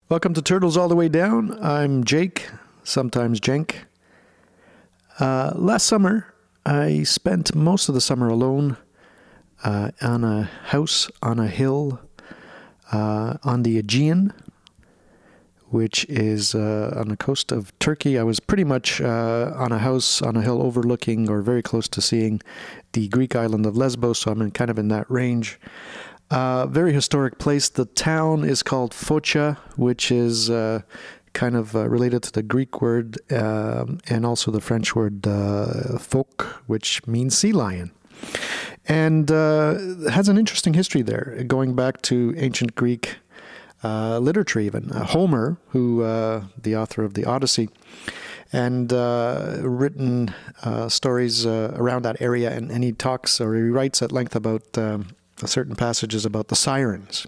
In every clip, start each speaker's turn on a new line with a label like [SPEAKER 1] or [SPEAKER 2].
[SPEAKER 1] Welcome to Turtles All the Way Down. I'm Jake, sometimes Jenk. Last summer, I spent most of the summer alone on a house on a hill on the Aegean, which is on the coast of Turkey. I was pretty much on a house on a hill overlooking or very close to seeing the Greek island of Lesbos, so I'm kind of in that range. Very historic place. The town is called Foça, which is kind of related to the Greek word and also the French word phoque, which means sea lion. And has an interesting history there, going back to ancient Greek literature even. Homer, who the author of the Odyssey, and written stories around that area, and he talks, or he writes at length about certain passages about the sirens.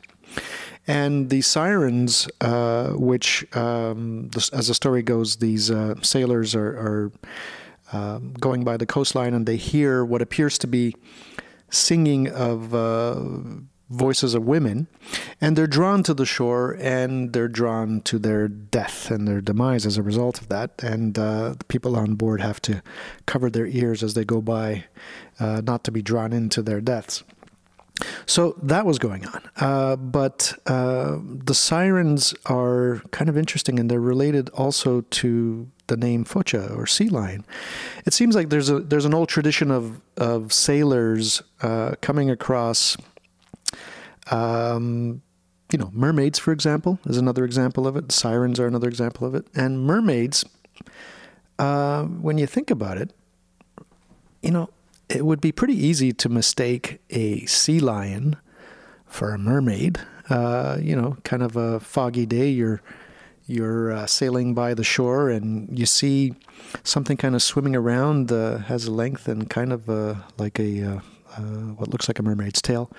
[SPEAKER 1] And the sirens, which, as the story goes, these sailors are going by the coastline, and they hear what appears to be singing of voices of women, and they're drawn to the shore, and they're drawn to their death and their demise as a result of that. And the people on board have to cover their ears as they go by, not to be drawn into their deaths. So that was going on. But the sirens are kind of interesting, and they're related also to the name Foça, or sea lion. It seems like there's an old tradition of sailors coming across, mermaids, for example, is another example of it. Sirens are another example of it. And mermaids, when you think about it, it would be pretty easy to mistake a sea lion for a mermaid. Kind of a foggy day, you're sailing by the shore, and you see something kind of swimming around, has a length and kind of like a what looks like a mermaid's tail.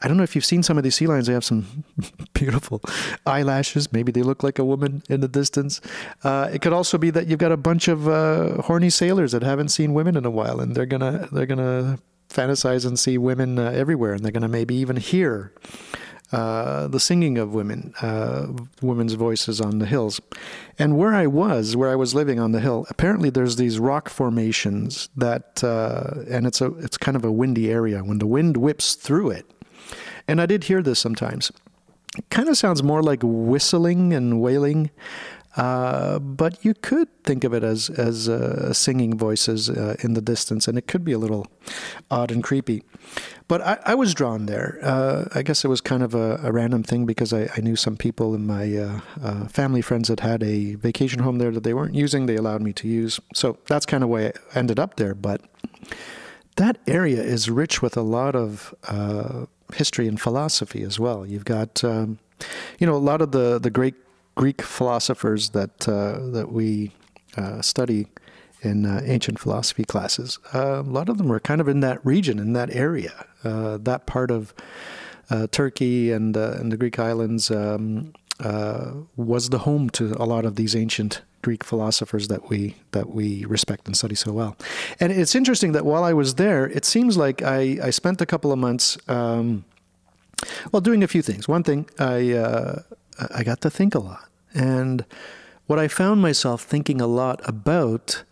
[SPEAKER 1] I don't know if you've seen some of these sea lions. They have some beautiful eyelashes. Maybe they look like a woman in the distance. It could also be that you've got a bunch of horny sailors that haven't seen women in a while, and they're gonna fantasize and see women everywhere, and they're gonna maybe even hear the singing of women's voices on the hills. And where I was living on the hill, apparently there's these rock formations that, and it's kind of a windy area. When the wind whips through it, and I did hear this sometimes, it kind of sounds more like whistling and wailing, but you could think of it as singing voices in the distance, and it could be a little odd and creepy. But I was drawn there. I guess it was kind of a random thing, because I knew some people in my family friends that had a vacation home there that they weren't using. They allowed me to use. So that's kind of why I ended up there. But that area is rich with a lot of history and philosophy as well. You've got, a lot of the great Greek philosophers that we study in ancient philosophy classes. A lot of them were kind of in that region, in that area. That part of Turkey and the Greek islands was the home to a lot of these ancient Greek philosophers that we respect and study so well. And it's interesting that while I was there, it seems like I spent a couple of months doing a few things. One thing, I got to think a lot. And what I found myself thinking a lot about,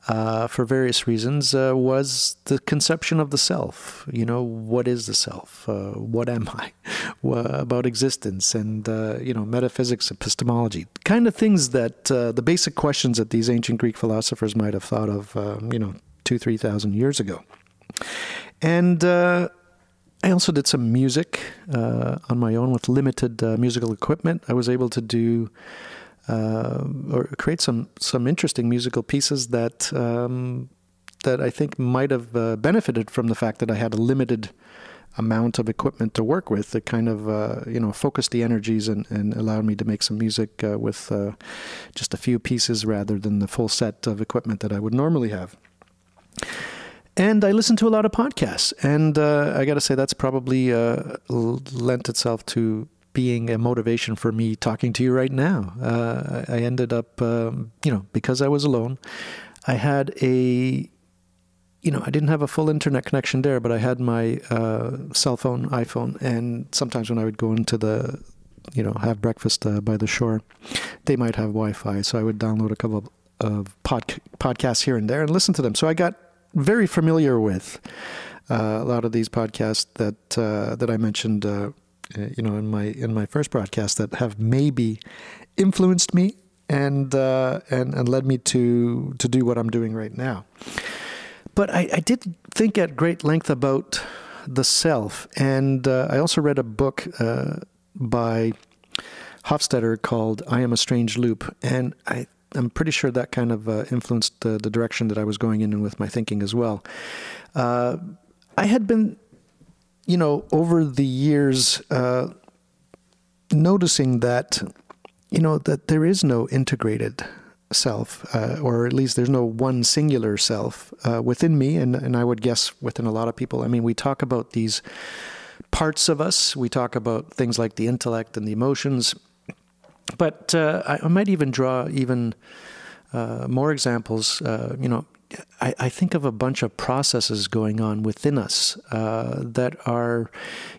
[SPEAKER 1] for various reasons, was the conception of the self. What is the self? What am I? About existence and, metaphysics, epistemology. Kind of things that, the basic questions that these ancient Greek philosophers might have thought of, 2,000-3,000 years ago. And I also did some music on my own with limited musical equipment. I was able to do or create some interesting musical pieces that I think might have benefited from the fact that I had a limited amount of equipment to work with. That kind of focused the energies and allowed me to make some music with just a few pieces rather than the full set of equipment that I would normally have. And I listen to a lot of podcasts, and I got to say that's probably lent itself to being a motivation for me talking to you right now. I ended up, because I was alone, I had I didn't have a full internet connection there, but I had my cell phone, iPhone, and sometimes when I would go into the have breakfast by the shore. They might have Wi-Fi, so I would download a couple of podcasts here and there and listen to them. So I got very familiar with a lot of these podcasts that I mentioned, in my first broadcast that have maybe influenced me and led me to do what I'm doing right now. But I did think at great length about the self, and I also read a book by Hofstadter called "I Am a Strange Loop," and I'm pretty sure that kind of influenced the direction that I was going in with my thinking as well. I had been, over the years, noticing that, that there is no integrated self, or at least there's no one singular self within me, and I would guess within a lot of people. I mean, we talk about these parts of us. We talk about things like the intellect and the emotions, but I might even draw more examples. I think of a bunch of processes going on within us that are,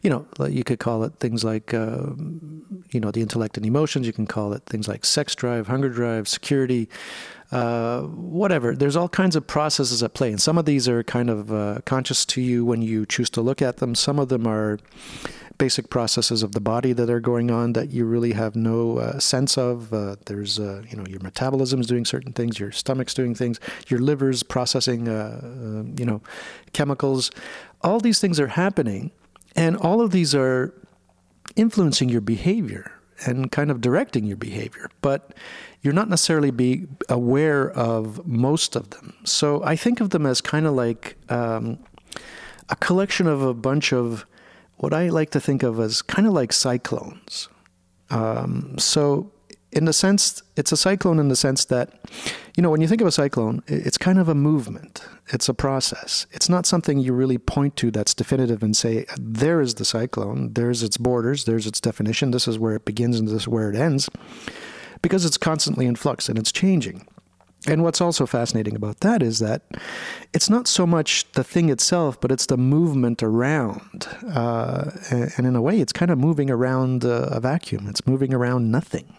[SPEAKER 1] you could call it things like, the intellect and emotions. You can call it things like sex drive, hunger drive, security, whatever. There's all kinds of processes at play. And some of these are kind of conscious to you when you choose to look at them. Some of them are basic processes of the body that are going on that you really have no sense of. There's, your metabolism is doing certain things, your stomach's doing things, your liver's processing, chemicals. All these things are happening, and all of these are influencing your behavior and kind of directing your behavior, but you're not necessarily be aware of most of them. So I think of them as kind of like a collection of a bunch of what I like to think of as kind of like cyclones. So in a sense, it's a cyclone in the sense that, when you think of a cyclone, it's kind of a movement. It's a process. It's not something you really point to that's definitive and say, there is the cyclone, there's its borders, there's its definition, this is where it begins and this is where it ends, because it's constantly in flux and it's changing. And what's also fascinating about that is that it's not so much the thing itself, but it's the movement around. And in a way, it's kind of moving around a vacuum. It's moving around nothing.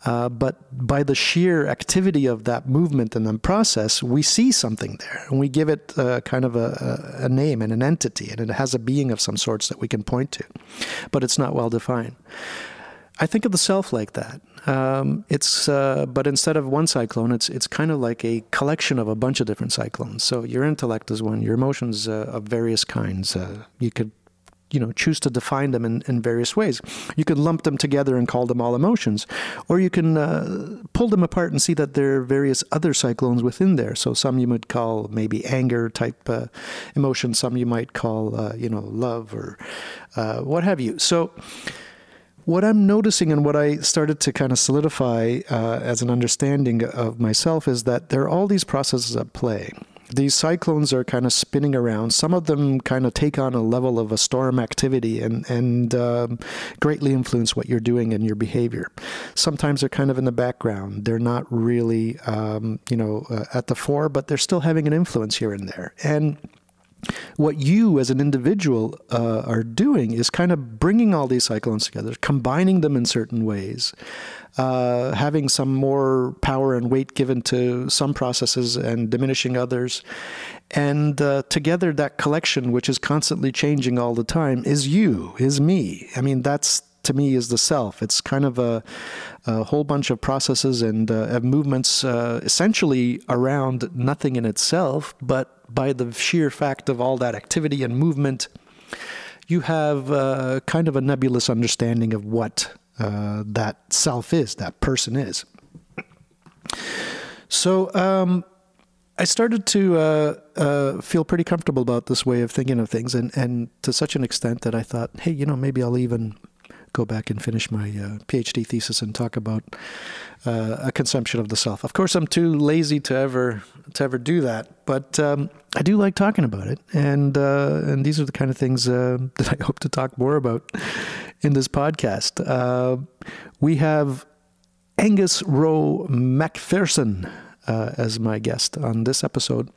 [SPEAKER 1] But by the sheer activity of that movement and the process, we see something there. And we give it kind of a name and an entity. And it has a being of some sorts that we can point to. But it's not well defined. I think of the self like that. But instead of one cyclone, it's kind of like a collection of a bunch of different cyclones. So your intellect is one, your emotions of various kinds. You could, choose to define them in various ways. You could lump them together and call them all emotions, or you can pull them apart and see that there are various other cyclones within there. So some you might call maybe anger type emotion, some you might call, love or what have you. So what I'm noticing and what I started to kind of solidify as an understanding of myself is that there are all these processes at play. These cyclones are kind of spinning around. Some of them kind of take on a level of a storm activity and greatly influence what you're doing and your behavior. Sometimes they're kind of in the background. They're not really, at the fore, but they're still having an influence here and there. And what you as an individual are doing is kind of bringing all these cyclones together, combining them in certain ways, having some more power and weight given to some processes and diminishing others. And together that collection, which is constantly changing all the time, is you, is me. I mean, that's, to me, is the self. It's kind of a whole bunch of processes and movements essentially around nothing in itself, but by the sheer fact of all that activity and movement, you have kind of a nebulous understanding of what that self is, that person is. So I started to feel pretty comfortable about this way of thinking of things, and to such an extent that I thought, hey, maybe I'll even go back and finish my PhD thesis and talk about a consumption of the self. Of course, I'm too lazy to ever do that, but I do like talking about it, and these are the kind of things that I hope to talk more about in this podcast. We have Angus Rowe-MacPherson as my guest on this episode.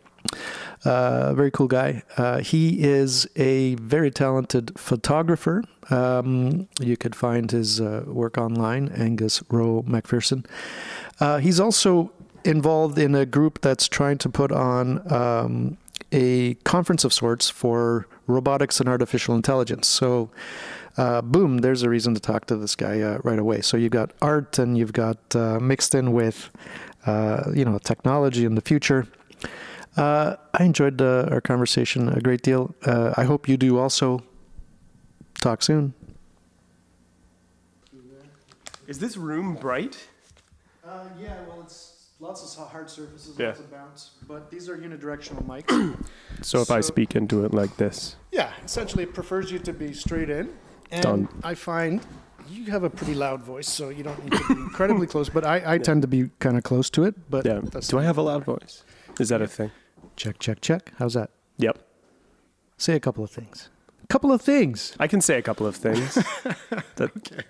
[SPEAKER 1] Very cool guy. He is a very talented photographer. You could find his work online, Angus Rowe-MacPherson. He's also involved in a group that's trying to put on a conference of sorts for robotics and artificial intelligence. So, boom, there's a reason to talk to this guy right away. So you've got art and you've got mixed in with, technology in the future. I enjoyed our conversation a great deal. I hope you do also. Talk soon.
[SPEAKER 2] Is this room bright?
[SPEAKER 1] Yeah, well, it's lots of hard surfaces,
[SPEAKER 2] Yeah.
[SPEAKER 1] lots of bounce, but these are unidirectional mics.
[SPEAKER 2] So if I speak into it like this.
[SPEAKER 1] Yeah, essentially it prefers you to be straight in. And
[SPEAKER 2] Done.
[SPEAKER 1] I find you have a pretty loud voice, so you don't need to be incredibly close, but I tend to be kind of close to it. But
[SPEAKER 2] Yeah. Do I have a loud voice? Is that a thing?
[SPEAKER 1] Check, check, check. How's that?
[SPEAKER 2] Yep.
[SPEAKER 1] Say a couple of things. Couple of things.
[SPEAKER 2] I can say a couple of things.
[SPEAKER 1] Okay.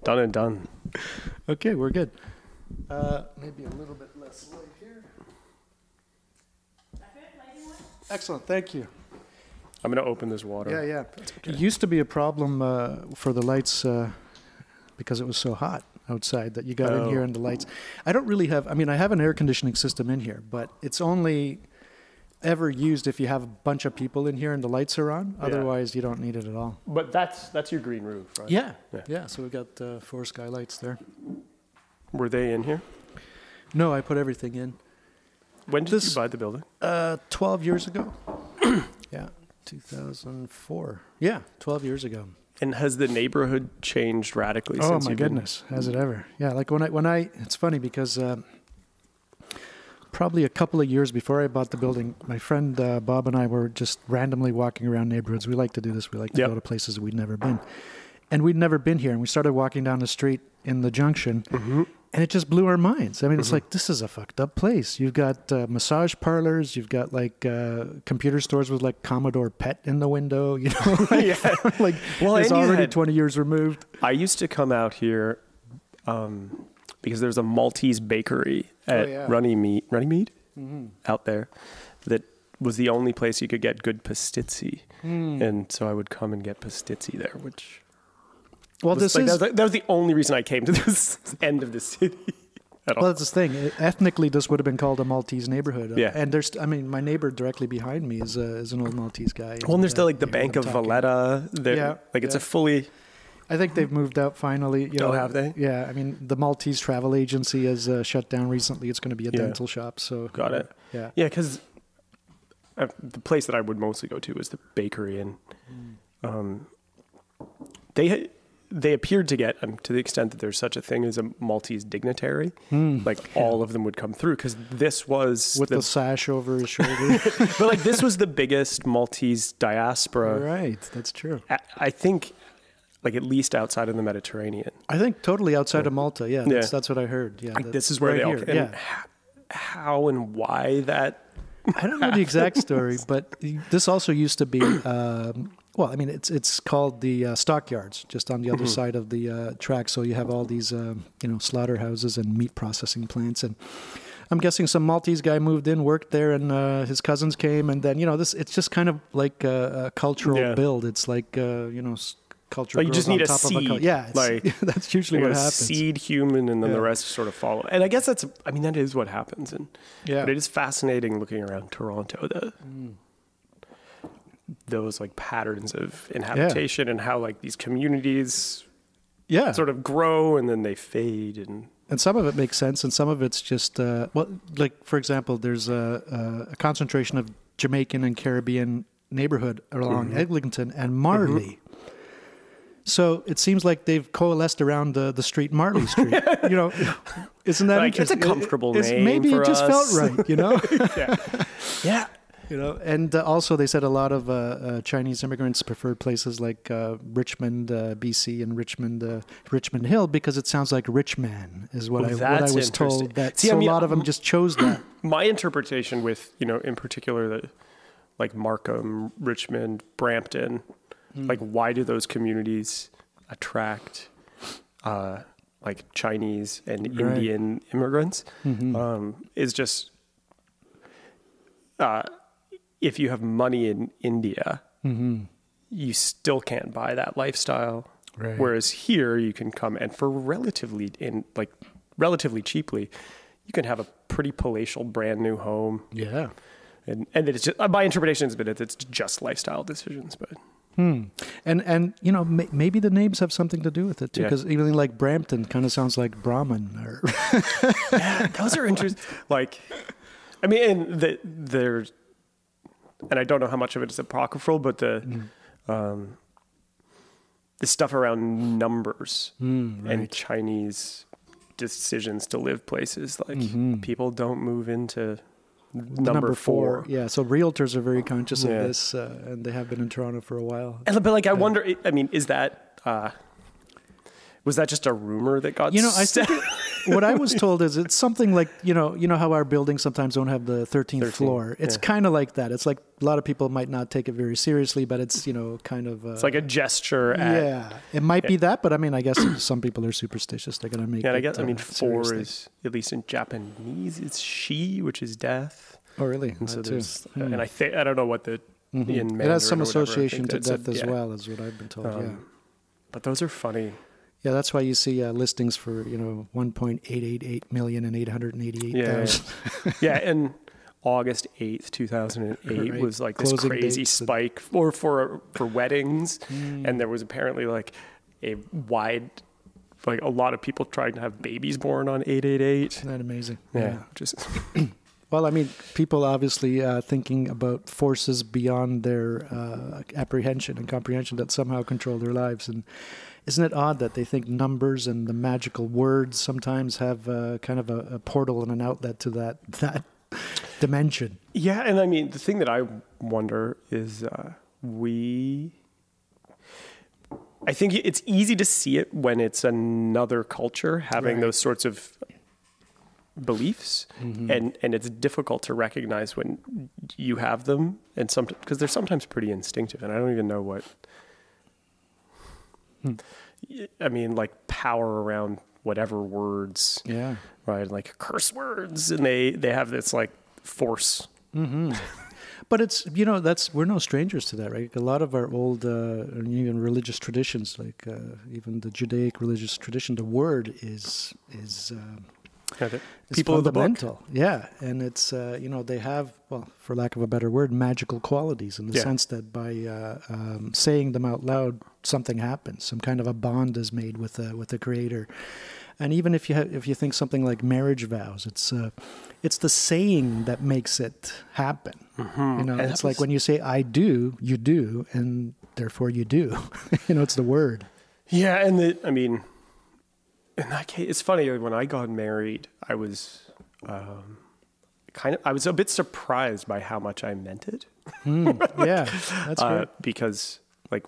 [SPEAKER 2] Done and done.
[SPEAKER 1] Okay, we're good. Maybe a little bit less light here. Excellent, thank you.
[SPEAKER 2] I'm going to open this water.
[SPEAKER 1] Yeah. It used to be a problem for the lights because it was so hot outside that you got in here and the lights. I don't really have, I have an air conditioning system in here, but it's only ever used if you have a bunch of people in here and the lights are on.
[SPEAKER 2] Yeah.
[SPEAKER 1] Otherwise, you don't need it at all.
[SPEAKER 2] But that's your green roof, right?
[SPEAKER 1] Yeah. So we've got 4 skylights there.
[SPEAKER 2] Were they in here?
[SPEAKER 1] No, I put everything in.
[SPEAKER 2] When did you buy the building?
[SPEAKER 1] 12 years ago. Yeah, 2004. Yeah, 12 years ago.
[SPEAKER 2] And has the neighborhood changed radically since
[SPEAKER 1] Oh my goodness, has it ever? Yeah, like when I it's funny because probably a couple of years before I bought the building, my friend Bob and I were just randomly walking around neighborhoods. We like to do this. We like to go to places we'd never been. And we'd never been here. And we started walking down the street in the junction. Mm-hmm. And it just blew our minds. It's like, this is a fucked up place. You've got massage parlors. You've got like computer stores with like Commodore PET in the window. You know, like it's already 20 years removed.
[SPEAKER 2] I used to come out here because there's a Maltese bakery at Runnymede out there that was the only place you could get good pastizzi. And so I would come and get pastizzi there, which...
[SPEAKER 1] Well,
[SPEAKER 2] that was the only reason I came to this end of the city.
[SPEAKER 1] Well, that's the thing. Ethnically, this would have been called a Maltese neighborhood.
[SPEAKER 2] Yeah.
[SPEAKER 1] And there's, my neighbor directly behind me is an old Maltese guy.
[SPEAKER 2] Well, and there's the Bank of Valletta. It's a fully...
[SPEAKER 1] I think they've moved out finally.
[SPEAKER 2] Have they?
[SPEAKER 1] Yeah. The Maltese travel agency has shut down recently. It's going to be a dental shop. So
[SPEAKER 2] got it.
[SPEAKER 1] Yeah.
[SPEAKER 2] Yeah, because the place that I would mostly go to is the bakery, and they appeared to get, to the extent that there's such a thing as a Maltese dignitary, all of them would come through because this was...
[SPEAKER 1] With the sash over his shoulder.
[SPEAKER 2] But this was the biggest Maltese diaspora.
[SPEAKER 1] Right, that's true.
[SPEAKER 2] I think, at least outside of the Mediterranean.
[SPEAKER 1] I think totally outside of Malta, that's what I heard. Yeah,
[SPEAKER 2] this is where they all...
[SPEAKER 1] Yeah.
[SPEAKER 2] How and why that...
[SPEAKER 1] I don't know the exact story, but this also used to be... it's called the stockyards, just on the other side of the track. So you have all these, slaughterhouses and meat processing plants. And I'm guessing some Maltese guy moved in, worked there, and his cousins came. And then, it's just kind of like a cultural build. It's like, culture.
[SPEAKER 2] You just need a seed.
[SPEAKER 1] That's usually what happens.
[SPEAKER 2] Seed human, and then the rest sort of follow. And I guess that is what happens. And but it is fascinating looking around Toronto. Those patterns of inhabitation and how these communities sort of grow and then they fade, and
[SPEAKER 1] some of it makes sense and some of it's just for example, there's a concentration of Jamaican and Caribbean neighborhood along Eglinton and Marley. So it seems like they've coalesced around the street Marley Street. Isn't that interesting?
[SPEAKER 2] It's a comfortable name.
[SPEAKER 1] Maybe
[SPEAKER 2] for
[SPEAKER 1] it just
[SPEAKER 2] us.
[SPEAKER 1] felt right,
[SPEAKER 2] Yeah.
[SPEAKER 1] And also they said a lot of Chinese immigrants preferred places like Richmond, BC, and Richmond Hill because it sounds like rich man is what I was told. A lot of them just chose that.
[SPEAKER 2] My interpretation with in particular Markham, Richmond, Brampton, why do those communities attract Chinese and Indian immigrants is just. if you have money in India, you still can't buy that lifestyle.
[SPEAKER 1] Right.
[SPEAKER 2] Whereas here you can come and for relatively cheaply, you can have a pretty palatial brand new home.
[SPEAKER 1] Yeah.
[SPEAKER 2] And it's just, my interpretation is that it's just lifestyle decisions, but.
[SPEAKER 1] And you know, maybe the names have something to do with it too, because even like Brampton kind of sounds like Brahmin or.
[SPEAKER 2] Yeah, those are interesting. Like, I mean, and there's, and I don't know how much of it is apocryphal, but the stuff around numbers and Chinese decisions to live places, like people don't move into number 4.
[SPEAKER 1] Yeah, so realtors are very conscious of this, and they have been in Toronto for a while.
[SPEAKER 2] But like, I wonder, I mean, is that, was that just a rumor that got
[SPEAKER 1] I think what I was told is it's something like, you know how our buildings sometimes don't have the 13th floor. It's kind of like that. It's like a lot of people might not take it very seriously, but it's, kind of...
[SPEAKER 2] it's like a gesture.
[SPEAKER 1] It might be that, but I mean, I guess some people are superstitious. They're going to make it.
[SPEAKER 2] I guess, 4 is, at least in Japanese, it's shi, which is death.
[SPEAKER 1] Oh, really?
[SPEAKER 2] And so there's, and I don't know what the... in
[SPEAKER 1] it has some association to death as well, is what I've been told,
[SPEAKER 2] But those are funny.
[SPEAKER 1] Yeah, that's why you see listings for, 1.888 million and 888,000.
[SPEAKER 2] Yeah, and August 8th, 2008 was like this crazy spike for weddings. And there was apparently like a lot of people trying to have babies born on 888.
[SPEAKER 1] Isn't that amazing?
[SPEAKER 2] Yeah. Just
[SPEAKER 1] well, I mean, people obviously thinking about forces beyond their apprehension and comprehension that somehow control their lives. And isn't it odd that they think numbers and the magical words sometimes have kind of a portal and an outlet to that dimension?
[SPEAKER 2] Yeah, and I mean, the thing that I wonder is I think it's easy to see it when it's another culture having those sorts of beliefs, and it's difficult to recognize when you have them, and because they're sometimes pretty instinctive, and I don't even know what... I mean, like power around whatever words, right? Like curse words, and they have this like force.
[SPEAKER 1] But it's we're no strangers to that, right? A lot of our old and even religious traditions, like even the Judaic religious tradition, the word is
[SPEAKER 2] people
[SPEAKER 1] fundamental.
[SPEAKER 2] Of the book.
[SPEAKER 1] And it's they have, well, for lack of a better word, magical qualities in the sense that by saying them out loud, something happens. Some kind of a bond is made with the Creator. And even if you think something like marriage vows, it's the saying that makes it happen. It's like when you say "I do," you do, and therefore you do. It's the word.
[SPEAKER 2] Yeah, and I mean, in that case, it's funny. When I got married, I was I was a bit surprised by how much I meant it.
[SPEAKER 1] Yeah, that's great.
[SPEAKER 2] Because like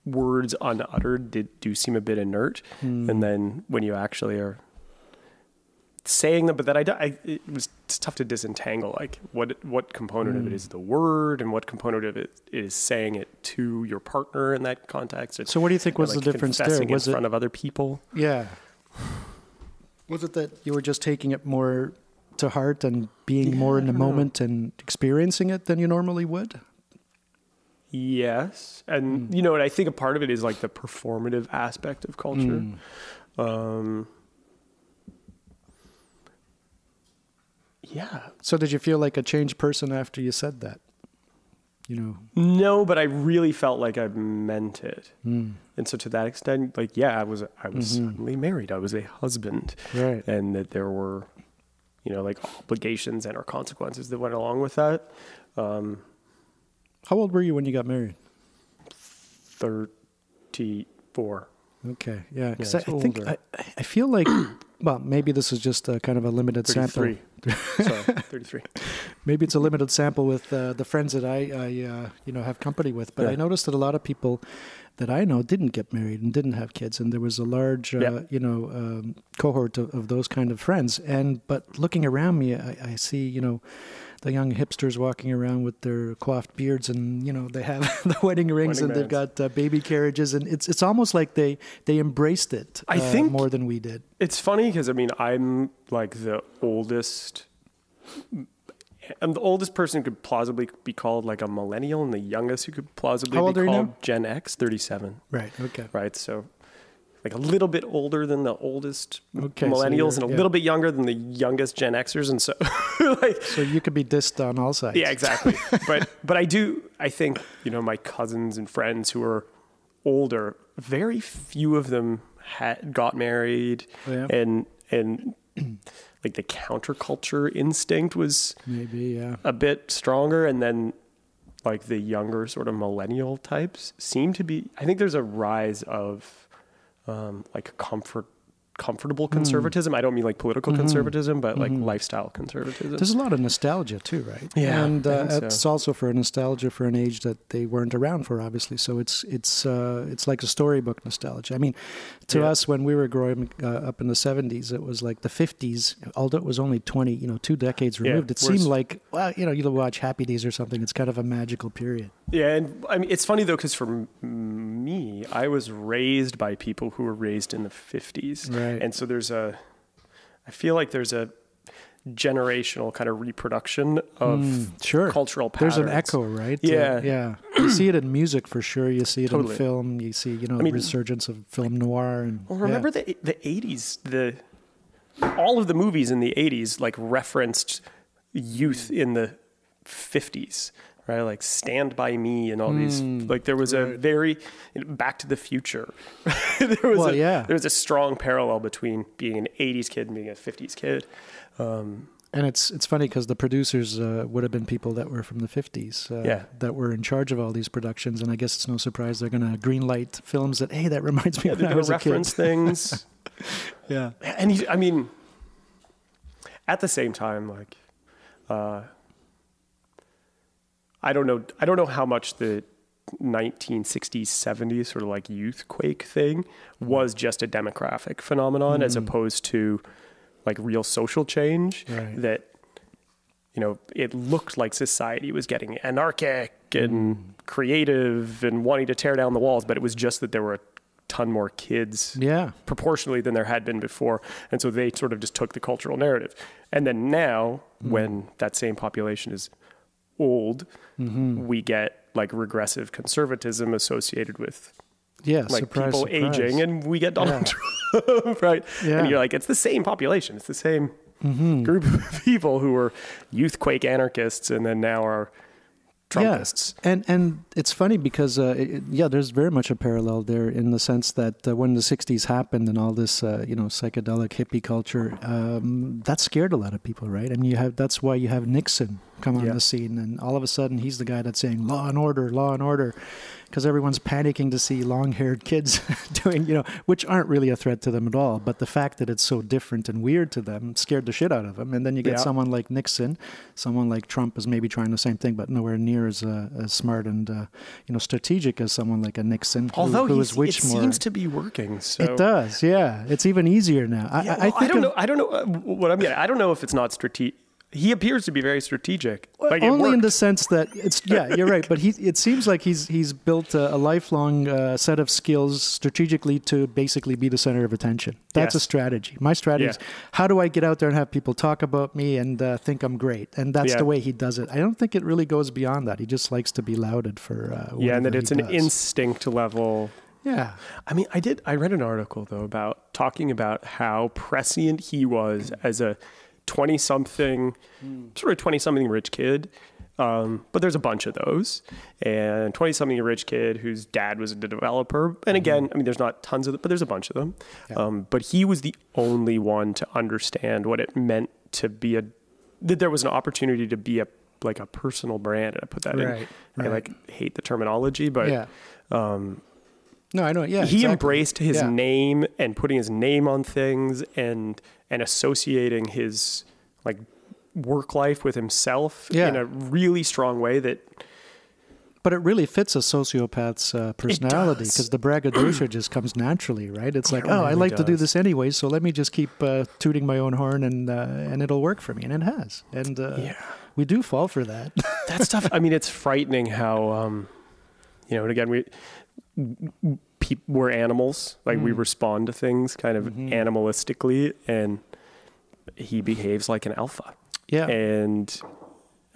[SPEAKER 2] words unuttered do seem a bit inert, and then when you actually are saying them, but then it's tough to disentangle like what component of it is the word and what component of it is saying it to your partner in that context.
[SPEAKER 1] So what do you think was the difference there?
[SPEAKER 2] Was in front of other people?
[SPEAKER 1] Yeah. Was it that you were just taking it more to heart and being more in the moment and experiencing it than you normally would?
[SPEAKER 2] Yes. And, and I think a part of it is like the performative aspect of culture. Yeah.
[SPEAKER 1] So did you feel like a changed person after you said that?
[SPEAKER 2] No, but I really felt like I meant it. And so to that extent, like, I was suddenly married. I was a husband.
[SPEAKER 1] Right.
[SPEAKER 2] And that there were, like obligations and or consequences that went along with that.
[SPEAKER 1] How old were you when you got married?
[SPEAKER 2] 34.
[SPEAKER 1] Okay, yeah. Because I think I feel like, well, maybe this is just a kind of a limited
[SPEAKER 2] 33.
[SPEAKER 1] sample.
[SPEAKER 2] Sorry, 33.
[SPEAKER 1] Maybe it's a limited sample with the friends that I have company with. But I noticed that a lot of people that I know didn't get married and didn't have kids, and there was a large cohort of those kind of friends. But looking around me, I see the young hipsters walking around with their coiffed beards, and they have the wedding rings, and they've got baby carriages, and it's almost like they embraced it.
[SPEAKER 2] I think
[SPEAKER 1] more than we did.
[SPEAKER 2] It's funny because I'm like the oldest And the oldest person could plausibly be called like a millennial, and the youngest who could plausibly
[SPEAKER 1] How old
[SPEAKER 2] be
[SPEAKER 1] are you
[SPEAKER 2] called
[SPEAKER 1] now?
[SPEAKER 2] Gen X, 37.
[SPEAKER 1] Right. Okay.
[SPEAKER 2] Right. So like a little bit older than the oldest
[SPEAKER 1] Okay,
[SPEAKER 2] millennials,
[SPEAKER 1] so
[SPEAKER 2] and a little bit younger than the youngest Gen Xers. And so like,
[SPEAKER 1] so you could be dissed on all sides.
[SPEAKER 2] yeah, exactly. But I think, you know, my cousins and friends who are older, very few of them got married, and like the counterculture instinct was
[SPEAKER 1] maybe
[SPEAKER 2] a bit stronger. And then like the younger sort of millennial types seem to be, I think there's a rise of like comfortable conservatism. I don't mean like political conservatism, but like lifestyle conservatism.
[SPEAKER 1] There's a lot of nostalgia too, right?
[SPEAKER 2] Yeah,
[SPEAKER 1] and it's
[SPEAKER 2] so.
[SPEAKER 1] also for a nostalgia for an age that they weren't around for, obviously. So it's like a storybook nostalgia. I mean, to us when we were growing up in the 70s, it was like the 50s. Although it was only 2 decades removed, it seemed like, well, you know, you watch Happy Days or something. It's kind of a magical period.
[SPEAKER 2] Yeah, and I mean, it's funny though, because for me, I was raised by people who were raised in the 50s.
[SPEAKER 1] Right.
[SPEAKER 2] And so I feel like there's a generational kind of reproduction of cultural patterns.
[SPEAKER 1] There's an echo, right?
[SPEAKER 2] Yeah.
[SPEAKER 1] Yeah. You see it in music for sure. You see it
[SPEAKER 2] Totally.
[SPEAKER 1] in film. You see, you know, resurgence of film noir. And
[SPEAKER 2] well, remember the 80s, all of the movies in the 80s like referenced youth in the 50s. Right, like Stand By Me and all these, like there was a very, Back to the Future. there was a strong parallel between being an 80s kid and being a 50s kid.
[SPEAKER 1] And it's funny because the producers would have been people that were from the 50s that were in charge of all these productions. And I guess it's no surprise they're going to greenlight films that, hey, that reminds me of when I was a kid.
[SPEAKER 2] Reference things.
[SPEAKER 1] Yeah.
[SPEAKER 2] And I mean, at the same time, like, I don't know how much the 1960s, 70s sort of like youth quake thing was just a demographic phenomenon as opposed to like real social change that, you know, it looked like society was getting anarchic and creative and wanting to tear down the walls, but it was just that there were a ton more kids proportionally than there had been before. And so they sort of just took the cultural narrative. And then now when that same population is old, we get like regressive conservatism associated with like people aging, and we get Donald Trump, right? Yeah. And you're like, it's the same population, it's the same group of people who were youthquake anarchists and then now are Trumpists.
[SPEAKER 1] Yeah. And it's funny because, there's very much a parallel there in the sense that when the 60s happened and all this, psychedelic hippie culture, that scared a lot of people, right? I mean, that's why you have Nixon come on the scene, and all of a sudden he's the guy that's saying law and order, because everyone's panicking to see long-haired kids doing, which aren't really a threat to them at all. But the fact that it's so different and weird to them scared the shit out of them. And then you get someone like Nixon, someone like Trump is maybe trying the same thing, but nowhere near as smart and strategic as someone like a Nixon.
[SPEAKER 2] Although it seems to be working. So.
[SPEAKER 1] It does, yeah. It's even easier now. I
[SPEAKER 2] don't know what I'm getting. I don't know if it's not strategic. He appears to be very strategic. Like
[SPEAKER 1] only in the sense that you're right. But it seems like he's built a lifelong set of skills strategically to basically be the center of attention. That's a strategy. My strategy is, how do I get out there and have people talk about me and think I'm great? And that's the way he does it. I don't think it really goes beyond that. He just likes to be lauded for
[SPEAKER 2] and that it's an instinct level.
[SPEAKER 1] Yeah.
[SPEAKER 2] I mean, I read an article though talking about how prescient he was as a 20-something rich kid. But there's a bunch of those. And 20-something rich kid whose dad was a developer. And again, I mean, there's not tons of them, but there's a bunch of them. Yeah. But he was the only one to understand what it meant to be that there was an opportunity to be a personal brand. And I put that in. I hate the terminology, but
[SPEAKER 1] no, I know. Yeah,
[SPEAKER 2] he embraced his name and putting his name on things and associating his work life with himself in a really strong way
[SPEAKER 1] But it really fits a sociopath's personality because the braggadocio just comes naturally, right? It's like, I like to do this anyway, so let me just keep tooting my own horn and it'll work for me, and it has. And we do fall for that.
[SPEAKER 2] That stuff. I mean, it's frightening how and again we're animals, we respond to things kind of animalistically, and he behaves like an alpha. Yeah. And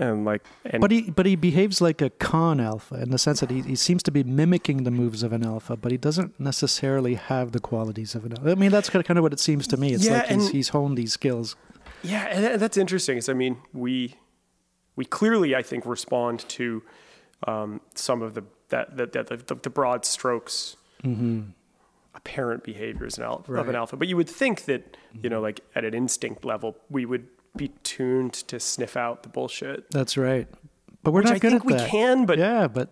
[SPEAKER 2] And
[SPEAKER 1] but he behaves like a con alpha in the sense that he seems to be mimicking the moves of an alpha, but he doesn't necessarily have the qualities of an alpha. I mean, that's kind of what it seems to me. It's like he's honed these skills.
[SPEAKER 2] Yeah, and that's interesting. I mean, we clearly, I think, respond to some of the broad strokes apparent behaviors of an alpha. But you would think that, like at an instinct level, we would be tuned to sniff out the bullshit.
[SPEAKER 1] That's right. But we're not good at that.
[SPEAKER 2] We can, but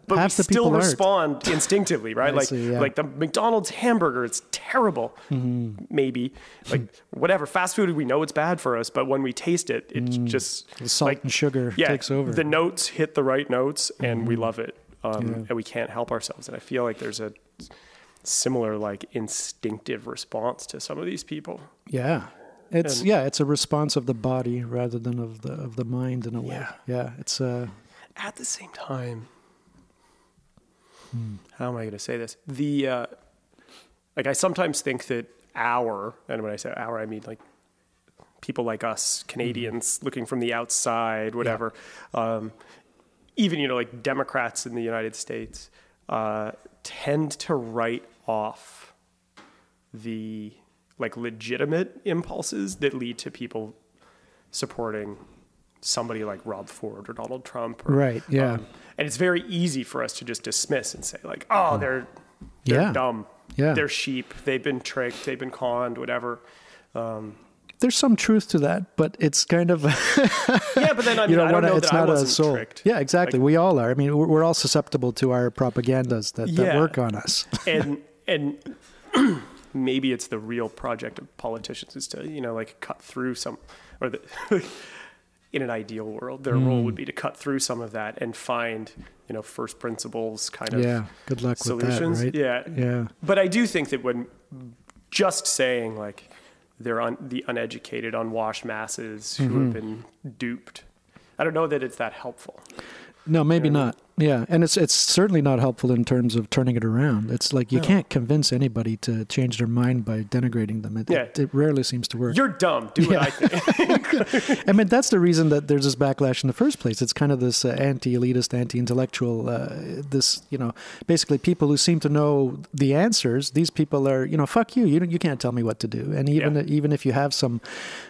[SPEAKER 1] we
[SPEAKER 2] still respond instinctively, right? Like the McDonald's hamburger, it's terrible. Maybe like whatever fast food, we know it's bad for us, but when we taste it, it's just
[SPEAKER 1] the salt and sugar takes over.
[SPEAKER 2] The notes hit the right notes, and we love it, and we can't help ourselves. And I feel like there's a similar like instinctive response to some of these people.
[SPEAKER 1] Yeah. It's a response of the body rather than of the mind in a way. Yeah, it's
[SPEAKER 2] at the same time. How am I going to say this? I sometimes think that and when I say our, I mean like people like us, Canadians, looking from the outside, whatever. Even like Democrats in the United States tend to write off the like legitimate impulses that lead to people supporting somebody like Rob Ford or Donald Trump.
[SPEAKER 1] Right. Yeah.
[SPEAKER 2] And it's very easy for us to just dismiss and say like, oh, they're dumb. Yeah. They're sheep. They've been tricked. They've been conned, whatever.
[SPEAKER 1] There's some truth to that, but it's kind of
[SPEAKER 2] but then I don't know that I wasn't tricked.
[SPEAKER 1] Yeah, exactly. Like, we all are. I mean, we're all susceptible to our propagandas that work on us.
[SPEAKER 2] and maybe it's the real project of politicians is to, like cut through in an ideal world, their role would be to cut through some of that and find, first principles kind of
[SPEAKER 1] good luck
[SPEAKER 2] solutions.
[SPEAKER 1] With that, right? Yeah.
[SPEAKER 2] But I do think that when just saying like they're the uneducated, unwashed masses who have been duped, I don't know that it's that helpful.
[SPEAKER 1] No, maybe not. Yeah, and it's certainly not helpful in terms of turning it around. It's like you can't convince anybody to change their mind by denigrating them. It rarely seems to work.
[SPEAKER 2] You're dumb. Do what I think.
[SPEAKER 1] I mean, that's the reason that there's this backlash in the first place. It's kind of this anti-elitist, anti-intellectual, basically people who seem to know the answers. These people are, fuck you. You can't tell me what to do. And even if you have some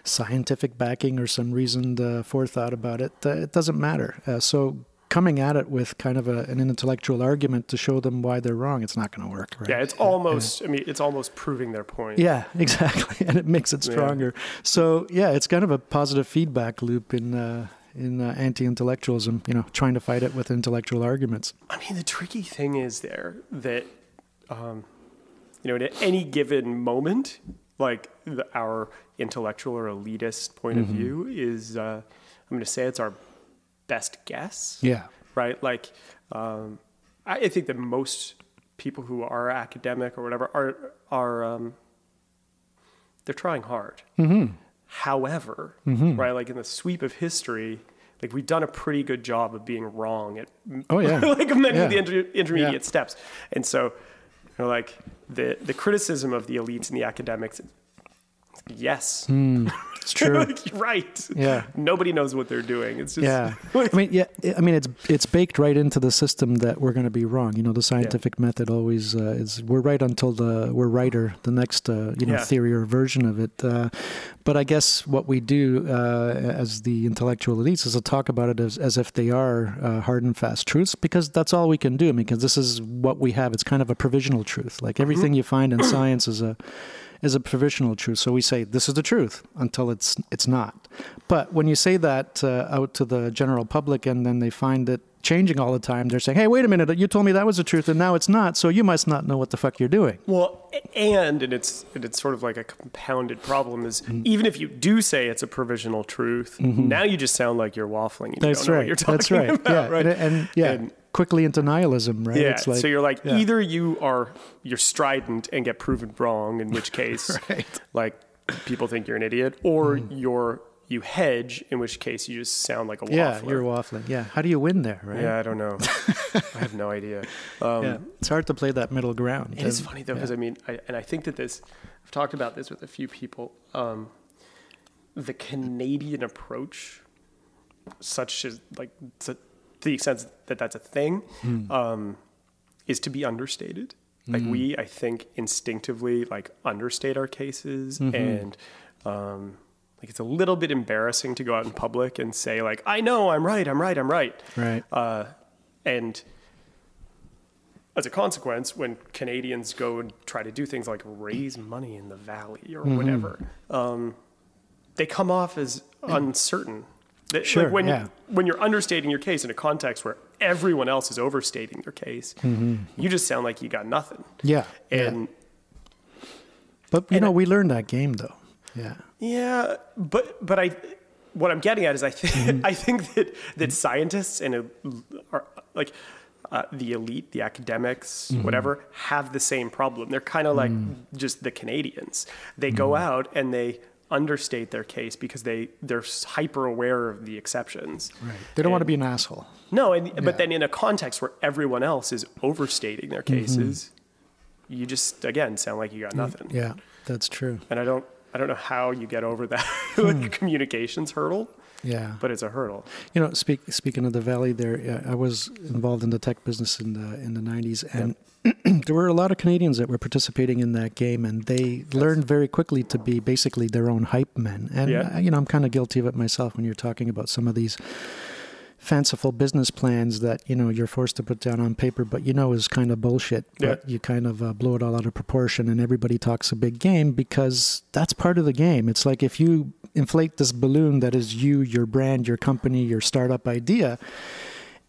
[SPEAKER 1] scientific backing or some reasoned forethought about it, it doesn't matter. So coming at it with kind of an intellectual argument to show them why they're wrong, it's not going to work. Right?
[SPEAKER 2] Yeah, it's almost, it's almost proving their point.
[SPEAKER 1] Yeah, exactly. And it makes it stronger. Yeah. So it's kind of a positive feedback loop in anti-intellectualism, trying to fight it with intellectual arguments.
[SPEAKER 2] I mean, the tricky thing is there that, at any given moment, like our intellectual or elitist point of view is, I'm going to say it's our best guess.
[SPEAKER 1] Yeah.
[SPEAKER 2] Right. Like, I think that most people who are academic or whatever are they're trying hard. However, right, like in the sweep of history, like we've done a pretty good job of being wrong at like many of the intermediate steps. And so, like the criticism of the elites and the academics, yes.
[SPEAKER 1] It's true.
[SPEAKER 2] Like, right. Yeah. Nobody knows what they're doing. It's just
[SPEAKER 1] I mean, it's baked right into the system that we're going to be wrong. The scientific method always is we're right until we're righter, the next theory or version of it. But I guess what we do as the intellectual elites is to talk about it as if they are hard and fast truths, because that's all we can do. Because this is what we have. It's kind of a provisional truth. Like everything you find in science is a provisional truth. So we say this is the truth until it's not. But when you say that out to the general public and then they find it changing all the time, they're saying, hey, wait a minute, you told me that was the truth and now it's not, so you must not know what the fuck you're doing.
[SPEAKER 2] Well, and it's sort of like a compounded problem is even if you do say it's a provisional truth, now you just sound like you're waffling. And
[SPEAKER 1] That's
[SPEAKER 2] you don't know what you're talking about, right?
[SPEAKER 1] And quickly into nihilism, right?
[SPEAKER 2] Yeah, it's like, so you're like, either you're strident and get proven wrong, in which case, like, people think you're an idiot, or you hedge, in which case you just sound like a waffler.
[SPEAKER 1] Yeah, you're waffling. Yeah, how do you win there, right?
[SPEAKER 2] Yeah, I don't know. I have no idea.
[SPEAKER 1] It's hard to play that middle ground.
[SPEAKER 2] It is funny, though, because I think that I've talked about this with a few people, the Canadian approach such as like to the extent that that's a thing, is to be understated. Like we, I think, instinctively like understate our cases, and like it's a little bit embarrassing to go out in public and say like, I know I'm right.
[SPEAKER 1] Right.
[SPEAKER 2] And as a consequence, when Canadians go and try to do things like raise money in the valley or whatever, they come off as uncertain.
[SPEAKER 1] Sure,
[SPEAKER 2] Like when you're understating your case in a context where everyone else is overstating their case, you just sound like you got nothing.
[SPEAKER 1] Yeah. But you know, we learned that game though. Yeah.
[SPEAKER 2] Yeah, but what I'm getting at is I think that scientists and are like the elite, the academics, whatever, have the same problem. They're kind of like just the Canadians. They go out and they understate their case because they're hyper aware of the exceptions.
[SPEAKER 1] Right. They don't want to be an asshole.
[SPEAKER 2] No, but then in a context where everyone else is overstating their cases, you just again sound like you got nothing.
[SPEAKER 1] Yeah, that's true.
[SPEAKER 2] And I don't know how you get over that like communications hurdle.
[SPEAKER 1] Yeah,
[SPEAKER 2] but it's a hurdle.
[SPEAKER 1] You know, speaking of the Valley, there I was involved in the tech business in the 90s, and there were a lot of Canadians that were participating in that game, and they learned very quickly to be basically their own hype men. And you know, I'm kind of guilty of it myself when you're talking about some of these fanciful business plans that, you know, you're forced to put down on paper, but you know is kind of bullshit. But you kind of blow it all out of proportion, and everybody talks a big game because that's part of the game. It's like if you inflate this balloon that is you, your brand, your company, your startup idea,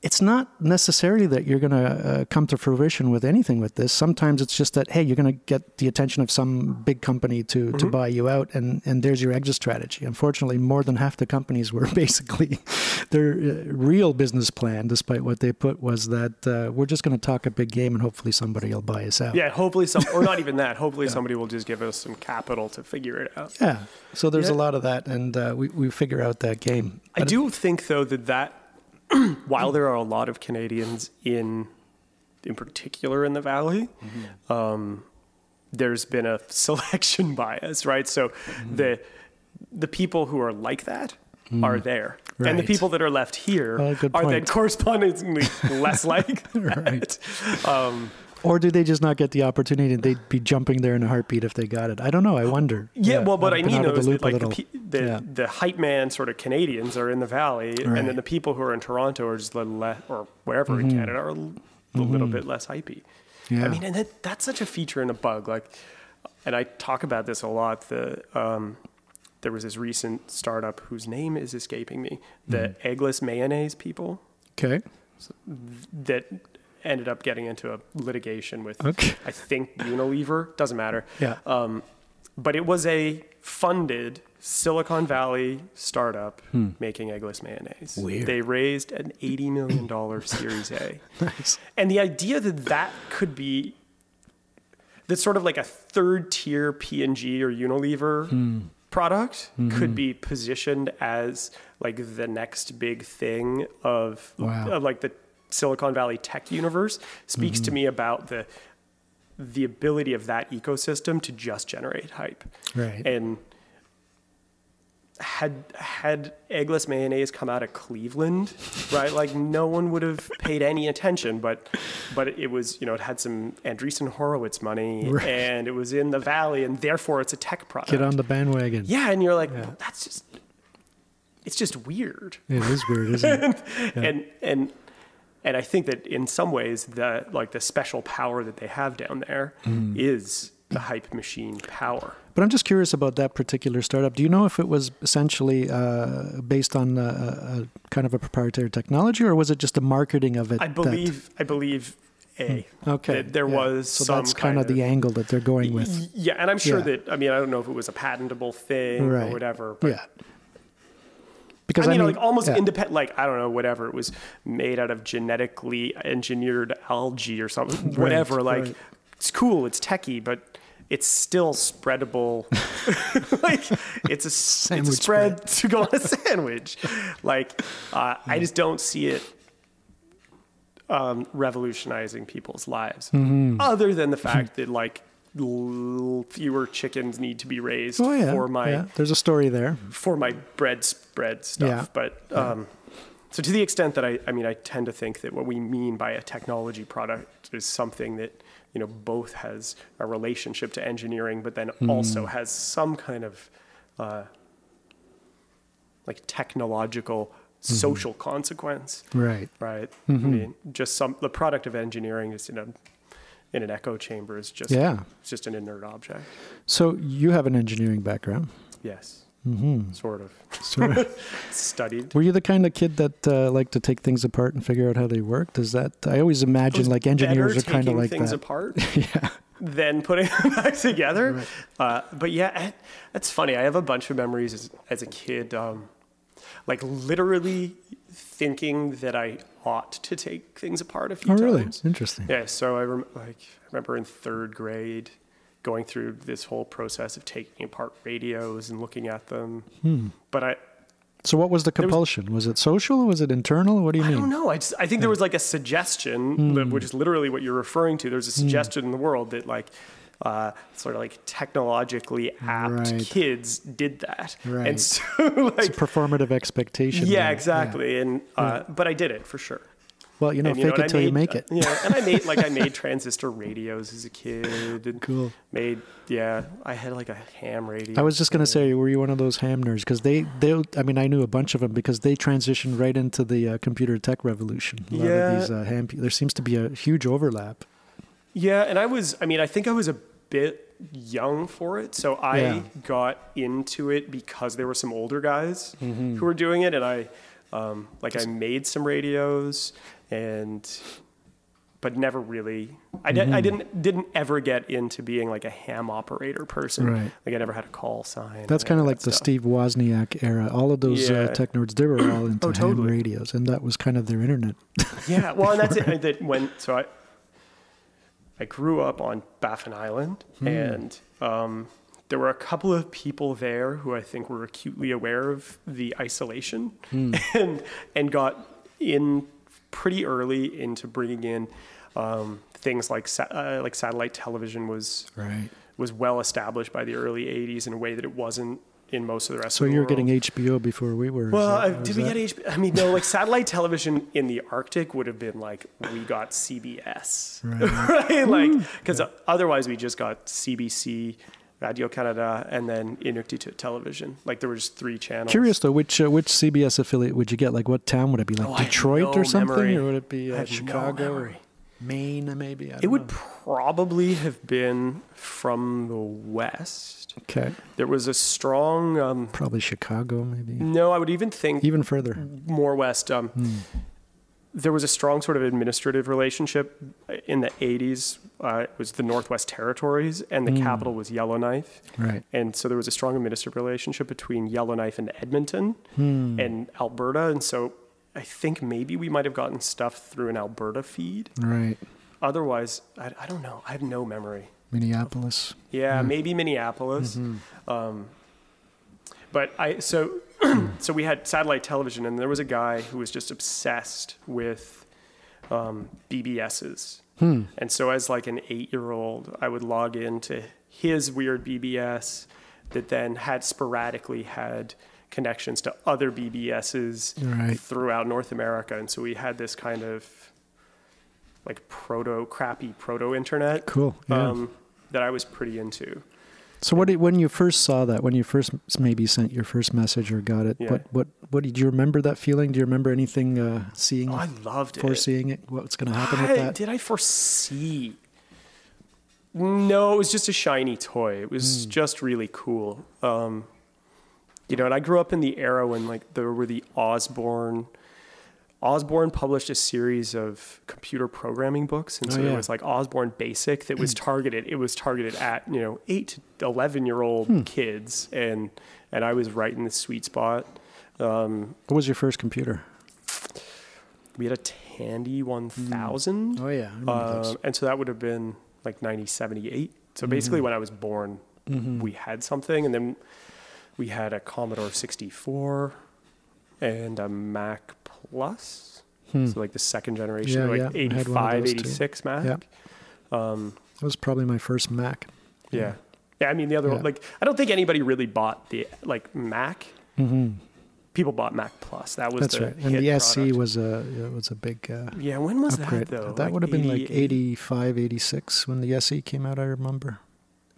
[SPEAKER 1] it's not necessarily that you're going to come to fruition with anything with this. Sometimes it's just that, hey, you're going to get the attention of some big company to buy you out, and there's your exit strategy. Unfortunately, more than half the companies were basically, their real business plan, despite what they put, was that we're just going to talk a big game and hopefully somebody will buy us out.
[SPEAKER 2] Yeah, hopefully or not even that. Hopefully somebody will just give us some capital to figure it out.
[SPEAKER 1] Yeah, so there's a lot of that, and we figure out that game.
[SPEAKER 2] I do think, though, that while there are a lot of Canadians in particular in the Valley, there's been a selection bias, right? So the people who are like that are there. Right. And the people that are left here are then correspondingly less like that. Right.
[SPEAKER 1] Or do they just not get the opportunity and they'd be jumping there in a heartbeat if they got it? I don't know. I wonder.
[SPEAKER 2] Yeah, well, what I mean though is that like the hype man sort of Canadians are in the Valley, and then the people who are in Toronto or just or wherever in Canada are a little bit less hypey. Yeah. I mean, and that's such a feature and a bug. Like, and I talk about this a lot. There was this recent startup whose name is escaping me. The eggless mayonnaise people.
[SPEAKER 1] Okay.
[SPEAKER 2] That ended up getting into a litigation with, I think, Unilever. Doesn't matter. Yeah. But it was a funded Silicon Valley startup making eggless mayonnaise.
[SPEAKER 1] Weird.
[SPEAKER 2] They raised an $80 million Series A.
[SPEAKER 1] Nice.
[SPEAKER 2] And the idea that could be, that's sort of like a third tier P&G or Unilever product could be positioned as like the next big thing of like the Silicon Valley tech universe speaks to me about the ability of that ecosystem to just generate hype.
[SPEAKER 1] Right.
[SPEAKER 2] And had eggless mayonnaise come out of Cleveland, right? Like no one would have paid any attention, but it was, you know, it had some Andreessen Horowitz money and it was in the Valley and therefore it's a tech product.
[SPEAKER 1] Get on the bandwagon.
[SPEAKER 2] Yeah. And you're like, well, it's just weird.
[SPEAKER 1] It is weird, isn't it?
[SPEAKER 2] And I think that in some ways the special power that they have down there is the hype machine power.
[SPEAKER 1] But I'm just curious about that particular startup. Do you know if it was essentially based on a kind of a proprietary technology, or was it just a marketing of it?
[SPEAKER 2] I believe
[SPEAKER 1] okay.
[SPEAKER 2] There was
[SPEAKER 1] so
[SPEAKER 2] some
[SPEAKER 1] that's kind of the angle that they're going with.
[SPEAKER 2] Yeah, and I'm sure that, I mean, I don't know if it was a patentable thing or whatever. But because I mean, like almost independent, like, I don't know, whatever. It was made out of genetically engineered algae or something, whatever. Like, it's cool, it's techie, but it's still spreadable. Like, it's a spread to go on a sandwich. Like, I just don't see it revolutionizing people's lives. Other than the fact that, like, fewer chickens need to be raised
[SPEAKER 1] for my there's a story there
[SPEAKER 2] for my bread spread stuff. But so to the extent that I tend to think that what we mean by a technology product is something that, you know, both has a relationship to engineering, but then also has some kind of like technological social consequence. Right. I mean, just the product of engineering is in an echo chamber is just it's just an inert object.
[SPEAKER 1] So you have an engineering background.
[SPEAKER 2] Yes. Sort of. Studied.
[SPEAKER 1] Were you the kind of kid that liked to take things apart and figure out how they worked? Is that, I always imagine like engineers are kind of like
[SPEAKER 2] things
[SPEAKER 1] that.
[SPEAKER 2] Apart. Then putting them back together. Right. But yeah, that's funny. I have a bunch of memories as a kid, like literally thinking that I ought to take things apart a few times. Oh, really? Interesting. Yeah. So I remember in third grade going through this whole process of taking apart radios and looking at them. But
[SPEAKER 1] so what was the compulsion? Was it social? Was it internal? What do you mean?
[SPEAKER 2] I don't know. I think there was like a suggestion, which is literally what you're referring to. There's a suggestion in the world that like sort of like technologically apt kids did that. Right. And so like,
[SPEAKER 1] it's a performative expectation.
[SPEAKER 2] Yeah, exactly. Yeah. And but I did it for sure.
[SPEAKER 1] Well, fake it till you make it.
[SPEAKER 2] Yeah, and I made transistor radios as a kid. And
[SPEAKER 1] cool.
[SPEAKER 2] I had like a ham radio.
[SPEAKER 1] I was just going to say, were you one of those ham nerds? Because I knew a bunch of them because they transitioned right into the computer tech revolution. A lot of these there seems to be a huge overlap.
[SPEAKER 2] Yeah, and I think I was a bit young for it, so I got into it because there were some older guys who were doing it, and I made some radios, but never really. I didn't ever get into being like a ham operator person. Right. Like I never had a call sign.
[SPEAKER 1] That's kind of like the Steve Wozniak era. All of those tech nerds, they were all into ham radios, and that was kind of their internet.
[SPEAKER 2] Yeah, well, and that's it. I grew up on Baffin Island, and there were a couple of people there who I think were acutely aware of the isolation and got in pretty early into bringing in things like satellite television was well established by the early 80s in a way that it wasn't in most of the rest of the world. So you were
[SPEAKER 1] getting HBO before we were.
[SPEAKER 2] Well, did we get HBO? I mean, no, like satellite television in the Arctic would have been like, we got CBS, right? Like, because otherwise we just got CBC, Radio Canada, and then Inuktitut television. Like there were just 3 channels.
[SPEAKER 1] Curious though, which CBS affiliate would you get? Like what town would it be? Like Detroit or something?
[SPEAKER 2] Memory.
[SPEAKER 1] Or would it be Chicago or Maine maybe?
[SPEAKER 2] It would probably have been from the West.
[SPEAKER 1] Okay.
[SPEAKER 2] There was a strong...
[SPEAKER 1] probably Chicago maybe.
[SPEAKER 2] No, I would even think...
[SPEAKER 1] Even further.
[SPEAKER 2] More west. There was a strong sort of administrative relationship in the 80s. It was the Northwest Territories, and the capital was Yellowknife. Right. And so there was a strong administrative relationship between Yellowknife and Edmonton and Alberta. And so I think maybe we might have gotten stuff through an Alberta feed. Right. Otherwise, I don't know. I have no memory.
[SPEAKER 1] Minneapolis.
[SPEAKER 2] Yeah, maybe Minneapolis. But so we had satellite television, and there was a guy who was just obsessed with BBSs. And so as like an 8-year-old, I would log into his weird BBS that then sporadically had connections to other BBSs throughout North America. And so we had this kind of like crappy proto internet. Cool. Yeah. That I was pretty into.
[SPEAKER 1] So when you first saw that, when you first maybe sent your first message or got it, what did you remember that feeling? Do you remember anything seeing?
[SPEAKER 2] I loved
[SPEAKER 1] foreseeing it. What's going to happen with that?
[SPEAKER 2] Did I foresee? No, it was just a shiny toy. It was just really cool. And I grew up in the era when like there were the Osborne published a series of computer programming books. And so there was like Osborne Basic that was targeted. It was targeted at, 8 to 11-year-old kids. And I was right in the sweet spot.
[SPEAKER 1] What was your first computer?
[SPEAKER 2] We had a Tandy 1000.
[SPEAKER 1] Oh, yeah. I remember those.
[SPEAKER 2] And so that would have been like 1978. So basically when I was born, we had something. And then we had a Commodore 64 and a Mac Plus. So like the second generation, 85, 86 Mac.
[SPEAKER 1] Yeah. That was probably my first Mac.
[SPEAKER 2] Yeah. I mean, the other one, like, I don't think anybody really bought the, like, Mac. People bought Mac Plus. That was
[SPEAKER 1] That's
[SPEAKER 2] the
[SPEAKER 1] right. And
[SPEAKER 2] hit
[SPEAKER 1] the
[SPEAKER 2] product.
[SPEAKER 1] SC was a big
[SPEAKER 2] when was
[SPEAKER 1] upgrade.
[SPEAKER 2] that, though?
[SPEAKER 1] That would have been like 85, 86 when the SE came out, I remember.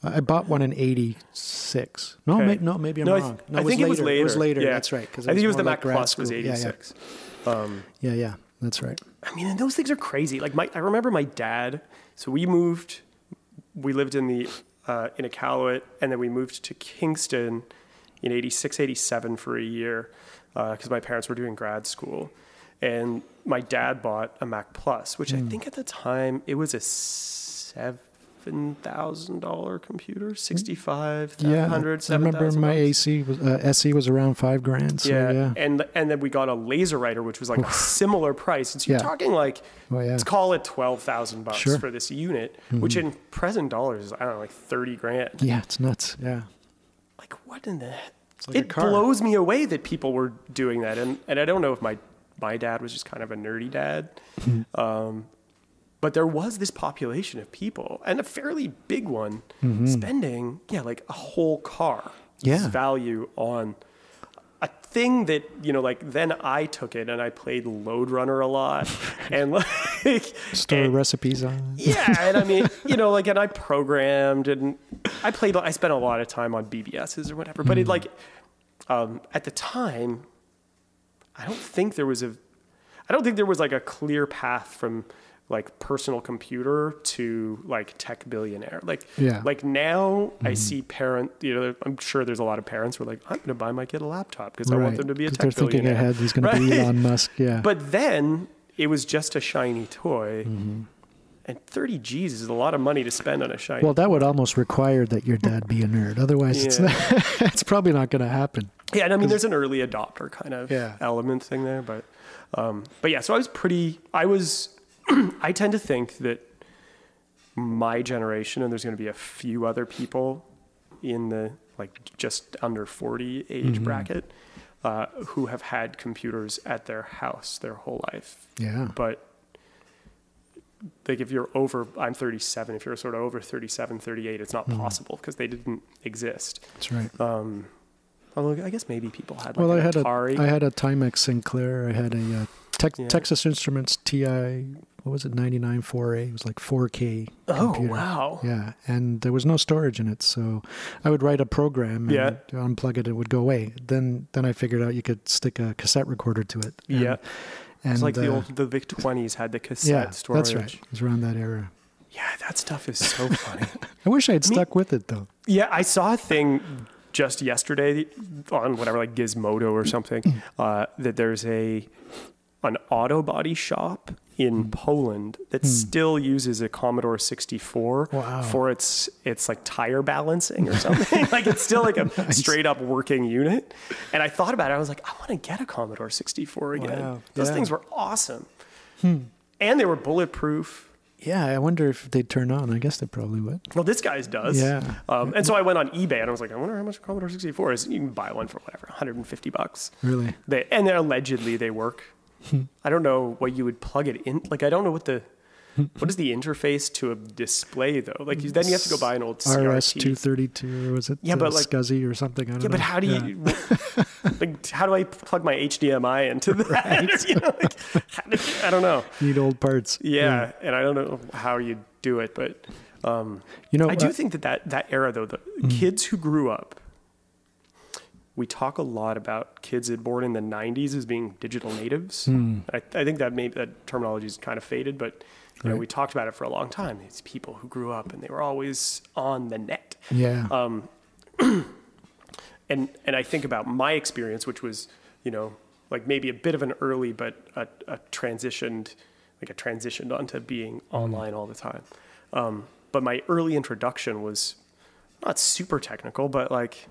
[SPEAKER 1] I bought one in 86. No,
[SPEAKER 2] Okay.
[SPEAKER 1] maybe I'm wrong. No,
[SPEAKER 2] I think it was later.
[SPEAKER 1] It was later.
[SPEAKER 2] Yeah.
[SPEAKER 1] That's right.
[SPEAKER 2] I think it was the Mac Plus was
[SPEAKER 1] school.
[SPEAKER 2] 86.
[SPEAKER 1] Yeah. That's right.
[SPEAKER 2] I mean, and those things are crazy. Like I remember my dad. So we lived in Iqaluit, and then we moved to Kingston in 86, 87 for a year because my parents were doing grad school. And my dad bought a Mac Plus, which I think at the time it was a $7,000 computer, 6,500, 7,000.
[SPEAKER 1] I remember my SE was around $5,000. So yeah.
[SPEAKER 2] And then we got a laser writer, which was like a similar price. And so you're talking like, let's call it $12,000 for this unit, which in present dollars is, I don't know, like $30,000.
[SPEAKER 1] Yeah, it's nuts. Yeah.
[SPEAKER 2] Like, what in the?
[SPEAKER 1] Like
[SPEAKER 2] it blows me away that people were doing that, and I don't know if my dad was just kind of a nerdy dad. But there was this population of people, and a fairly big one, spending, like a whole car value on a thing that, like, then I took it and I played Lode Runner a lot and like
[SPEAKER 1] store recipes on.
[SPEAKER 2] Yeah. And I mean, like, and I programmed and I spent a lot of time on BBSs or whatever, but it like, at the time, I don't think there was like a clear path from like personal computer to like tech billionaire. Like now I see I'm sure there's a lot of parents who are like, I'm going to buy my kid a laptop because I want them to be a tech billionaire.
[SPEAKER 1] They're thinking ahead, he's going to be Elon Musk. Yeah.
[SPEAKER 2] But then it was just a shiny toy. And 30 G's is a lot of money to spend on a shiny.
[SPEAKER 1] Well, that would almost require that your dad be a nerd. Otherwise, it's probably not going to happen.
[SPEAKER 2] Yeah, and I mean, there's an early adopter kind of element thing there, but yeah. So I tend to think that my generation, and there's going to be a few other people in the like just under 40 age bracket, who have had computers at their house their whole life. Yeah, but. Like if you're I'm 37, if you're sort of over 37, 38, it's not possible because they didn't exist.
[SPEAKER 1] That's right.
[SPEAKER 2] Although I guess maybe people had like Atari.
[SPEAKER 1] I had a Timex Sinclair. I had a Texas Instruments TI, what was it, 99.4A. It was like 4K computer.
[SPEAKER 2] Wow.
[SPEAKER 1] Yeah, and there was no storage in it, so I would write a program and unplug it, it would go away. Then I figured out you could stick a cassette recorder to it. And
[SPEAKER 2] it's like the VIC-20s had the cassette storage.
[SPEAKER 1] That's right. It was around that era.
[SPEAKER 2] Yeah, that stuff is so funny.
[SPEAKER 1] I wish I had stuck with it, though.
[SPEAKER 2] Yeah, I saw a thing just yesterday on whatever, like Gizmodo or something, that there's an auto body shop in Poland that still uses a Commodore 64 for its like tire balancing or something. Like it's still like a straight up working unit. And I thought about it. I was like, I want to get a Commodore 64 again. Wow. Those things were awesome. And they were bulletproof.
[SPEAKER 1] Yeah, I wonder if they'd turn on. I guess they probably would.
[SPEAKER 2] Well, this guy's does.
[SPEAKER 1] Yeah.
[SPEAKER 2] And so I went on eBay and I was like, I wonder how much a Commodore 64 is. You can buy one for whatever, $150.
[SPEAKER 1] Really?
[SPEAKER 2] And allegedly they work. I don't know what you would plug it in. Like, I don't know what is the interface to a display though? Like then you have to go buy an old
[SPEAKER 1] RS-232 or was it
[SPEAKER 2] like
[SPEAKER 1] SCSI or something? I don't know.
[SPEAKER 2] But how do you, like, how do I plug my HDMI into that? I don't know.
[SPEAKER 1] Need old parts.
[SPEAKER 2] Yeah. And I don't know how you do it, but I do think that era though, the kids who grew up, we talk a lot about kids born in the 90s as being digital natives. I think that terminology is kind of faded, but we talked about it for a long time. These people who grew up and they were always on the net.
[SPEAKER 1] Yeah.
[SPEAKER 2] And I think about my experience, which was, like maybe a bit of an early, but a transitioned onto being online all the time. But my early introduction was not super technical, but like,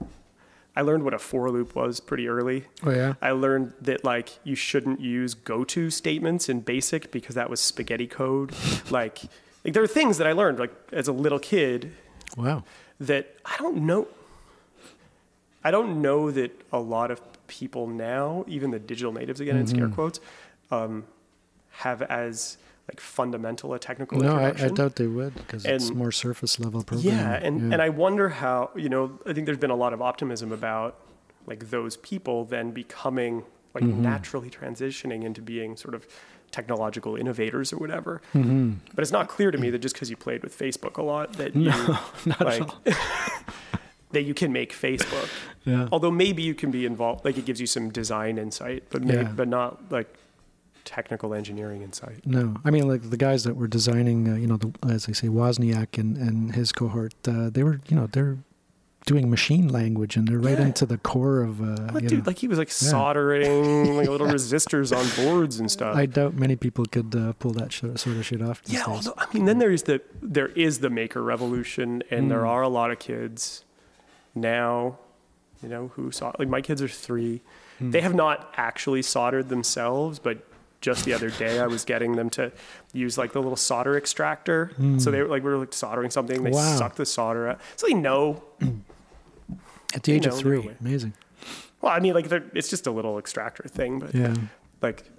[SPEAKER 2] I learned what a for loop was pretty early.
[SPEAKER 1] Oh, yeah?
[SPEAKER 2] I learned that, like, you shouldn't use go-to statements in BASIC because that was spaghetti code. like there are things that I learned, like, as a little kid.
[SPEAKER 1] Wow.
[SPEAKER 2] That I don't know that a lot of people now, even the digital natives, again, in scare quotes, have as, like fundamental a technical
[SPEAKER 1] No, I
[SPEAKER 2] introduction.
[SPEAKER 1] doubt they would, because it's more surface level programming.
[SPEAKER 2] Yeah, and I wonder how, I think there's been a lot of optimism about like those people then becoming like naturally transitioning into being sort of technological innovators or whatever. But it's not clear to me that just because you played with Facebook a lot that you
[SPEAKER 1] not
[SPEAKER 2] like
[SPEAKER 1] at all.
[SPEAKER 2] that you can make Facebook.
[SPEAKER 1] Yeah.
[SPEAKER 2] Although maybe you can be involved, like it gives you some design insight, but but not like technical engineering insight.
[SPEAKER 1] No, I mean, like the guys that were designing, as they say, Wozniak and his cohort, they were, they're doing machine language, and they're right into the core of.
[SPEAKER 2] Dude, like he was like soldering like little resistors on boards and stuff.
[SPEAKER 1] I doubt many people could pull that sort of shit off.
[SPEAKER 2] Yeah, although I mean, then there is the maker revolution, and there are a lot of kids now, who like my kids are 3. They have not actually soldered themselves, but just the other day I was getting them to use like the little solder extractor. So they were like soldering something. They suck the solder out. So they know.
[SPEAKER 1] At the age of 3, amazing.
[SPEAKER 2] Well, I mean, like it's just a little extractor thing, but like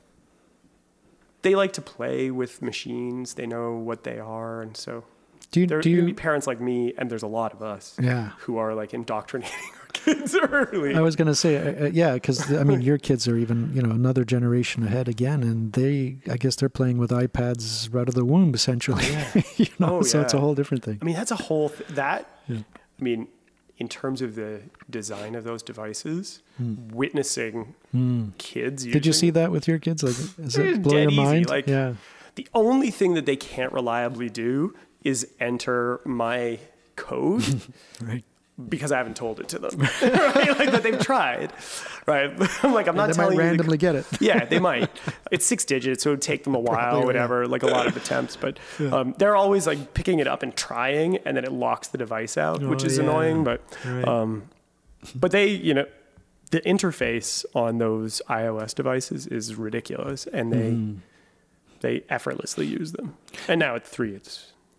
[SPEAKER 2] they like to play with machines. They know what they are, and so there are going to be parents like me, and there's a lot of us who are like indoctrinating our kids early.
[SPEAKER 1] I was going to say, because I mean, your kids are even, another generation ahead again, and I guess they're playing with iPads right out of the womb, essentially. So it's a whole different thing.
[SPEAKER 2] I mean, that's a whole, I mean, in terms of the design of those devices, witnessing kids using.
[SPEAKER 1] Did you see that with your kids? Like, is it blow your mind?
[SPEAKER 2] Like, the only thing that they can't reliably do is enter my code.
[SPEAKER 1] Right.
[SPEAKER 2] Because I haven't told it to them, right? Like, but they've tried, right? I'm like, I'm not telling you.
[SPEAKER 1] They might randomly get it.
[SPEAKER 2] Yeah, they might. It's 6 digits, so it would take them a while, whatever, like a lot of attempts. But they're always like picking it up and trying, and then it locks the device out, which is annoying. But, but they, the interface on those iOS devices is ridiculous, and they effortlessly use them. And now at 3,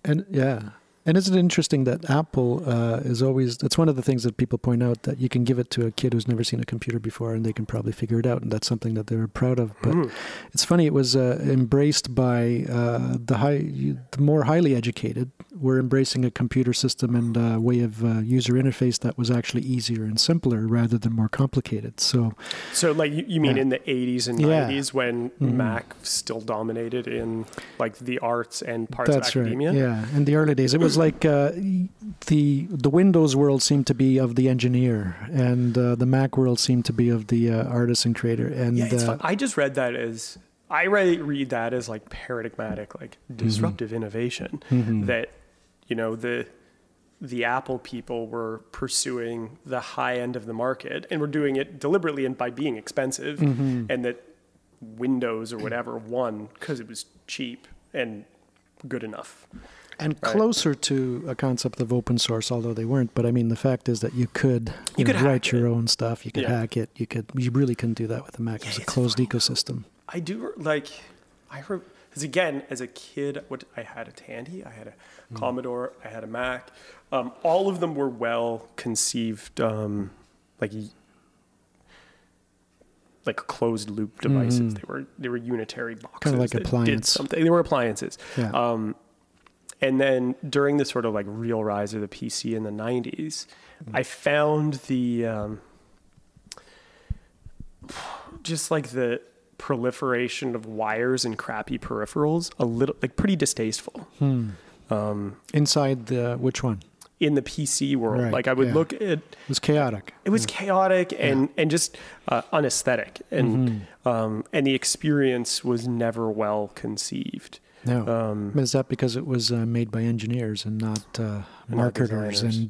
[SPEAKER 1] And isn't it interesting that Apple is always, that's one of the things that people point out, that you can give it to a kid who's never seen a computer before and they can probably figure it out, and that's something that they were proud of. But it's funny, it was embraced by the more highly educated were embracing a computer system and a way of user interface that was actually easier and simpler rather than more complicated. So
[SPEAKER 2] like you mean in the 80s and 90s when Mac still dominated in like the arts and parts of academia?
[SPEAKER 1] Right. Yeah, in the early days, it was like the Windows world seemed to be of the engineer, and the Mac world seemed to be of the artist and creator. And
[SPEAKER 2] it's fun. I just read that as read that as like paradigmatic, like disruptive innovation. That the Apple people were pursuing the high end of the market and were doing it deliberately and by being expensive, and that Windows or whatever won because it was cheap and good enough.
[SPEAKER 1] And closer to a concept of open source, although they weren't. But I mean, the fact is that you could write your own stuff. You could hack it. You really couldn't do that with a Mac. It was a closed ecosystem.
[SPEAKER 2] I do because again, as a kid, I had a Tandy, I had a Commodore, I had a Mac. All of them were well conceived, like closed loop devices. They were unitary boxes.
[SPEAKER 1] Kind of like appliances.
[SPEAKER 2] Did something. They were appliances. Yeah. And then during the sort of like real rise of the PC in the 90s, I found the just like the proliferation of wires and crappy peripherals a little like pretty distasteful.
[SPEAKER 1] Inside the which one?
[SPEAKER 2] In the PC world, like I would look at it
[SPEAKER 1] was chaotic.
[SPEAKER 2] It was chaotic and just unaesthetic, and the experience was never well conceived.
[SPEAKER 1] No, is that because it was made by engineers and not marketers and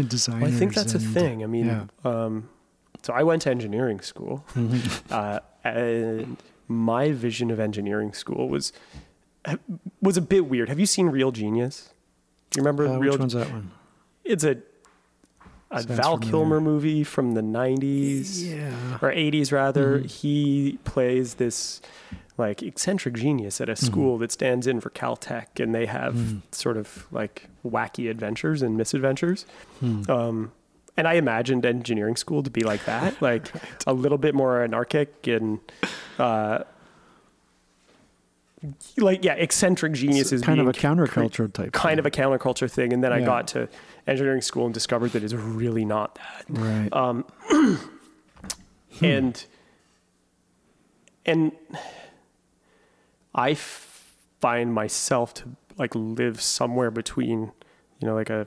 [SPEAKER 1] designers?
[SPEAKER 2] Well, I think that's a thing. I mean, so I went to engineering school, and my vision of engineering school was a bit weird. Have you seen Real Genius? Do you remember Real?
[SPEAKER 1] Which one's that one?
[SPEAKER 2] It's a Val Kilmer movie from the 90s or 80s rather. He plays this like eccentric genius at a school that stands in for Caltech, and they have sort of like wacky adventures and misadventures. And I imagined engineering school to be like that, like a little bit more anarchic and like, yeah, eccentric geniuses.
[SPEAKER 1] Kind of a counterculture type.
[SPEAKER 2] Kind of a counterculture thing. And then I got to engineering school and discovered that it's really not that.
[SPEAKER 1] Right.
[SPEAKER 2] And I find myself to like live somewhere between, you know, like a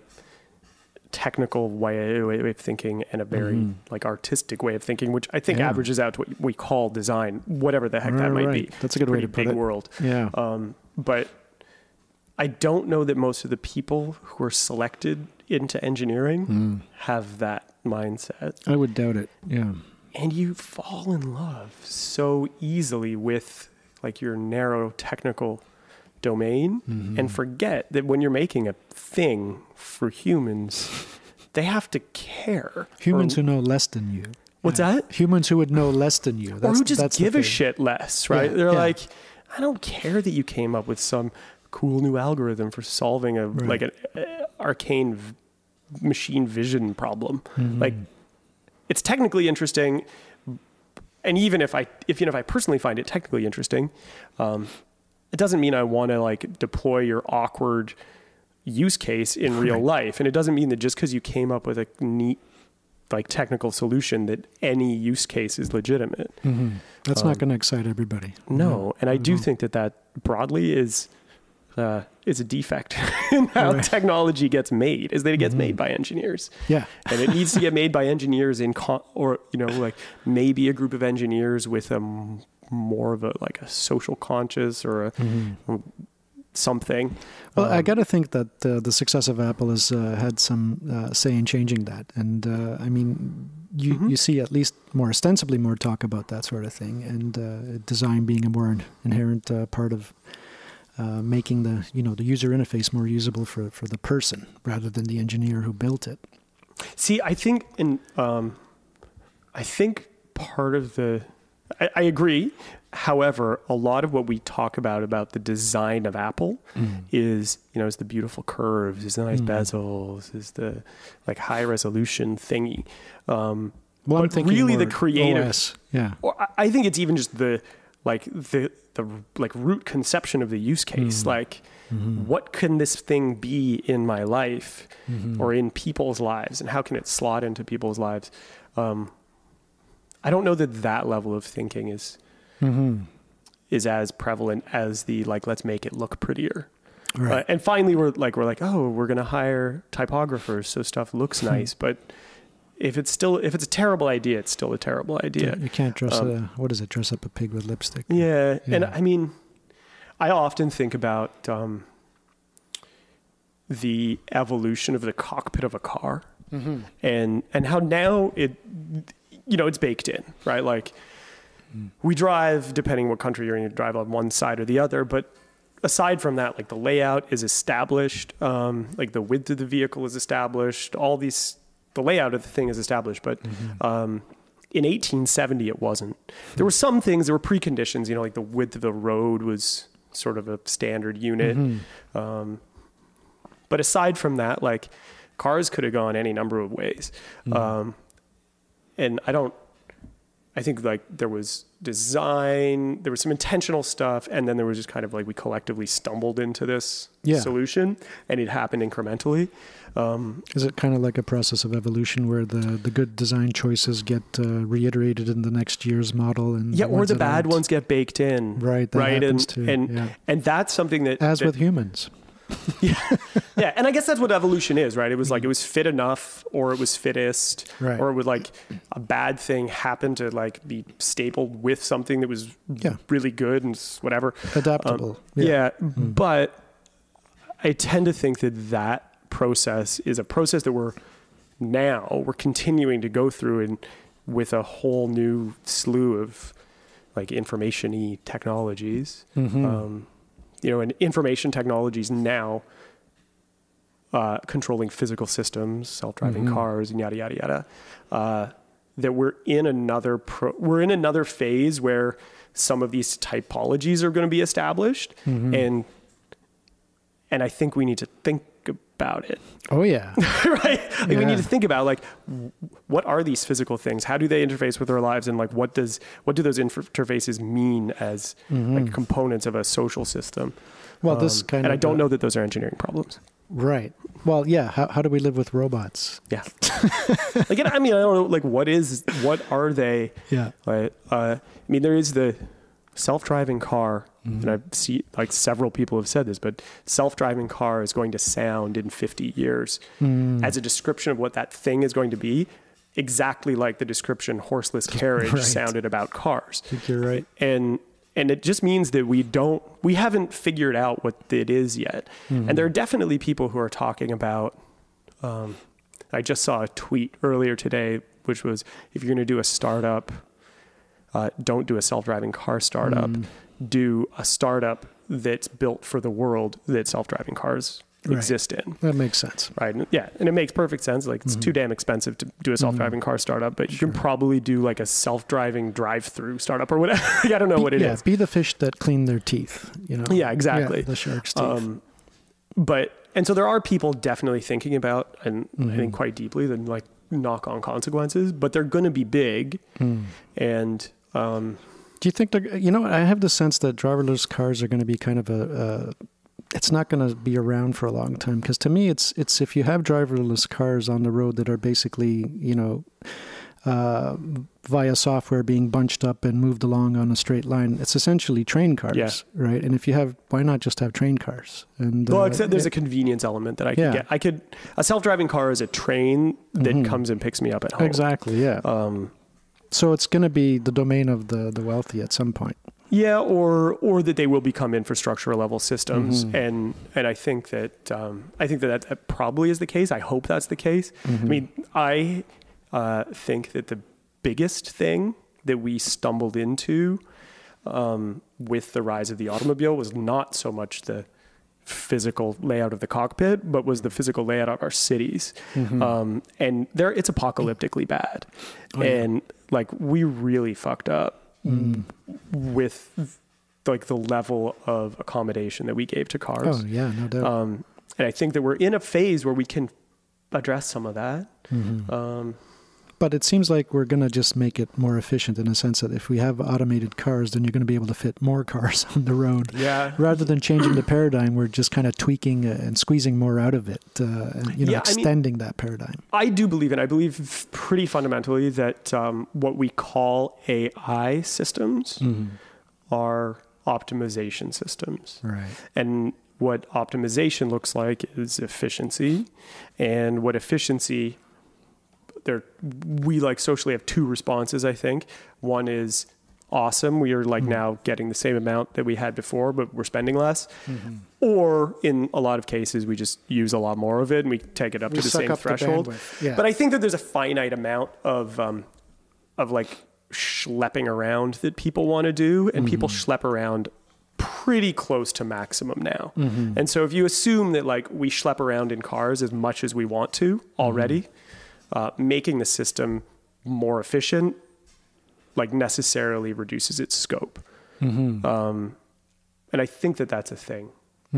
[SPEAKER 2] technical way of thinking and a very like artistic way of thinking, which I think averages out to what we call design, whatever the heck that might be.
[SPEAKER 1] That's a good way to put it.
[SPEAKER 2] Big world.
[SPEAKER 1] Yeah.
[SPEAKER 2] But I don't know that most of the people who are selected into engineering have that mindset.
[SPEAKER 1] I would doubt it. Yeah.
[SPEAKER 2] And you fall in love so easily with like your narrow technical domain and forget that when you're making a thing for humans, they have to care.
[SPEAKER 1] Humans who know less than you.
[SPEAKER 2] What's that?
[SPEAKER 1] Humans who would know less than you.
[SPEAKER 2] Or who just give a shit less, right?
[SPEAKER 1] Yeah,
[SPEAKER 2] They're like, I don't care that you came up with some cool new algorithm for solving a like an arcane machine vision problem. Like, it's technically interesting, and even if I personally find it technically interesting, it doesn't mean I want to like deploy your awkward use case in real life, and it doesn't mean that just because you came up with a neat like technical solution that any use case is legitimate.
[SPEAKER 1] That's not going to excite everybody.
[SPEAKER 2] No, and I do think that broadly is a defect in how technology gets made, is that it gets made by engineers.
[SPEAKER 1] Yeah.
[SPEAKER 2] And it needs to get made by engineers or, you know, like maybe a group of engineers with a more of a, like a social conscious or something.
[SPEAKER 1] Well, I got to think that the success of Apple has had some say in changing that. And I mean, you see at least more ostensibly more talk about that sort of thing, and design being a more inherent part of making the user interface more usable for the person rather than the engineer who built it.
[SPEAKER 2] See, I think part of I agree. However, a lot of what we talk about the design of Apple is the beautiful curves, is the nice bezels, is the like high resolution thingy.
[SPEAKER 1] Well, I'm thinking
[SPEAKER 2] really
[SPEAKER 1] more
[SPEAKER 2] the creative.
[SPEAKER 1] OS. Yeah.
[SPEAKER 2] Or I think it's even just the root conception of the use case. Like, what can this thing be in my life or in people's lives, and how can it slot into people's lives? I don't know that level of thinking is as prevalent as the like, let's make it look prettier. Right. And finally, we're like, oh, we're going to hire typographers so stuff looks nice, but if it's a terrible idea, it's still a terrible idea.
[SPEAKER 1] You can't dress dress up a pig with lipstick.
[SPEAKER 2] Yeah. And I mean, I often think about the evolution of the cockpit of a car and how now it's baked in, right? Like, we drive, depending what country you're in, you drive on one side or the other, but aside from that, like the layout is established, like the width of the vehicle is established, the layout of the thing is established, but in 1870 it wasn't. There were some things, there were preconditions, like the width of the road was sort of a standard unit. But aside from that, like, cars could have gone any number of ways. And I think like there was design, there was some intentional stuff, and then there was just kind of like we collectively stumbled into this solution, and it happened incrementally.
[SPEAKER 1] Is it kind of like a process of evolution where the good design choices get reiterated in the next year's model, and
[SPEAKER 2] or the bad ones get baked in,
[SPEAKER 1] right? That happens too.
[SPEAKER 2] And that's something that
[SPEAKER 1] with humans.
[SPEAKER 2] And I guess that's what evolution is, right? It was like it was fit enough, or it was fittest, or it would like a bad thing happen to like be stapled with something that was really good and whatever,
[SPEAKER 1] adaptable.
[SPEAKER 2] But I tend to think that process is a process that we're continuing to go through, and with a whole new slew of like information-y technologies. And information technologies now controlling physical systems, self-driving cars, and yada yada yada. That we're in another phase where some of these typologies are going to be established, and I think we need to think about it.
[SPEAKER 1] Oh yeah.
[SPEAKER 2] Right? Like we need to think about like, what are these physical things? How do they interface with our lives? And like, what do those interfaces mean as like components of a social system?
[SPEAKER 1] Well, this kind
[SPEAKER 2] and I don't know that those are engineering problems.
[SPEAKER 1] Right. Well, yeah. How do we live with robots?
[SPEAKER 2] Yeah. Like, I mean, I don't know, like, what are they?
[SPEAKER 1] Yeah.
[SPEAKER 2] Right. I mean, there is the self-driving car, and I've seen like several people have said this, but self-driving car is going to sound in 50 years as a description of what that thing is going to be, exactly like the description horseless carriage sounded about cars.
[SPEAKER 1] I think you're right.
[SPEAKER 2] And it just means that we haven't figured out what it is yet. And there are definitely people who are talking about, I just saw a tweet earlier today, which was, if you're going to do a startup, don't do a self-driving car startup, do a startup that's built for the world that self-driving cars exist in.
[SPEAKER 1] That makes sense.
[SPEAKER 2] Right. Yeah. And it makes perfect sense. Like, it's too damn expensive to do a self-driving car startup, but you can probably do like a self-driving drive-through startup or whatever. I don't know what it is.
[SPEAKER 1] Be the fish that clean their teeth, you know?
[SPEAKER 2] Yeah, exactly.
[SPEAKER 1] Yeah, the shark's teeth.
[SPEAKER 2] And so there are people definitely thinking about, and I think quite deeply, the like knock-on consequences, but they're going to be big. And,
[SPEAKER 1] do you think I have the sense that driverless cars are going to be kind of it's not going to be around for a long time, because to me it's if you have driverless cars on the road that are basically, via software being bunched up and moved along on a straight line, it's essentially train cars, right? And if you have, why not just have train cars? And
[SPEAKER 2] except there's a convenience element that I could get. A self-driving car is a train that comes and picks me up at home.
[SPEAKER 1] Exactly, yeah. So it's going to be the domain of the wealthy at some point.
[SPEAKER 2] Yeah, or that they will become infrastructure level systems, and I think that that probably is the case. I hope that's the case. I mean, I think that the biggest thing that we stumbled into with the rise of the automobile was not so much the physical layout of the cockpit, but was the physical layout of our cities. And it's apocalyptically bad, and like we really fucked up with like the level of accommodation that we gave to cars.
[SPEAKER 1] Oh yeah, no doubt.
[SPEAKER 2] And I think that we're in a phase where we can address some of that.
[SPEAKER 1] But it seems like we're going to just make it more efficient in a sense that if we have automated cars, then you're going to be able to fit more cars on the road. Yeah. Rather than changing the paradigm, we're just kind of tweaking and squeezing more out of it, and extending that paradigm. I
[SPEAKER 2] believe pretty fundamentally that what we call AI systems are optimization systems.
[SPEAKER 1] Right.
[SPEAKER 2] And what optimization looks like is efficiency, and what efficiency we like socially have two responses, I think. One is awesome. We are like now getting the same amount that we had before, but we're spending less. Or in a lot of cases, we just use a lot more of it and we take it up to the same threshold. But I think that there's a finite amount of like schlepping around that people want to do, and people schlep around pretty close to maximum now. And so if you assume that like we schlep around in cars as much as we want to already, making the system more efficient, like necessarily reduces its scope. And I think that that's a thing.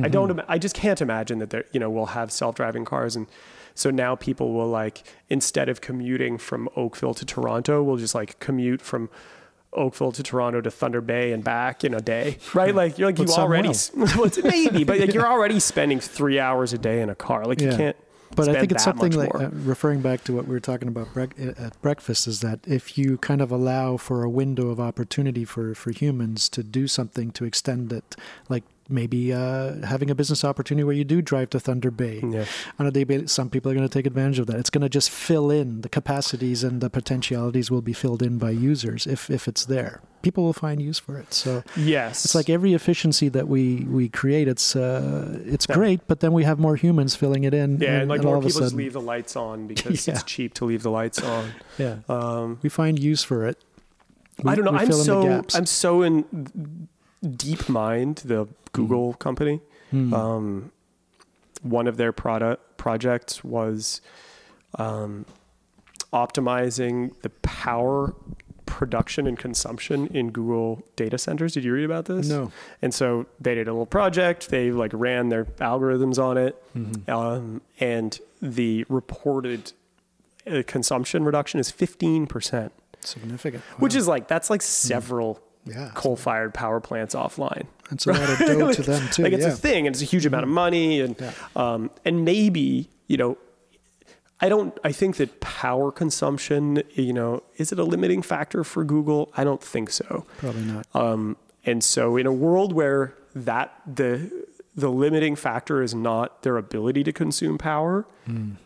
[SPEAKER 2] I just can't imagine that we'll have self-driving cars. And so now people will like, instead of commuting from Oakville to Toronto, we'll just like commute from Oakville to Toronto to Thunder Bay and back in a day, right? Like you're like, you already, maybe, but like you're already spending 3 hours a day in a car. Like you can't.
[SPEAKER 1] But I think it's something like, referring back to what we were talking about at breakfast, is that if you kind of allow for a window of opportunity for humans to do something to extend it, like maybe having a business opportunity where you do drive to Thunder Bay on a day basis, some people are going to take advantage of that. It's going to just fill in the capacities, and the potentialities will be filled in by users if it's there. People will find use for it. So it's like every efficiency that we create, it's great, but then we have more humans filling it in.
[SPEAKER 2] Yeah, and like more people just leave the lights on because it's cheap to leave the lights on.
[SPEAKER 1] We find use for it.
[SPEAKER 2] I don't know. I'm so in DeepMind, the Google company. One of their projects was optimizing the power production and consumption in Google data centers. Did you read about this?
[SPEAKER 1] No.
[SPEAKER 2] And so they did a little project. They like ran their algorithms on it, and the reported consumption reduction is 15%.
[SPEAKER 1] Significant. Wow.
[SPEAKER 2] Which is like, that's like several coal-fired power plants offline.
[SPEAKER 1] That's a lot of dough to them too.
[SPEAKER 2] Like it's a thing, and it's a huge amount of money, and maybe, you know, I think that power consumption, you know, is it a limiting factor for Google? I don't think so.
[SPEAKER 1] Probably not.
[SPEAKER 2] And so in a world where the limiting factor is not their ability to consume power,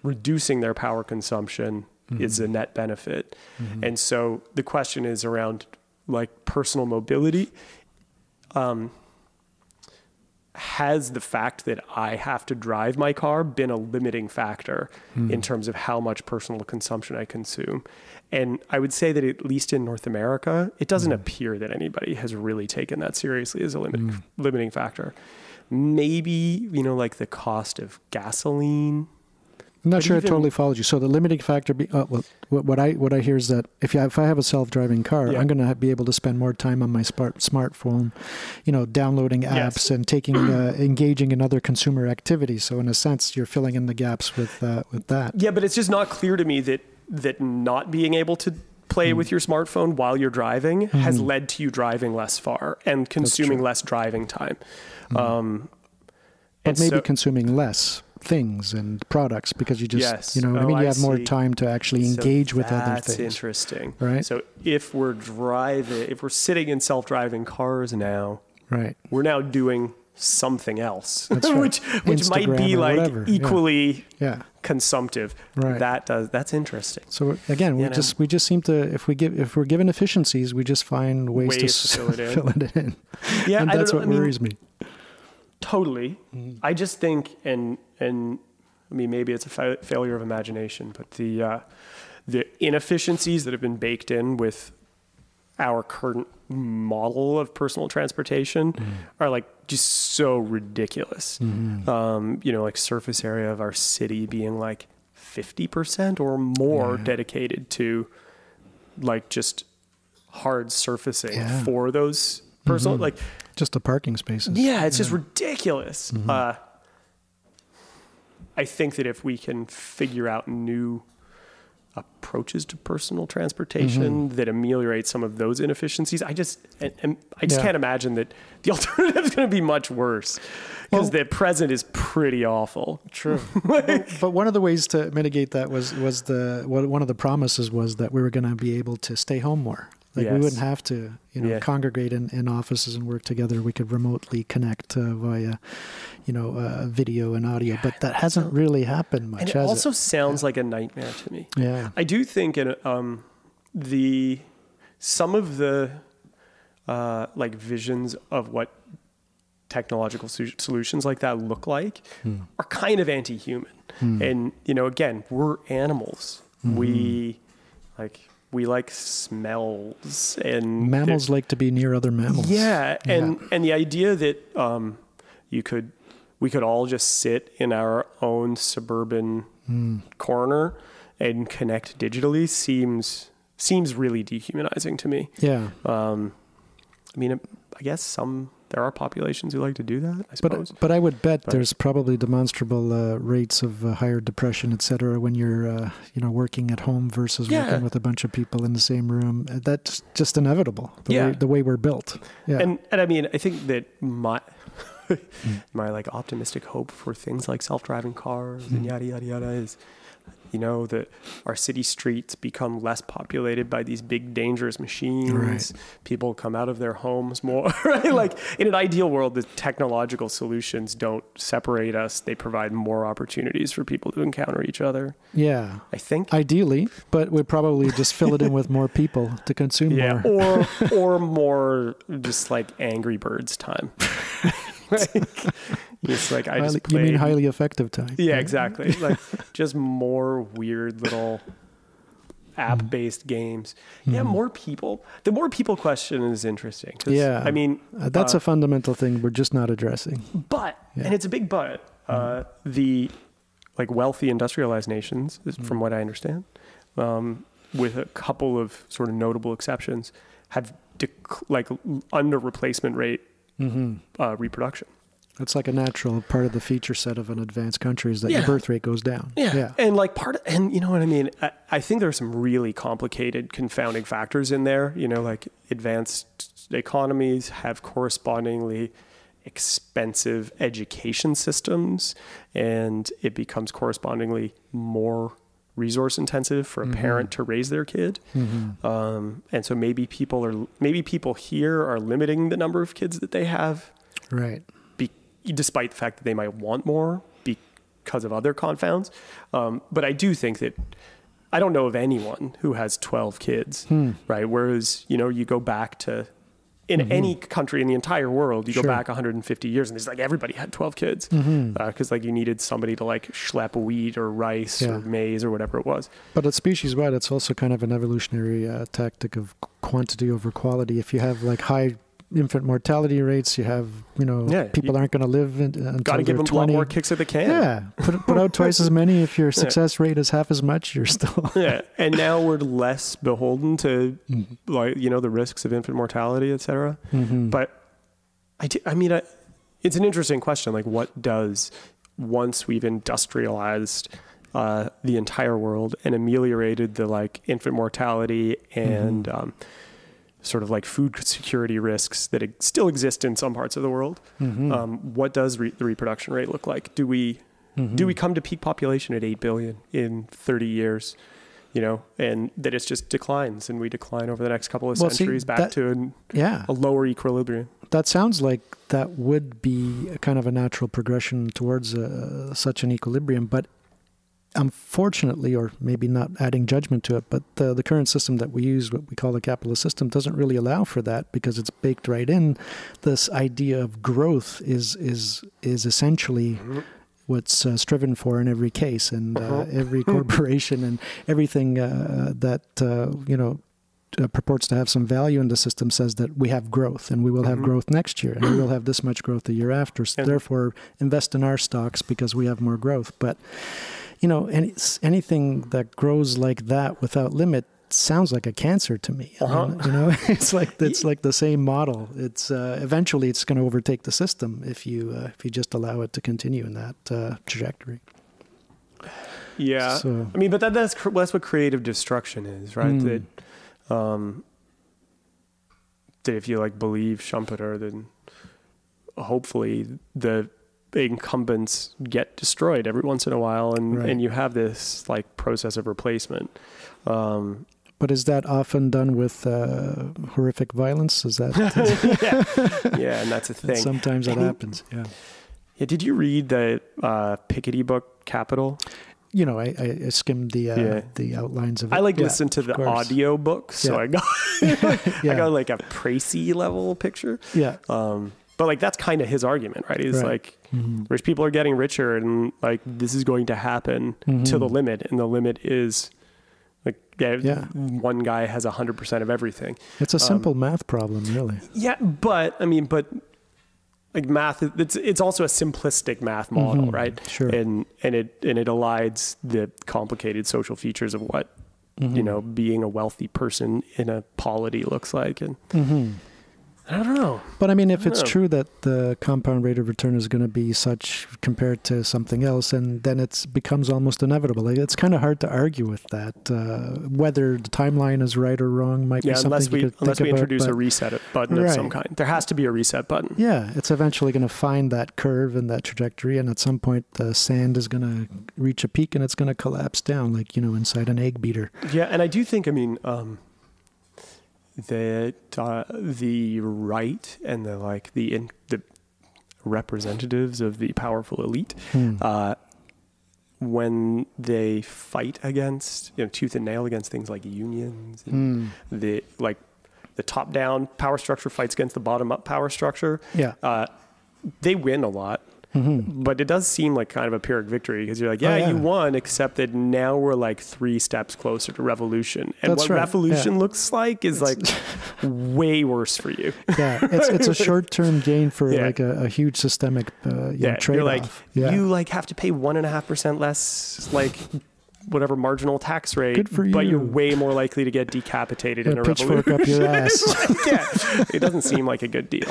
[SPEAKER 2] reducing their power consumption is a net benefit. And so the question is around like personal mobility. Has the fact that I have to drive my car been a limiting factor in terms of how much personal consumption I consume? And I would say that at least in North America, it doesn't appear that anybody has really taken that seriously as a limiting factor. Maybe, you know, like the cost of gasoline.
[SPEAKER 1] I'm not sure I totally followed you. So the limiting factor, what I hear is that if I have a self-driving car, I'm going to be able to spend more time on my smartphone, you know, downloading apps and taking engaging in other consumer activities. So in a sense, you're filling in the gaps with that. Yeah,
[SPEAKER 2] but it's just not clear to me that not being able to play with your smartphone while you're driving has led to you driving less far and consuming less driving time.
[SPEAKER 1] But maybe consuming less things and products because you just, you know, you have more time to actually engage with other things.
[SPEAKER 2] That's interesting.
[SPEAKER 1] Right.
[SPEAKER 2] So if we're sitting in self-driving cars now, we're now doing something else, which might be like whatever. Equally consumptive. Right. That's interesting.
[SPEAKER 1] So again, we just seem to, if we're given efficiencies, we just find ways to fill it in.
[SPEAKER 2] Yeah.
[SPEAKER 1] And that's what worries me.
[SPEAKER 2] Totally. I just think, and I mean, maybe it's a failure of imagination, but the inefficiencies that have been baked in with our current model of personal transportation are like just so ridiculous. You know, like surface area of our city being like 50% or more dedicated to like just hard surfacing for those personal, like
[SPEAKER 1] just the parking spaces.
[SPEAKER 2] Yeah, it's just ridiculous. I think that if we can figure out new approaches to personal transportation that ameliorate some of those inefficiencies, I just can't imagine that the alternative is going to be much worse because the present is pretty awful.
[SPEAKER 1] True. But one of the ways to mitigate that was one of the promises was that we were going to be able to stay home more. Like we wouldn't have to, you know, congregate in offices and work together. We could remotely connect via, you know, video and audio. But that hasn't really happened much.
[SPEAKER 2] And it also sounds like a nightmare to me.
[SPEAKER 1] Yeah,
[SPEAKER 2] I do think some of the like visions of what technological solutions like that look like are kind of anti-human. And you know, again, we're animals. We like smells, and
[SPEAKER 1] mammals like to be near other mammals.
[SPEAKER 2] Yeah, and the idea that we could all just sit in our own suburban corner and connect digitally seems really dehumanizing to me.
[SPEAKER 1] Yeah.
[SPEAKER 2] I mean, I guess there are populations who like to do that, I suppose.
[SPEAKER 1] But I would bet there's probably demonstrable rates of higher depression, et cetera, when you're, you know, working at home versus working with a bunch of people in the same room. That's just inevitable, the way we're built. Yeah.
[SPEAKER 2] And I mean, I think that my like optimistic hope for things like self-driving cars and yada, yada, yada is, you know, that our city streets become less populated by these big dangerous machines. Right. People come out of their homes more, right? Like in an ideal world, the technological solutions don't separate us. They provide more opportunities for people to encounter each other.
[SPEAKER 1] Yeah.
[SPEAKER 2] I think.
[SPEAKER 1] Ideally, but we'd probably just fill it in with more people to consume more.
[SPEAKER 2] or more just like Angry Birds time. It's like I just played.
[SPEAKER 1] You mean highly effective time?
[SPEAKER 2] Yeah, exactly. Like just more weird little app-based games. Yeah, more people. The more people question is interesting.
[SPEAKER 1] Yeah,
[SPEAKER 2] I mean
[SPEAKER 1] that's a fundamental thing we're just not addressing.
[SPEAKER 2] But and it's a big but. The like wealthy industrialized nations, from what I understand, with a couple of sort of notable exceptions, have under replacement rate reproduction.
[SPEAKER 1] It's like a natural part of the feature set of an advanced country is that your birth rate goes down.
[SPEAKER 2] Yeah. And like and you know what I mean? I think there are some really complicated confounding factors in there. You know, like advanced economies have correspondingly expensive education systems, and it becomes correspondingly more resource intensive for a parent to raise their kid. And so maybe people here are limiting the number of kids that they have.
[SPEAKER 1] Right.
[SPEAKER 2] Despite the fact that they might want more because of other confounds. But I do think that I don't know of anyone who has 12 kids, right? Whereas, you know, you go back to, in any country in the entire world, you go back 150 years and it's like everybody had 12 kids because like you needed somebody to like schlep wheat or rice or maize or whatever it was.
[SPEAKER 1] But at species-wide, it's also kind of an evolutionary tactic of quantity over quality. If you have like high infant mortality rates, you have, you know, people aren't going to live until
[SPEAKER 2] got to give them 20. A lot more kicks of the can.
[SPEAKER 1] Yeah, put out twice as many. If your success rate is half as much, you're still
[SPEAKER 2] and now we're less beholden to like, you know, the risks of infant mortality, et cetera. But I mean, it's an interesting question. Like, what does, once we've industrialized the entire world and ameliorated the like infant mortality and sort of like food security risks that still exist in some parts of the world. What does the reproduction rate look like? Do we come to peak population at 8 billion in 30 years, you know, and that it just declines and we decline over the next couple of centuries back to a lower equilibrium? That
[SPEAKER 1] sounds like that would be a kind of a natural progression towards such an equilibrium, but unfortunately, or maybe not adding judgment to it, but the current system that we use, what we call the capitalist system, doesn't really allow for that because it's baked right in. This idea of growth is essentially what's striven for in every case, and every corporation and everything that you know purports to have some value in the system says that we have growth and we will have growth next year and we will have this much growth the year after. So therefore, invest in our stocks because we have more growth. But you know, anything that grows like that without limit sounds like a cancer to me. I mean, you know, it's like the same model. It's eventually it's going to overtake the system if you just allow it to continue in that trajectory.
[SPEAKER 2] Yeah, so, I mean, but that's what creative destruction is, right? That if you like believe Schumpeter, then hopefully the incumbents get destroyed every once in a while, and you have this like process of replacement.
[SPEAKER 1] But is that often done with horrific violence? Is that
[SPEAKER 2] yeah, and that's a thing.
[SPEAKER 1] Sometimes that happens. Yeah.
[SPEAKER 2] Did you read the Piketty book Capital?
[SPEAKER 1] You know, I skimmed the outlines of it.
[SPEAKER 2] I listen to the audio book, so I got I got like a précis level picture.
[SPEAKER 1] Yeah.
[SPEAKER 2] But like that's kind of his argument, right? He's like, rich people are getting richer, and like this is going to happen to the limit, and the limit is like one guy has 100% of everything.
[SPEAKER 1] It's a simple math problem, really. Yeah,
[SPEAKER 2] but I mean, like math, it's also a simplistic math model, right?
[SPEAKER 1] Sure.
[SPEAKER 2] And it elides the complicated social features of what you know being a wealthy person in a polity looks like, and. I don't know.
[SPEAKER 1] But I mean, if it's true that the compound rate of return is going to be such compared to something else, and then it becomes almost inevitable. Like, it's kind of hard to argue with that. Whether the timeline is right or wrong might be something
[SPEAKER 2] unless we introduce a reset button of some kind. There has to be a reset button.
[SPEAKER 1] Yeah, it's eventually going to find that curve and that trajectory, and at some point the sand is going to reach a peak and it's going to collapse down, like, you know, inside an egg beater.
[SPEAKER 2] Yeah, and I do think, I mean, that the right and the representatives of the powerful elite, when they fight against, you know, tooth and nail against things like unions, and the top-down power structure fights against the bottom-up power structure, they win a lot. But it does seem like kind of a Pyrrhic victory because you're like, you won, except that now we're like 3 steps closer to revolution. And what revolution looks like is like way worse for you.
[SPEAKER 1] It's a short-term gain for like a huge systemic trade-off.
[SPEAKER 2] You're like, you like have to pay 1.5% less like whatever marginal tax rate,
[SPEAKER 1] Good for
[SPEAKER 2] but
[SPEAKER 1] you.
[SPEAKER 2] you're way more likely to get decapitated in a
[SPEAKER 1] pitchfork
[SPEAKER 2] revolution.
[SPEAKER 1] up your ass.
[SPEAKER 2] Yeah, it doesn't seem like a good deal.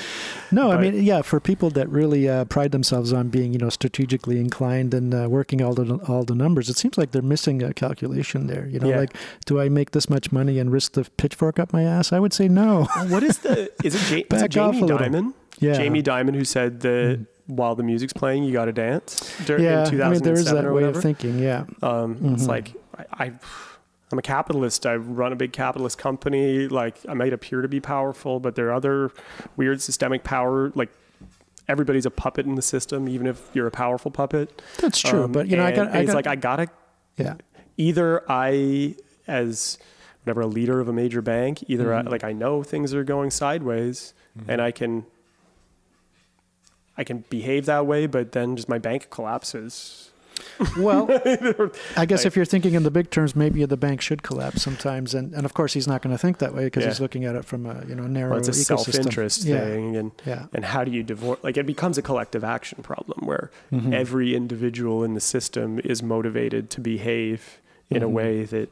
[SPEAKER 1] No,
[SPEAKER 2] But-
[SPEAKER 1] I mean, yeah, for people that really pride themselves on being, strategically inclined and working all the numbers, it seems like they're missing a calculation there.
[SPEAKER 2] Yeah.
[SPEAKER 1] Like, do I make this much money and risk the pitchfork up my ass? I would say no.
[SPEAKER 2] What is is it
[SPEAKER 1] Back off
[SPEAKER 2] Jamie
[SPEAKER 1] a little.
[SPEAKER 2] Dimon?
[SPEAKER 1] Yeah.
[SPEAKER 2] Jamie Dimon, who said that while the music's playing, you got to dance in
[SPEAKER 1] Yeah,
[SPEAKER 2] 2007
[SPEAKER 1] I mean, there is that
[SPEAKER 2] or
[SPEAKER 1] way
[SPEAKER 2] whatever.
[SPEAKER 1] of thinking, yeah.
[SPEAKER 2] It's like, I'm a capitalist. I run a big capitalist company. Like, I might appear to be powerful, but there are other weird systemic power. Like, everybody's a puppet in the system, even if you're a powerful puppet.
[SPEAKER 1] That's true, but,
[SPEAKER 2] I gotta,
[SPEAKER 1] yeah.
[SPEAKER 2] either I, as whatever, a leader of a major bank, either I know things are going sideways and I can behave that way, but then just my bank collapses.
[SPEAKER 1] Well, I guess if you're thinking in the big terms, maybe the bank should collapse sometimes. And of course, he's not going to think that way because he's looking at it from a narrow
[SPEAKER 2] Well, it's a
[SPEAKER 1] ecosystem.
[SPEAKER 2] self-interest thing. And how do you divorce? Like, it becomes a collective action problem where every individual in the system is motivated to behave in a way that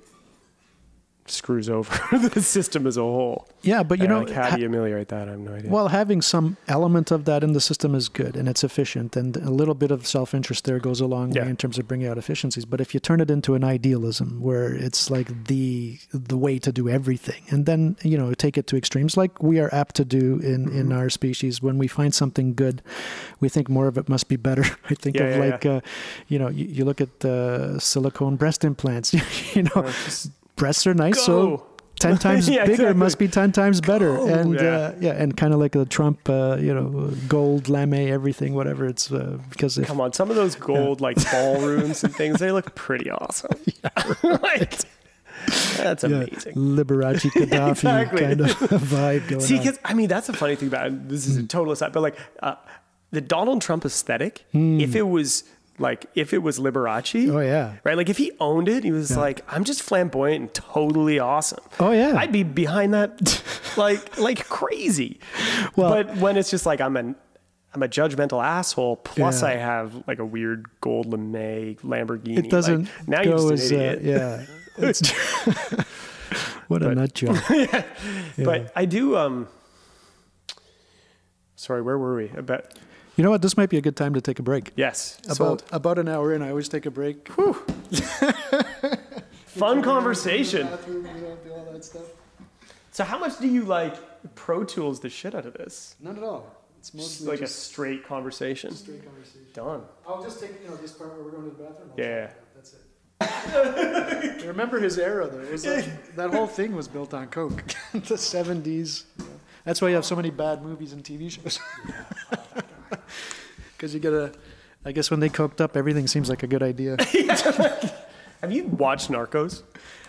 [SPEAKER 2] screws over the system as a whole.
[SPEAKER 1] Yeah, but
[SPEAKER 2] how do you ameliorate that? I have no idea.
[SPEAKER 1] Well, having some element of that in the system is good and it's efficient, and a little bit of self-interest there goes a long way in terms of bringing out efficiencies. But if you turn it into an idealism where it's like the way to do everything, and then take it to extremes like we are apt to do in our species, when we find something good, we think more of it must be better. I think you look at silicone breast implants. Breasts are nice, so 10 times bigger must be 10 times better. And kind of like the Trump, gold lame, everything, whatever. It's because
[SPEAKER 2] come on, some of those gold like ballrooms and things, they look pretty awesome. That's amazing.
[SPEAKER 1] Liberace Gaddafi kind of vibe going on.
[SPEAKER 2] See, because that's the funny thing about it. This is a total aside, but like the Donald Trump aesthetic, if it was Liberace, right? Like, if he owned it, he was like, I'm just flamboyant and totally awesome.
[SPEAKER 1] Oh yeah,
[SPEAKER 2] I'd be behind that like crazy. Well, but when it's just like I'm a judgmental asshole, plus I have like a weird gold lame Lamborghini.
[SPEAKER 1] It doesn't
[SPEAKER 2] now you're just an idiot.
[SPEAKER 1] It's what a nut job.
[SPEAKER 2] But I do. Sorry, where were we?
[SPEAKER 1] You know what? This might be a good time to take a break.
[SPEAKER 2] Yes.
[SPEAKER 1] About an hour in, I always take a break.
[SPEAKER 2] Whew. Fun conversation.
[SPEAKER 1] All that stuff.
[SPEAKER 2] So how much do you like Pro Tools the shit out of this?
[SPEAKER 1] Not at all. It's mostly
[SPEAKER 2] like a straight conversation. Done.
[SPEAKER 1] I'll just take this part where we're going to the bathroom.
[SPEAKER 2] Yeah.
[SPEAKER 1] That's it. I remember his era though. It was that whole thing was built on coke. The 70s. That's why you have so many bad movies and TV shows. Because I guess when they coked up, everything seems like a good idea.
[SPEAKER 2] Have you watched Narcos?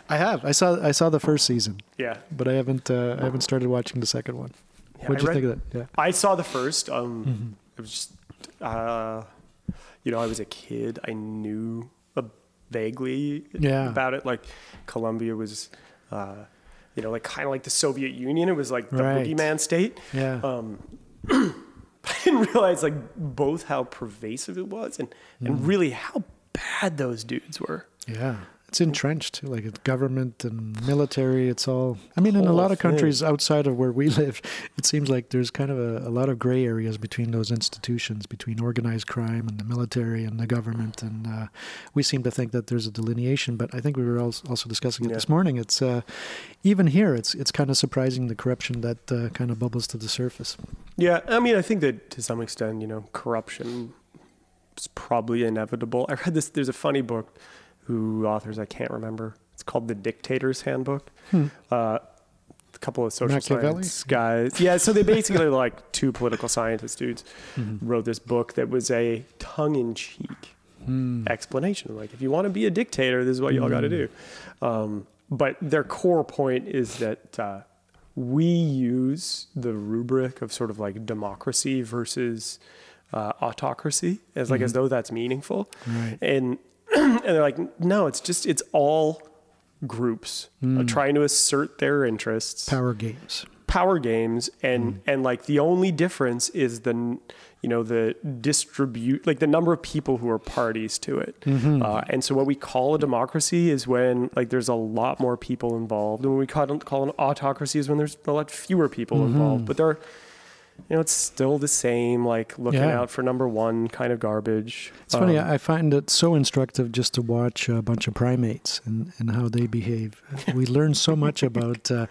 [SPEAKER 1] I have. I saw the first season.
[SPEAKER 2] Yeah.
[SPEAKER 1] But I haven't started watching the second one.
[SPEAKER 2] Yeah,
[SPEAKER 1] What'd you think of that? Yeah.
[SPEAKER 2] I saw the first. It was just, I was a kid. I knew vaguely about it. Like, Colombia was, like kind of like the Soviet Union. It was like the boogeyman state.
[SPEAKER 1] Yeah.
[SPEAKER 2] I didn't realize like both how pervasive it was and really how bad those dudes were.
[SPEAKER 1] Yeah. It's entrenched, like it's government and military. It's all, in a lot of countries outside of where we live, it seems like there's kind of a lot of gray areas between those institutions, between organized crime and the military and the government. And we seem to think that there's a delineation, but I think we were also discussing it this morning. It's even here, it's kind of surprising the corruption that kind of bubbles to the surface.
[SPEAKER 2] Yeah, I think that to some extent, corruption is probably inevitable. I read this, there's a funny book, who authors I can't remember. It's called The Dictator's Handbook. A couple of social science guys. Yeah, so they basically are like two political scientist dudes wrote this book that was a tongue-in-cheek explanation. Like, if you want to be a dictator, this is what y'all got to do. But their core point is that we use the rubric of sort of like democracy versus autocracy as like as though that's meaningful.
[SPEAKER 1] Right.
[SPEAKER 2] And they're like, no, it's all groups trying to assert their interests.
[SPEAKER 1] Power games.
[SPEAKER 2] power games, and like the only difference is the distribute, like the number of people who are parties to it. And so what we call a democracy is when like there's a lot more people involved, and when we call an autocracy is when there's a lot fewer people involved. But there are, it's still the same, like looking out for number one kind of garbage.
[SPEAKER 1] It's funny. I find it so instructive just to watch a bunch of primates and how they behave. We learn so much about, it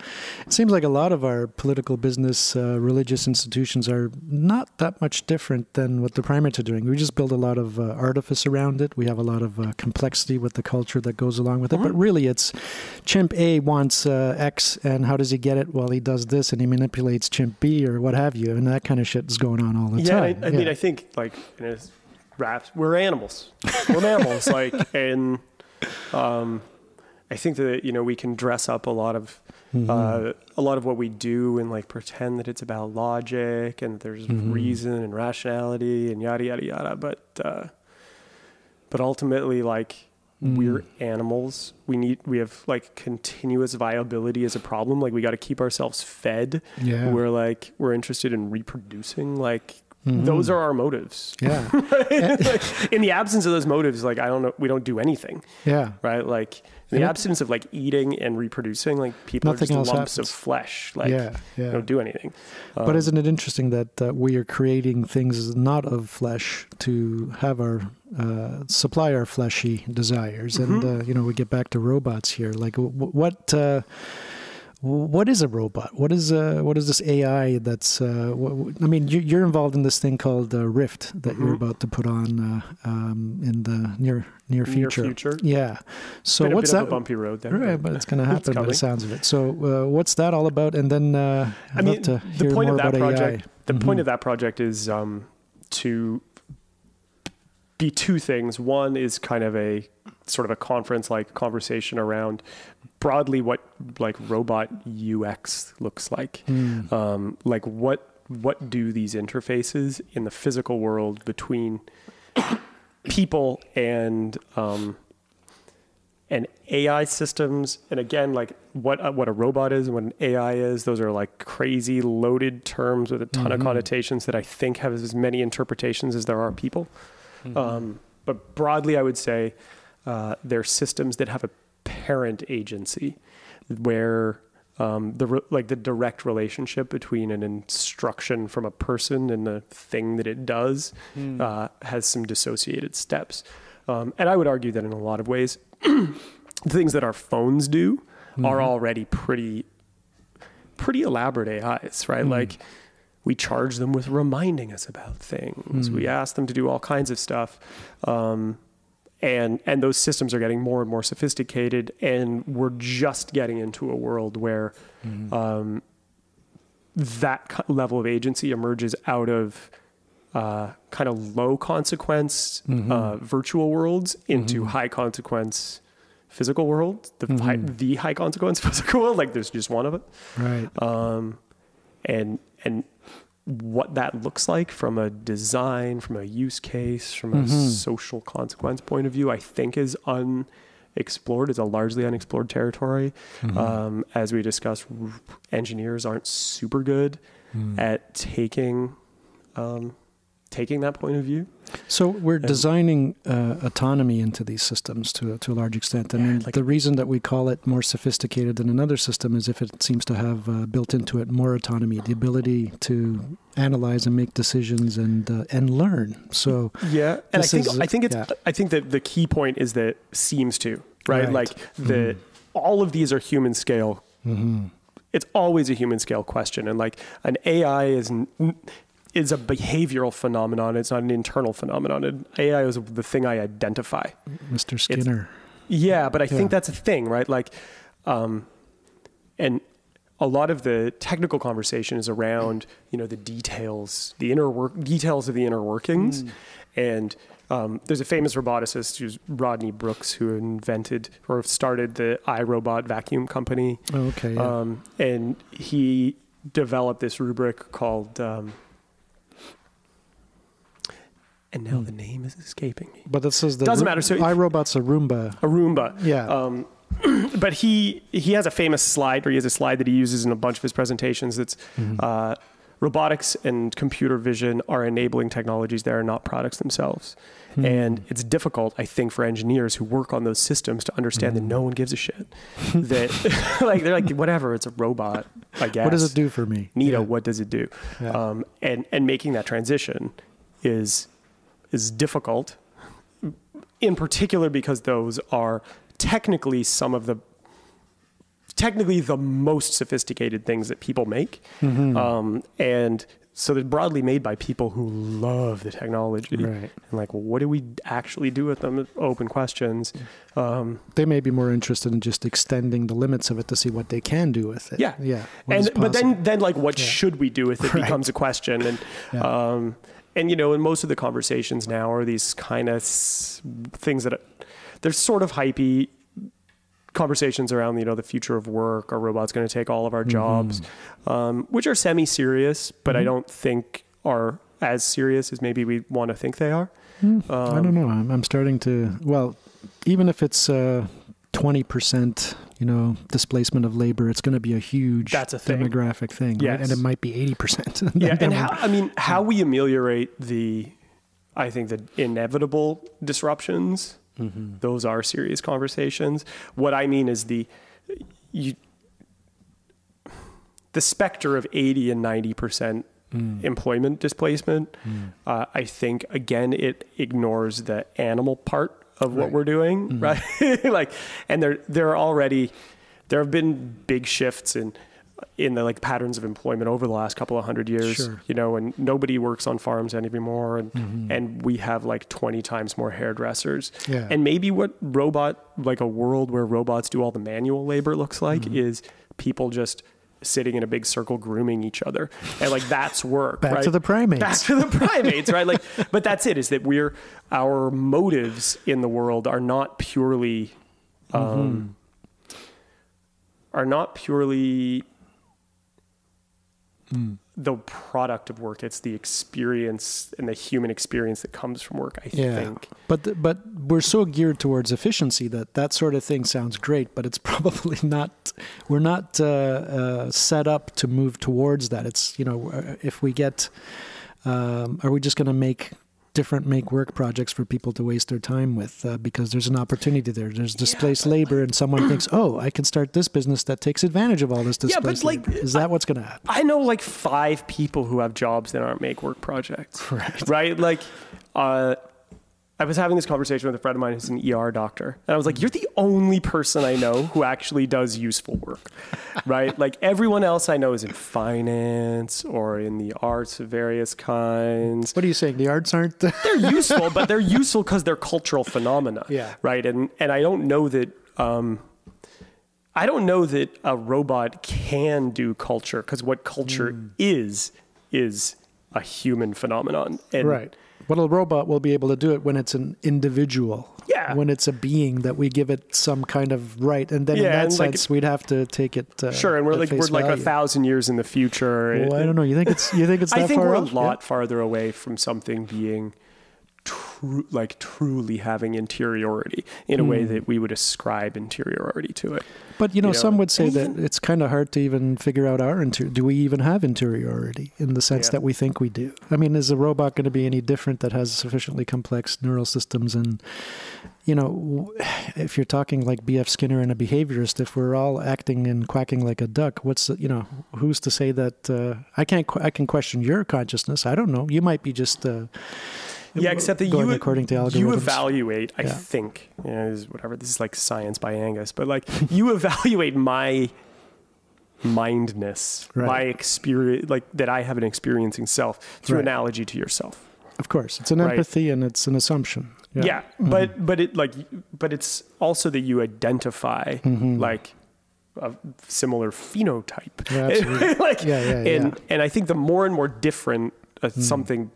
[SPEAKER 1] seems like a lot of our political, business, religious institutions are not that much different than what the primates are doing. We just build a lot of artifice around it. We have a lot of complexity with the culture that goes along with it. But really it's chimp A wants X, and how does he get it? Well, he does this and he manipulates chimp B or what have you. And that kind of shit is going on all the time.
[SPEAKER 2] I mean, I think like in his raps, we're animals. We're mammals. Like, and I think that we can dress up a lot of what we do and like pretend that it's about logic and there's reason and rationality and yada yada yada. But ultimately, like, we're animals. We have like continuous viability as a problem. Like, we got to keep ourselves fed.
[SPEAKER 1] Yeah.
[SPEAKER 2] We're interested in reproducing. Like, those are our motives.
[SPEAKER 1] Yeah.
[SPEAKER 2] Like, in the absence of those motives, like, I don't know, we don't do anything. Yeah. Right. Like, in the absence of like eating and reproducing, like people are just lumps of flesh. Like, don't do anything.
[SPEAKER 1] But isn't it interesting that we are creating things not of flesh to have our supply our fleshy desires, and we get back to robots here. Like, what is a robot? What is this AI that's? I mean, you're involved in this thing called Rift that you're about to put on in the near future. Yeah. So what's that?
[SPEAKER 2] A bumpy road there,
[SPEAKER 1] right? But it's going to happen by the sounds of it. So what's that all about? And then I'd love to hear more about AI.
[SPEAKER 2] The point of that project is to be two things. One is kind of a sort of a conference-like conversation around broadly what like robot UX looks like. Like what do these interfaces in the physical world between people and AI systems, and again, like what a robot is and what an AI is, those are like crazy loaded terms with a ton of connotations that I think have as many interpretations as there are people. But broadly, I would say they're systems that have a parent agency, where the direct relationship between an instruction from a person and the thing that it does has some dissociated steps. And I would argue that in a lot of ways, the things that our phones do are already pretty elaborate AIs, right? Like, we charge them with reminding us about things. We ask them to do all kinds of stuff. And those systems are getting more and more sophisticated, and we're just getting into a world where that level of agency emerges out of kind of low consequence virtual worlds into high consequence physical world, the high consequence physical world. Like, there's just one of it.
[SPEAKER 1] Right.
[SPEAKER 2] And what that looks like from a design, from a use case, from a social consequence point of view, I think is unexplored. It's a largely unexplored territory. As we discussed, engineers aren't super good at taking that point of view.
[SPEAKER 1] So we're designing autonomy into these systems to a large extent. I mean, the reason that we call it more sophisticated than another system is if it seems to have built into it more autonomy, the ability to analyze and make decisions and learn. So
[SPEAKER 2] and I think that the key point is that seems to, right? Like all of these are human scale. It's always a human scale question, and like an AI is a behavioral phenomenon. It's not an internal phenomenon. And AI is the thing I identify.
[SPEAKER 1] Mr. Skinner.
[SPEAKER 2] But I think that's a thing, right? Like, and a lot of the technical conversation is around, the details, details of the inner workings. And there's a famous roboticist who's Rodney Brooks, who invented or started the iRobot vacuum company.
[SPEAKER 1] Oh, okay. Yeah.
[SPEAKER 2] And he developed this rubric called, and now the name is escaping me.
[SPEAKER 1] But this is
[SPEAKER 2] doesn't matter. So
[SPEAKER 1] iRobot's a Roomba.
[SPEAKER 2] A Roomba.
[SPEAKER 1] Yeah.
[SPEAKER 2] but he has a famous slide, or he has a slide that he uses in a bunch of his presentations. That's robotics and computer vision are enabling technologies that are not products themselves. And it's difficult, I think, for engineers who work on those systems to understand that no one gives a shit. That like they're like, whatever, it's a robot, I guess.
[SPEAKER 1] What does it do for me?
[SPEAKER 2] Neato, what does it do?
[SPEAKER 1] Yeah.
[SPEAKER 2] And making that transition is difficult, in particular because those are technically the most sophisticated things that people make. And so they're broadly made by people who love the technology.
[SPEAKER 1] Right.
[SPEAKER 2] And like, well, what do we actually do with them? Open questions.
[SPEAKER 1] They may be more interested in just extending the limits of it to see what they can do with it.
[SPEAKER 2] Yeah.
[SPEAKER 1] Yeah.
[SPEAKER 2] But then like, what should we do with it becomes a question. And, and, you know, and most of the conversations now are these kind of things that they're sort of hypey conversations around, you know, the future of work. Are robots going to take all of our jobs? Which are semi-serious, but I don't think are as serious as maybe we want to think they are.
[SPEAKER 1] I don't know. I'm starting to, well, even if it's 20%, you know, displacement of labor, it's going to be a huge demographic thing.
[SPEAKER 2] Yes.
[SPEAKER 1] Right? And it might be 80%.
[SPEAKER 2] Yeah. And how we ameliorate the inevitable disruptions, those are serious conversations. What I mean is the specter of 80 and 90% employment displacement. I think, again, it ignores the animal part of what we're doing, right? Like, and there have been big shifts in the like patterns of employment over the last couple of 100 years, you know, and nobody works on farms anymore. And we have like 20 times more hairdressers. Yeah. And maybe what a world where robots do all the manual labor looks like is people just sitting in a big circle grooming each other. And like, that's work.
[SPEAKER 1] Back to the primates,
[SPEAKER 2] right? Like, but that's it, is that our motives in the world are not purely, the product of work. It's the experience and the human experience that comes from work, I think. But
[SPEAKER 1] we're so geared towards efficiency that sort of thing sounds great, but it's probably not, we're not set up to move towards that. It's, you know, if we get, are we just going to make work projects for people to waste their time with because there's an opportunity there. There's displaced labor, and someone thinks, oh, I can start this business that takes advantage of all this displaced labor. Is that what's going to happen?
[SPEAKER 2] I know like 5 people who have jobs that aren't make work projects. Right? Like, I was having this conversation with a friend of mine who's an ER doctor. And I was like, you're the only person I know who actually does useful work, right? Like, everyone else I know is in finance or in the arts of various kinds.
[SPEAKER 1] What are you saying? The arts aren't?
[SPEAKER 2] They're useful, but they're useful because they're cultural phenomena, right? And I don't know that... a robot can do culture, because what culture is a human phenomenon. And
[SPEAKER 1] But a robot will be able to do it when it's an individual. Yeah. When it's a being that we give it some kind of right. And then in that sense, we'd have to take it
[SPEAKER 2] sure, and we're like 1,000 years in the future.
[SPEAKER 1] Well, I don't know. You think it's that far?
[SPEAKER 2] I think we're a lot farther away from something being truly having interiority in a way that we would ascribe interiority to it.
[SPEAKER 1] But, you know, some would say that it's kind of hard to even figure out do we even have interiority in the sense that we think we do? I mean, is a robot going to be any different that has sufficiently complex neural systems? And, you know, if you're talking like B.F. Skinner and a behaviorist, if we're all acting and quacking like a duck, who's to say that I can question your consciousness? I don't know. You might be just...
[SPEAKER 2] except that you evaluate, I think, this is like Science by Angus, but like you evaluate my mindness, my experience, like that I have an experiencing self through analogy to yourself.
[SPEAKER 1] Of course, it's an empathy and it's an assumption.
[SPEAKER 2] But it's also that you identify like a similar phenotype. And I think the more and more different something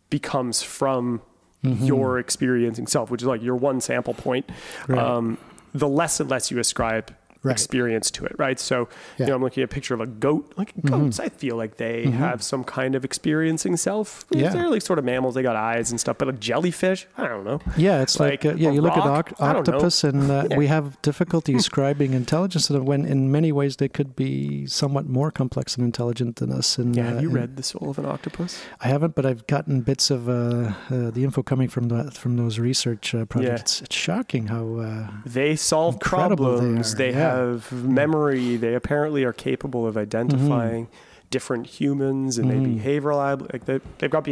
[SPEAKER 2] becomes from your experiencing self, which is like your one sample point, the less and less you ascribe experience to it, right? So, you know, I'm looking at a picture of a goat. Like goats, I feel like they have some kind of experiencing self. They're like sort of mammals. They got eyes and stuff. But like jellyfish, I don't know.
[SPEAKER 1] Yeah, it's like you look at octopus, and we have difficulty ascribing intelligence to them when in many ways they could be somewhat more complex and intelligent than us. And,
[SPEAKER 2] have you read The Soul of an Octopus?
[SPEAKER 1] I haven't, but I've gotten bits of the info coming from those research projects. It's shocking how
[SPEAKER 2] they solve problems. They have memory. They apparently are capable of identifying different humans, and they behave reliably. Like they've got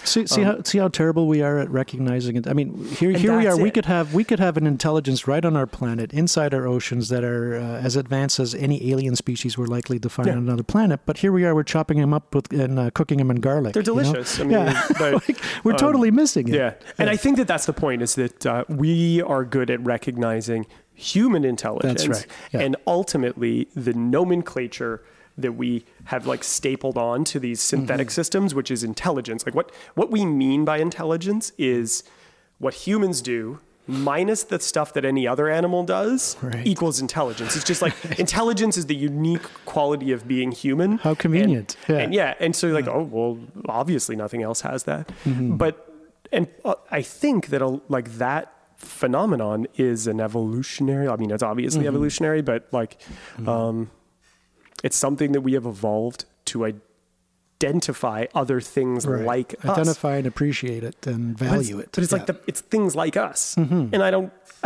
[SPEAKER 2] See
[SPEAKER 1] how terrible we are at recognizing it. I mean, here we are. We could have an intelligence right on our planet, inside our oceans, that are as advanced as any alien species we're likely to find on another planet. But here we are. We're chopping them up and cooking them in garlic.
[SPEAKER 2] They're delicious. You know?
[SPEAKER 1] I mean, we're totally missing it.
[SPEAKER 2] Yeah, and I think that's the point. Is that we are good at recognizing human intelligence,
[SPEAKER 1] that's right.
[SPEAKER 2] And ultimately the nomenclature that we have like stapled on to these synthetic systems, which is intelligence. Like what we mean by intelligence is what humans do minus the stuff that any other animal does equals intelligence. It's just like intelligence is the unique quality of being human.
[SPEAKER 1] How convenient.
[SPEAKER 2] And so like, oh, well, obviously nothing else has that. But I think that like that phenomenon is an evolutionary, I mean, it's obviously evolutionary, but like, it's something that we have evolved to identify other things like us.
[SPEAKER 1] Identify and appreciate it and value it.
[SPEAKER 2] But it's like it's things like us. And I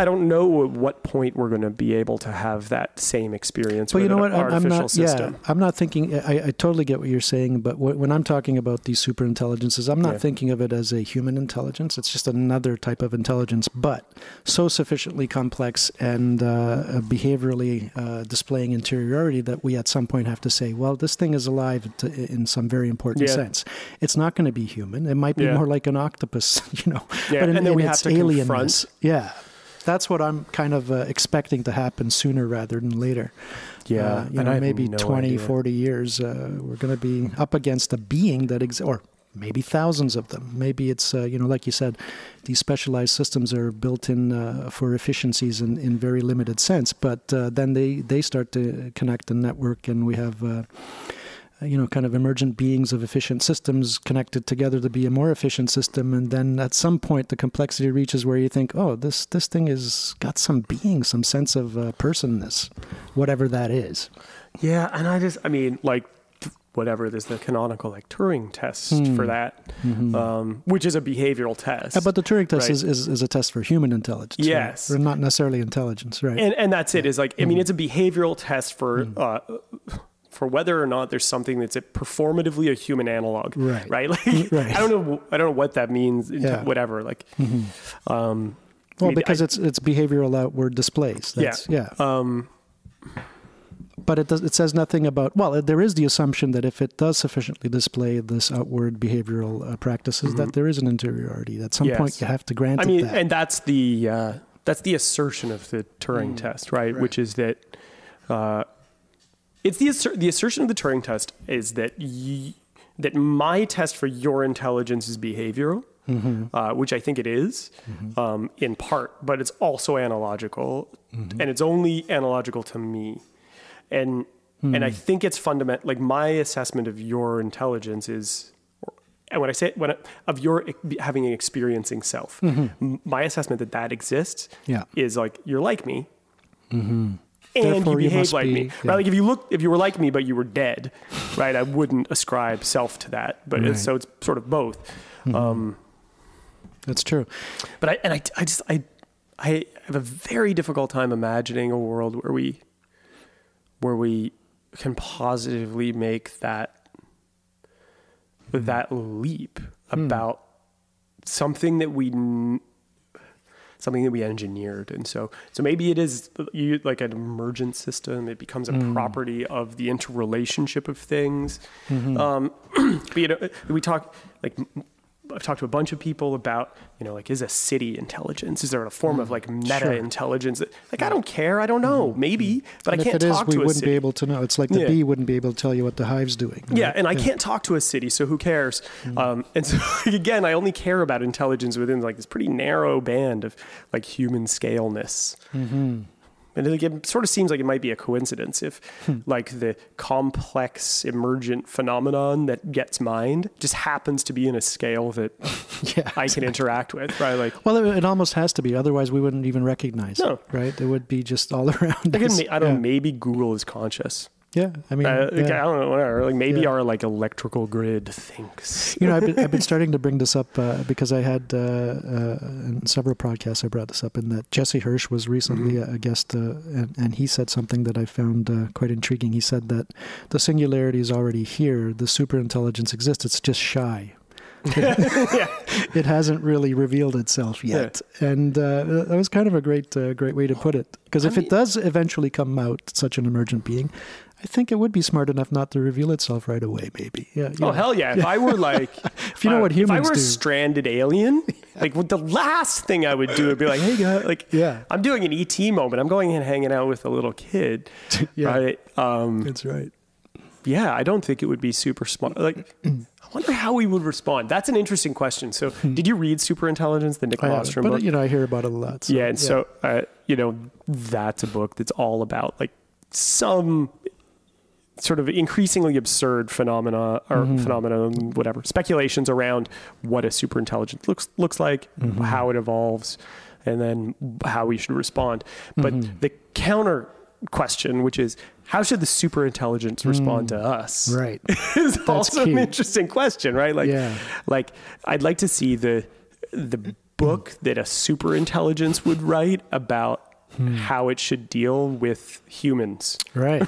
[SPEAKER 2] don't know at what point we're going to be able to have that same experience with an artificial system.
[SPEAKER 1] I'm not thinking, I totally get what you're saying, but when I'm talking about these superintelligences, I'm not thinking of it as a human intelligence. It's just another type of intelligence, but so sufficiently complex and behaviorally displaying interiority that we at some point have to say, well, this thing is alive in some very important sense. It's not going to be human. It might be more like an octopus, you know, but
[SPEAKER 2] and then we have
[SPEAKER 1] its
[SPEAKER 2] to
[SPEAKER 1] alienness. That's what I'm kind of expecting to happen sooner rather than later.
[SPEAKER 2] Yeah.
[SPEAKER 1] You know, maybe 20, 40 years, we're going to be up against a being that exists, or maybe thousands of them. Maybe it's, you know, like you said, these specialized systems are built in for efficiencies in very limited sense, but then they start to connect and network, and we have you know, kind of emergent beings of efficient systems connected together to be a more efficient system. And then at some point, the complexity reaches where you think, oh, this thing has got some being, some sense of personness, whatever that is.
[SPEAKER 2] Yeah. And I mean, like, whatever, there's the canonical like Turing test for that, which is a behavioral test.
[SPEAKER 1] But the Turing test is a test for human intelligence.
[SPEAKER 2] Yes.
[SPEAKER 1] Right? Or not necessarily intelligence, right?
[SPEAKER 2] And that's it. Is like, I mean, it's a behavioral test for whether or not there's something that's performatively a human analog, right? Like, I don't know what that means. Whatever, like,
[SPEAKER 1] well, because it's behavioral outward displays. But it says nothing about. Well, there is the assumption that if it does sufficiently display this outward behavioral practices, that there is an interiority. At some point, you have to grant it that.
[SPEAKER 2] And that's the assertion of the Turing test, right? Which is that. It's the assertion of the Turing test is that that my test for your intelligence is behavioral, which I think it is in part, but it's also analogical, and it's only analogical to me, and I think it's fundamental. Like my assessment of your intelligence is, and when I say of your having an experiencing self, my assessment that exists is like you're like me. And therefore you behave like me, right? Like if you were like me, but you were dead, right? I wouldn't ascribe self to that, but so it's sort of both.
[SPEAKER 1] That's true.
[SPEAKER 2] But I have a very difficult time imagining a world where we can positively make that leap about something that we engineered. And so maybe it is like an emergent system. It becomes a property of the interrelationship of things. But, you know, I've talked to a bunch of people about, you know, like, is a city intelligence? Is there a form of like meta intelligence? Like, I don't care. I don't know. Maybe, but I can't talk to a city.
[SPEAKER 1] We wouldn't be able to know. It's like the bee wouldn't be able to tell you what the hive's doing. Right?
[SPEAKER 2] Yeah. And I can't talk to a city. So who cares? And so again, I only care about intelligence within like this pretty narrow band of like human scaleness. And it sort of seems like it might be a coincidence if like the complex emergent phenomenon that gets mined just happens to be in a scale that I can interact with, right? Like,
[SPEAKER 1] well, it almost has to be. Otherwise, we wouldn't even recognize it, right? It would be just all around us.
[SPEAKER 2] I don't know, maybe Google is conscious.
[SPEAKER 1] Yeah, I mean,
[SPEAKER 2] I don't know, whatever. Like maybe our like electrical grid thinks.
[SPEAKER 1] You know, I've been starting to bring this up because I had in several podcasts I brought this up, in that Jesse Hirsch was recently a guest, and he said something that I found quite intriguing. He said that the singularity is already here. The superintelligence exists. It's just shy. It hasn't really revealed itself yet, and that was kind of a great way to put it. Because if it does eventually come out, such an emergent being, I think it would be smart enough not to reveal itself right away. Maybe.
[SPEAKER 2] Hell yeah! If I were like,
[SPEAKER 1] if you know what humans do,
[SPEAKER 2] if I were a stranded alien, like the last thing I would do would be like, hey guys, like, I'm doing an ET moment. I'm going and hanging out with a little kid, right?
[SPEAKER 1] That's right.
[SPEAKER 2] Yeah, I don't think it would be super smart. Like, I wonder how we would respond. That's an interesting question. So, did you read Superintelligence, the Nick Bostrom book?
[SPEAKER 1] But I hear about it a lot.
[SPEAKER 2] So, so that's a book that's all about like some sort of increasingly absurd phenomenon, whatever, speculations around what a superintelligence looks like, how it evolves, and then how we should respond. But the counter question, which is, how should the superintelligence respond to us?
[SPEAKER 1] Right.
[SPEAKER 2] Is also an interesting question, right? Like, I'd like to see the book that a superintelligence would write about how it should deal with humans.
[SPEAKER 1] Right.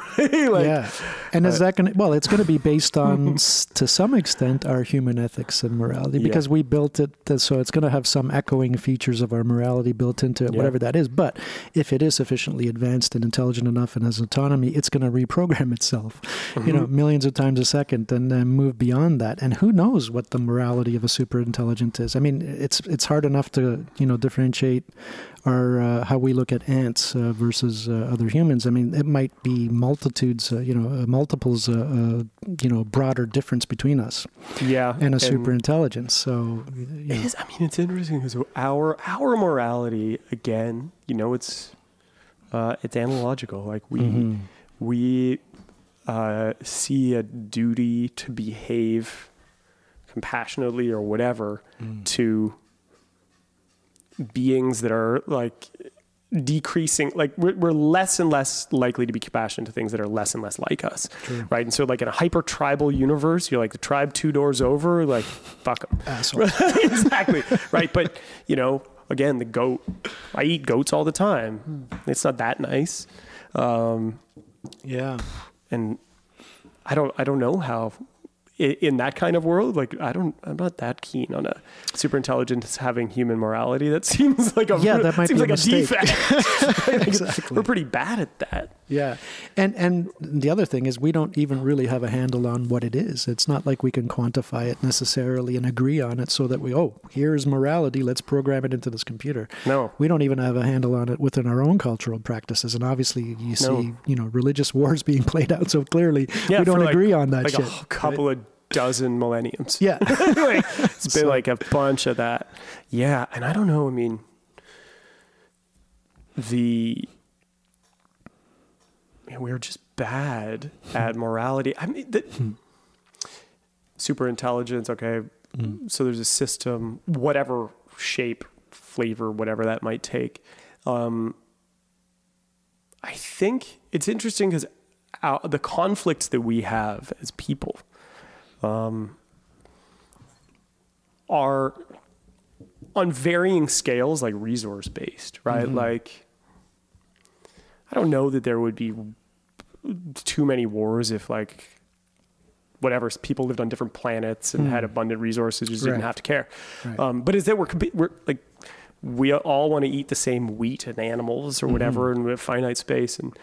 [SPEAKER 1] And is that going to, well, it's going to be based on, to some extent, our human ethics and morality, because we built it, so it's going to have some echoing features of our morality built into it, whatever that is. But if it is sufficiently advanced and intelligent enough and has autonomy, it's going to reprogram itself, millions of times a second, and then move beyond that. And who knows what the morality of a superintelligent is? I mean, it's hard enough to, differentiate how we look at ants versus other humans. I mean, it might be multitudes, multiples, broader difference between us. And a superintelligence. So,
[SPEAKER 2] it's interesting because our morality, again, it's analogical. Like we see a duty to behave compassionately or whatever to beings that are like decreasing, like we're less and less likely to be compassionate to things that are less and less like us. Right? And so like in a hyper tribal universe, you're like the tribe 2 doors over, like fuck them. Exactly. Right. But again, the goat, I eat goats all the time. It's not that nice. And I don't know how, in that kind of world, like I'm not that keen on a superintelligence having human morality. That seems like that might be a defect. Exactly. We're pretty bad at that.
[SPEAKER 1] Yeah. And the other thing is we don't even really have a handle on what it is. It's not like we can quantify it necessarily and agree on it so that here's morality, let's program it into this computer.
[SPEAKER 2] No.
[SPEAKER 1] We don't even have a handle on it within our own cultural practices. And obviously you see, religious wars being played out so clearly. We don't agree on that shit.
[SPEAKER 2] A couple of dozen millenniums.
[SPEAKER 1] Yeah.
[SPEAKER 2] It's been like a bunch of that. Yeah. And I don't know, I mean, we're just bad at morality. I mean, superintelligence, okay. So there's a system, whatever shape, flavor, whatever that might take. I think it's interesting because the conflicts that we have as people are on varying scales, like resource based, right? Like, I don't know that there would be too many wars if like whatever people lived on different planets and had abundant resources, just didn't have to care. But is that we're like, we all want to eat the same wheat and animals or whatever, and we have finite space, and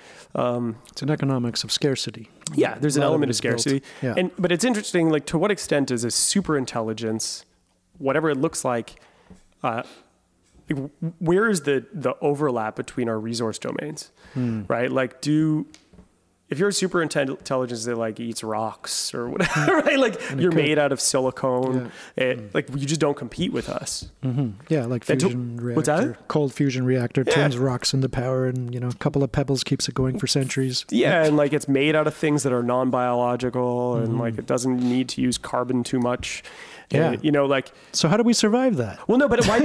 [SPEAKER 1] it's an economics of scarcity.
[SPEAKER 2] Yeah, there's an element of scarcity. But it's interesting, like, to what extent is a superintelligence, whatever it looks like, where is the overlap between our resource domains, right? Like, if you're a superintelligence that like eats rocks or whatever, right? Like you're made out of silicone, like you just don't compete with us.
[SPEAKER 1] Yeah, like fusion reactor.
[SPEAKER 2] What's that?
[SPEAKER 1] Cold fusion reactor turns rocks into power, and a couple of pebbles keeps it going for centuries.
[SPEAKER 2] Yeah, and like it's made out of things that are non-biological, and like it doesn't need to use carbon too much.
[SPEAKER 1] Yeah.
[SPEAKER 2] And, like...
[SPEAKER 1] So how do we survive that?
[SPEAKER 2] Well, no, but why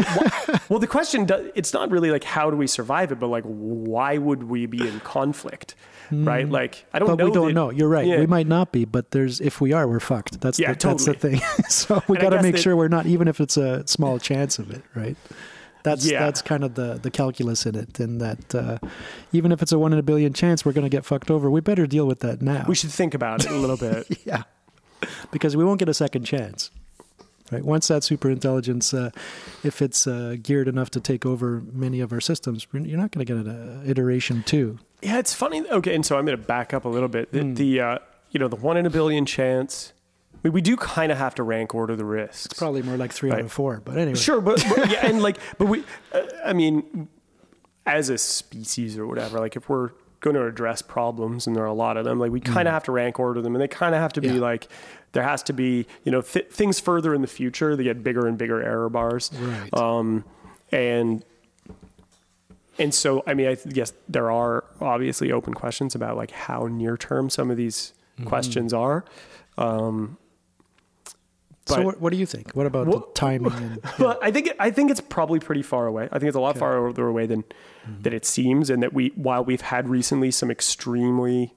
[SPEAKER 2] well, the question, it's not really like how do we survive it, but like why would we be in conflict, right? Like, I don't know.
[SPEAKER 1] But we don't know. You're right.
[SPEAKER 2] Yeah.
[SPEAKER 1] We might not be, but if we are, we're fucked. That's that's the thing. So we got to make sure we're not, even if it's a small chance of it, right? That's kind of the calculus in it, and that even if it's a 1 in a billion chance we're going to get fucked over, we better deal with that now.
[SPEAKER 2] We should think about it a little bit.
[SPEAKER 1] Yeah, because we won't get a second chance. Right. Once that superintelligence, if it's geared enough to take over many of our systems, you're not going to get an iteration 2. Yeah,
[SPEAKER 2] it's funny. Okay, and so I'm going to back up a little bit. The 1 in a billion chance. We do kind of have to rank order the risks.
[SPEAKER 1] It's probably more like 3 out of 4, but anyway.
[SPEAKER 2] Sure, but yeah, and like, but we, I mean, as a species or whatever, like if we're going to address problems, and there are a lot of them, like we kind of have to rank order them, and they kind of have to be like, there has to be, things further in the future, they get bigger and bigger error bars.
[SPEAKER 1] Right.
[SPEAKER 2] And so, I mean, I guess there are obviously open questions about like how near term some of these questions are.
[SPEAKER 1] So what do you think? What about the timing?
[SPEAKER 2] Well, I think it's probably pretty far away. I think it's a lot farther away than it seems, and that while we've had recently some extremely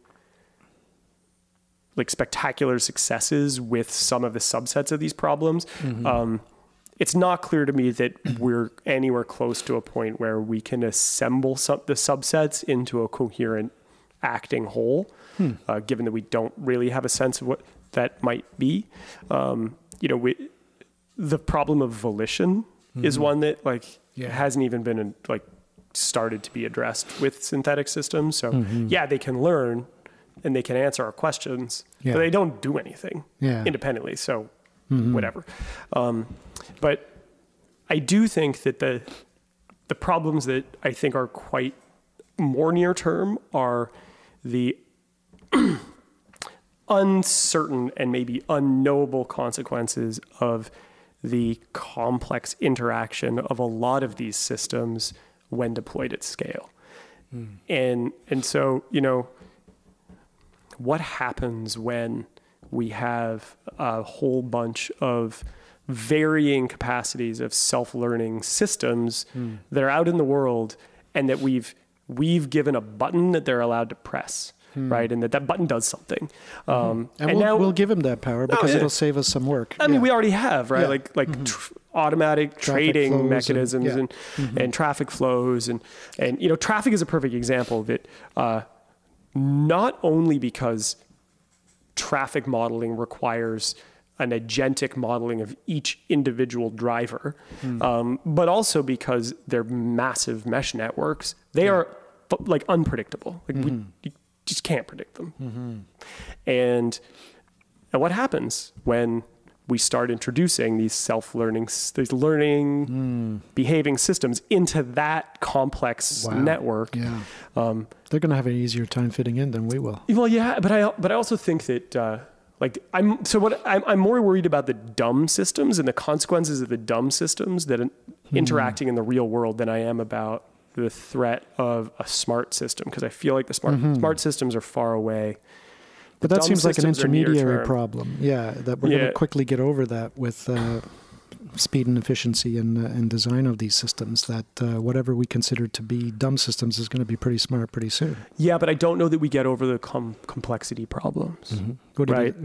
[SPEAKER 2] like spectacular successes with some of the subsets of these problems, it's not clear to me that we're anywhere close to a point where we can assemble the subsets into a coherent acting whole, given that we don't really have a sense of what that might be. The problem of volition is one that hasn't even been started to be addressed with synthetic systems. So they can learn and they can answer our questions, but they don't do anything independently. So whatever. But I do think that the problems that I think are quite more near term are the uncertain and maybe unknowable consequences of the complex interaction of a lot of these systems when deployed at scale. And so, what happens when we have a whole bunch of varying capacities of self-learning systems that are out in the world, and that we've given a button that they're allowed to press, right? And that button does something.
[SPEAKER 1] And we'll give them that power because it'll save us some work.
[SPEAKER 2] I mean, we already have, right? Automatic trading mechanisms and traffic flows. And traffic is a perfect example of it. Not only because traffic modeling requires an agentic modeling of each individual driver, but also because they're massive mesh networks. They are like unpredictable. Like you just can't predict them. And what happens when we start introducing these learning, behaving systems into that complex network?
[SPEAKER 1] They're going to have an easier time fitting in than we will.
[SPEAKER 2] Well, yeah, but I also think that I'm more worried about the dumb systems and the consequences of the dumb systems that interacting in the real world than I am about the threat of a smart system, because I feel like the smart systems are far away.
[SPEAKER 1] But that seems like an intermediary problem. Yeah, that we're going to quickly get over that with speed and efficiency and design of these systems, that whatever we consider to be dumb systems is going to be pretty smart pretty soon. Yeah,
[SPEAKER 2] but I don't know that we get over the complexity problems. Right?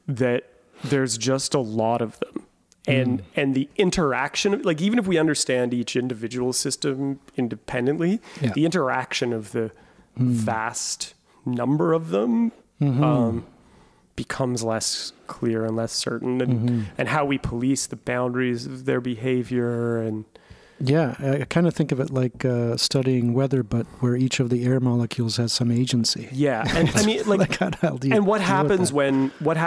[SPEAKER 2] That there's just a lot of them. And the interaction, like even if we understand each individual system independently, the interaction of the vast number of them becomes less clear and less certain, and how we police the boundaries of their behavior. And
[SPEAKER 1] I kind of think of it like studying weather, but where each of the air molecules has some agency.
[SPEAKER 2] Yeah, and I mean, what happens when when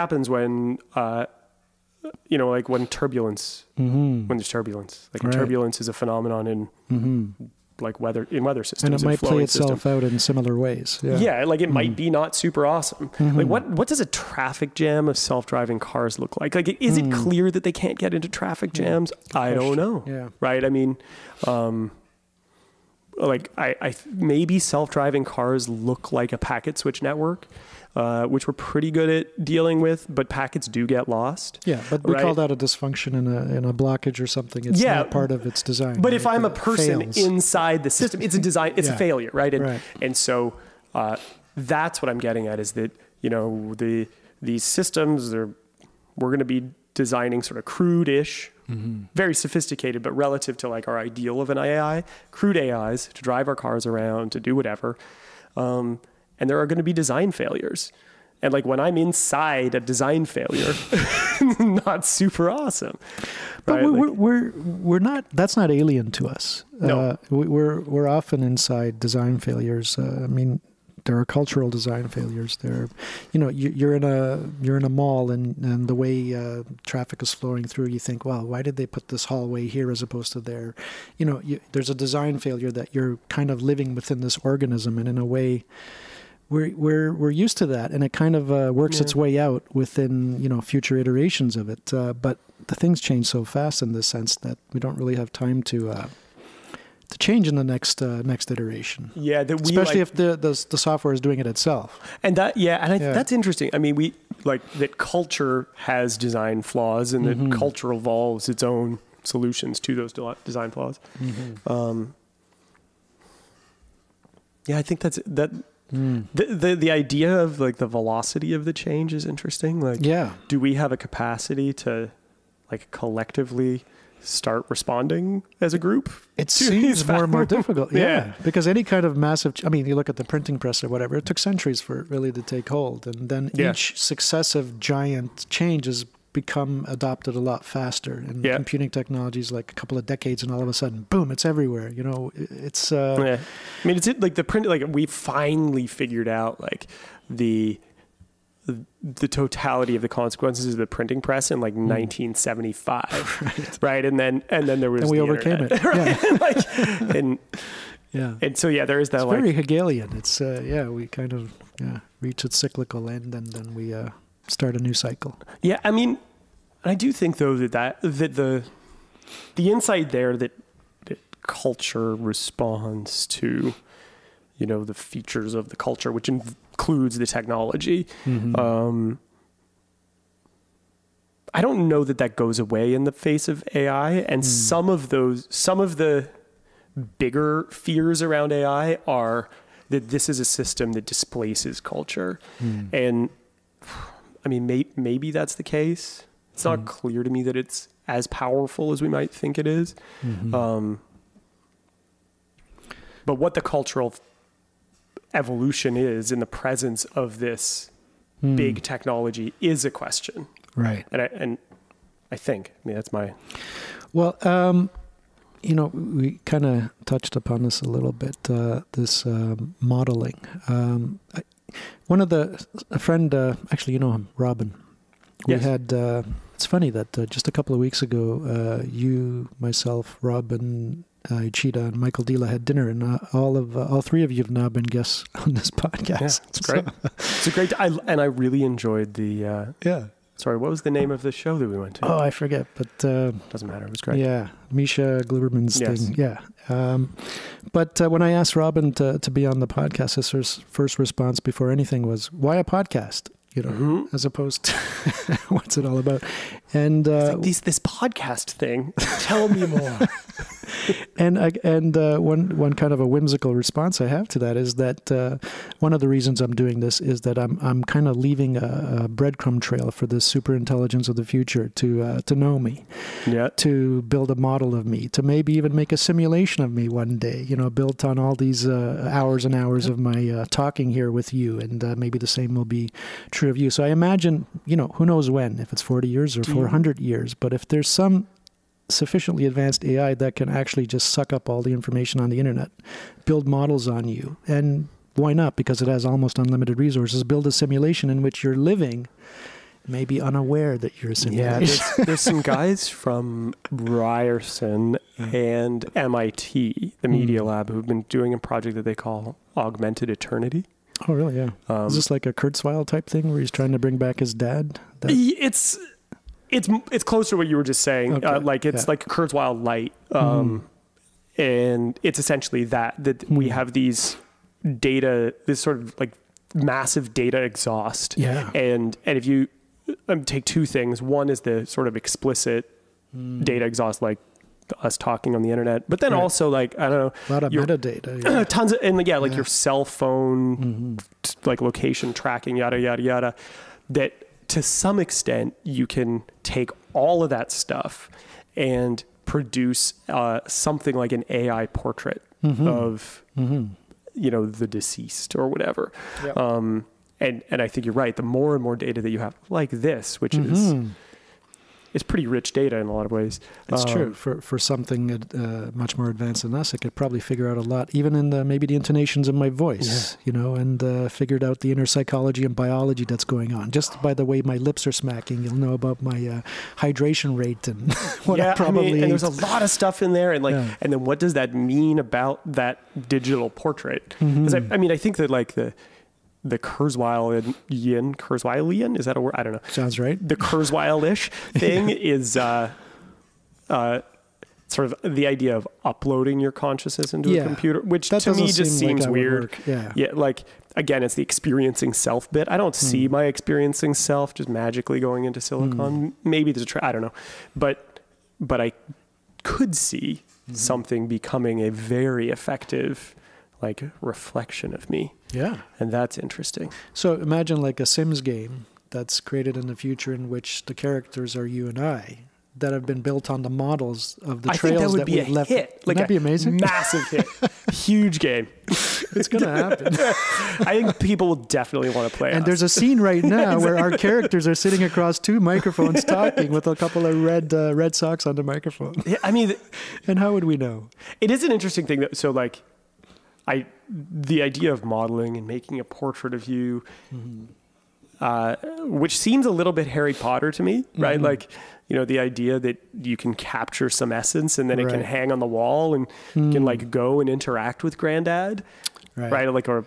[SPEAKER 2] turbulence, when there's turbulence, turbulence is a phenomenon in like weather systems.
[SPEAKER 1] And it might play itself
[SPEAKER 2] system.
[SPEAKER 1] out in similar ways.
[SPEAKER 2] Yeah, like it might be not super awesome. Like what does a traffic jam of self-driving cars look like? Like, is it clear that they can't get into traffic jams? I don't know.
[SPEAKER 1] Yeah.
[SPEAKER 2] Right? I mean, like I maybe self-driving cars look like a packet switch network, which we're pretty good at dealing with, but packets do get lost.
[SPEAKER 1] Yeah, but we call that a dysfunction in a blockage or something. It's not part of its design.
[SPEAKER 2] But if I'm a person inside the system, it's a design, it's a failure, right? And so that's what I'm getting at, is that, you know, these systems, we're going to be designing sort of crude-ish, very sophisticated, but relative to like our ideal of an AI, crude AIs to drive our cars around, to do whatever. And there are going to be design failures. And like when I'm inside a design failure, not super awesome.
[SPEAKER 1] But
[SPEAKER 2] right?
[SPEAKER 1] we're not, that's not alien to us.
[SPEAKER 2] No.
[SPEAKER 1] We're often inside design failures. I mean, there are cultural design failures. There, you know, you're in a mall and the way traffic is flowing through, you think, well, why did they put this hallway here as opposed to there? You know, there's a design failure that you're kind of living within this organism, and in a way, we're used to that, and it kind of works its way out within, you know, future iterations of it. But the things change so fast in this sense that we don't really have time to change in the next iteration. Yeah, especially if the software is doing it itself.
[SPEAKER 2] And that's interesting. I mean, we like that culture has design flaws, and that culture evolves its own solutions to those design flaws. Yeah, I think that's that. The idea of like the velocity of the change is interesting. Like, do we have a capacity to like collectively start responding as a group?
[SPEAKER 1] It seems more and more difficult. Yeah, because any kind of massive, I mean, you look at the printing press or whatever, it took centuries for it really to take hold. And then each successive giant change has become adopted a lot faster. And computing technologies, like a couple of decades, and all of a sudden, boom, it's everywhere. You know, it's...
[SPEAKER 2] I mean, it's like the print, like we finally figured out like the totality of the consequences of the printing press in like 1975, right? And then there was,
[SPEAKER 1] and we overcame
[SPEAKER 2] internet,
[SPEAKER 1] it,
[SPEAKER 2] right? And so there is that.
[SPEAKER 1] It's
[SPEAKER 2] like,
[SPEAKER 1] very Hegelian. It's we kind of reach its cyclical end, and then we start a new cycle. Yeah,
[SPEAKER 2] I mean, I do think though that the insight there that culture responds to, you know, the features of the culture, which includes the technology. I don't know that goes away in the face of AI, and some of the bigger fears around AI are that this is a system that displaces culture. And I mean, maybe that's the case. It's not clear to me that it's as powerful as we might think it is. But what the cultural evolution is in the presence of this big technology is a question.
[SPEAKER 1] Right.
[SPEAKER 2] And I think, I mean, that's my...
[SPEAKER 1] Well, you know, we kind of touched upon this a little bit, this modeling. A friend, actually, you know him, Robin. We had, it's funny that just a couple of weeks ago, you, myself, Robin, Ichida, and Michael Dila had dinner, and all three of you have now been guests on this podcast.
[SPEAKER 2] Yeah, it's great. It's a great, and I really enjoyed the, sorry, what was the name of the show that we went to?
[SPEAKER 1] Oh, I forget, but...
[SPEAKER 2] doesn't matter, it was great.
[SPEAKER 1] Yeah, Misha Gluberman's thing, but when I asked Robin to be on the podcast, his first response before anything was, why a podcast? You know, as opposed to what's it all about? And
[SPEAKER 2] like, this podcast thing, tell me more.
[SPEAKER 1] And one kind of a whimsical response I have to that is that one of the reasons I'm doing this is that I'm kind of leaving a breadcrumb trail for this superintelligence of the future to know me, to build a model of me, to maybe even make a simulation of me one day. You know, built on all these hours and hours of my talking here with you, and maybe the same will be true of you. So I imagine, you know, who knows when, if it's 40 years or 400 years, but if there's some sufficiently advanced AI that can actually just suck up all the information on the internet, build models on you, and why not, because it has almost unlimited resources, build a simulation in which you're living maybe unaware that you're a simulation.
[SPEAKER 2] Yeah, there's some guys from Ryerson and MIT, the Media Lab, who've been doing a project that they call Augmented Eternity.
[SPEAKER 1] Oh, really? Yeah. Is this like a Kurzweil type thing where he's trying to bring back his dad?
[SPEAKER 2] It's closer to what you were just saying.
[SPEAKER 1] Okay.
[SPEAKER 2] Like it's like Kurzweil light. And it's essentially that we have these data, this sort of like massive data exhaust.
[SPEAKER 1] Yeah.
[SPEAKER 2] And if you take two things, one is the sort of explicit data exhaust, like us talking on the internet, but then also like, I don't know,
[SPEAKER 1] a lot of metadata. Yeah.
[SPEAKER 2] Tons of, and like your cell phone, like location tracking, yada, yada, yada, that to some extent you can take all of that stuff and produce something like an AI portrait of, you know, the deceased or whatever. Yep. And I think you're right. The more and more data that you have like this, which is pretty rich data in a lot of ways.
[SPEAKER 1] It's true. For something much more advanced than us, it could probably figure out a lot, even in maybe the intonations of my voice, you know, and figured out the inner psychology and biology that's going on. Just by the way my lips are smacking, you'll know about my hydration rate and what I probably
[SPEAKER 2] and there's a lot of stuff in there. And and then what does that mean about that digital portrait? Because I think that like the Kurzweilian, is that a word? I don't know.
[SPEAKER 1] Sounds right.
[SPEAKER 2] The Kurzweil-ish thing is sort of the idea of uploading your consciousness into a computer, which that to me just seems like weird. Yeah, like, again, it's the experiencing self bit. I don't see my experiencing self just magically going into silicon. Maybe there's I don't know. But I could see something becoming a very effective like reflection of me. Yeah. And that's interesting.
[SPEAKER 1] So imagine like a Sims game that's created in the future in which the characters are you and I that have been built on the models of the trails that we've left.
[SPEAKER 2] Hit. Like,
[SPEAKER 1] wouldn't that be amazing?
[SPEAKER 2] Massive hit. Huge game.
[SPEAKER 1] It's going to happen.
[SPEAKER 2] I think people will definitely want to play
[SPEAKER 1] And there's a scene right now where our characters are sitting across two microphones talking with a couple of red socks on the microphone.
[SPEAKER 2] Yeah, I mean...
[SPEAKER 1] And how would we know?
[SPEAKER 2] It is an interesting thing. So like... the idea of modeling and making a portrait of you, which seems a little bit Harry Potter to me, right? Like, you know, the idea that you can capture some essence and then it can hang on the wall and you can like go and interact with Granddad, right? Like a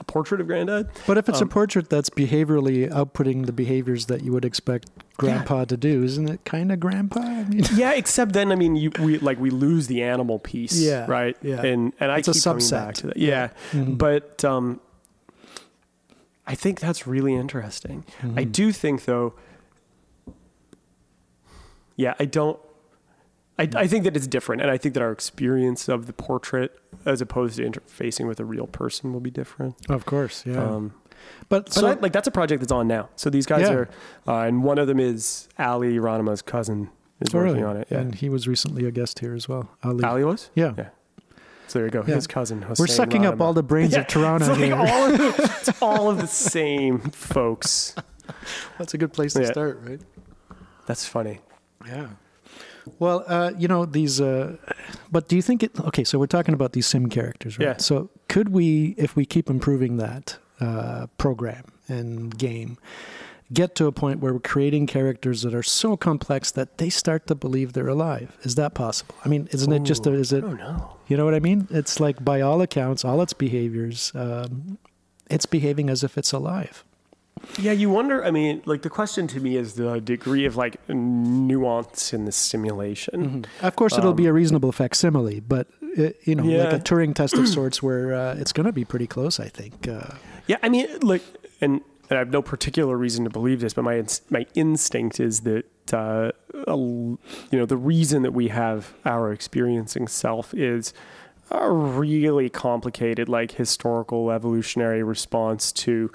[SPEAKER 2] portrait of Granddad.
[SPEAKER 1] But if it's a portrait that's behaviorally outputting the behaviors that you would expect Grandpa to do, isn't it kind of Grandpa? I mean,
[SPEAKER 2] yeah, except then, I mean, we lose the animal piece, right? Yeah. And I keep coming back to that. Yeah. But I think that's really interesting. I do think, though, I think that it's different, and I think that our experience of the portrait, as opposed to interfacing with a real person, will be different.
[SPEAKER 1] Of course, yeah.
[SPEAKER 2] But like that's a project that's on now. So these guys are, and one of them is Ali Ranama's cousin is working on it. Yeah.
[SPEAKER 1] And he was recently a guest here as well.
[SPEAKER 2] Ali was?
[SPEAKER 1] Yeah.
[SPEAKER 2] So there you go. Yeah. His cousin.
[SPEAKER 1] We're sucking up all the brains of Toronto
[SPEAKER 2] it's
[SPEAKER 1] here.
[SPEAKER 2] It's all of the same folks.
[SPEAKER 1] That's a good place to start, right?
[SPEAKER 2] That's funny.
[SPEAKER 1] Yeah. Well, you know, these, but do you think okay, so we're talking about these sim characters, right? Yeah. So could we, if we keep improving that program and game, get to a point where we're creating characters that are so complex that they start to believe they're alive? Is that possible? I mean, isn't it just, I don't know. You know what I mean? It's like, by all accounts, all its behaviors, it's behaving as if it's alive.
[SPEAKER 2] Yeah, you wonder, I mean, like the question to me is the degree of like nuance in the simulation.
[SPEAKER 1] Of course, it'll be a reasonable facsimile, but, you know, like a Turing test of sorts where it's going to be pretty close, I think.
[SPEAKER 2] Yeah, I mean, like, and I have no particular reason to believe this, but my instinct is that, you know, the reason that we have our experiencing self is a really complicated, like, historical evolutionary response to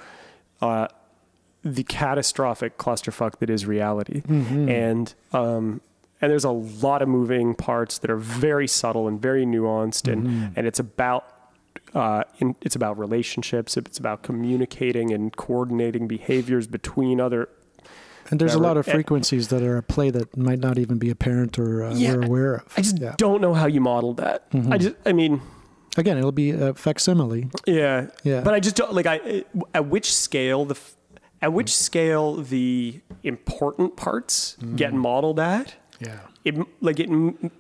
[SPEAKER 2] the catastrophic clusterfuck that is reality. And there's a lot of moving parts that are very subtle and very nuanced, and it's about relationships. It's about communicating and coordinating behaviors between other.
[SPEAKER 1] And there's a lot of frequencies that are at play that might not even be apparent or we're aware of.
[SPEAKER 2] I just don't know how you modeled that. I mean,
[SPEAKER 1] again, it'll be a facsimile.
[SPEAKER 2] Yeah. But I just don't, like, at which scale the important parts get modeled at,
[SPEAKER 1] yeah,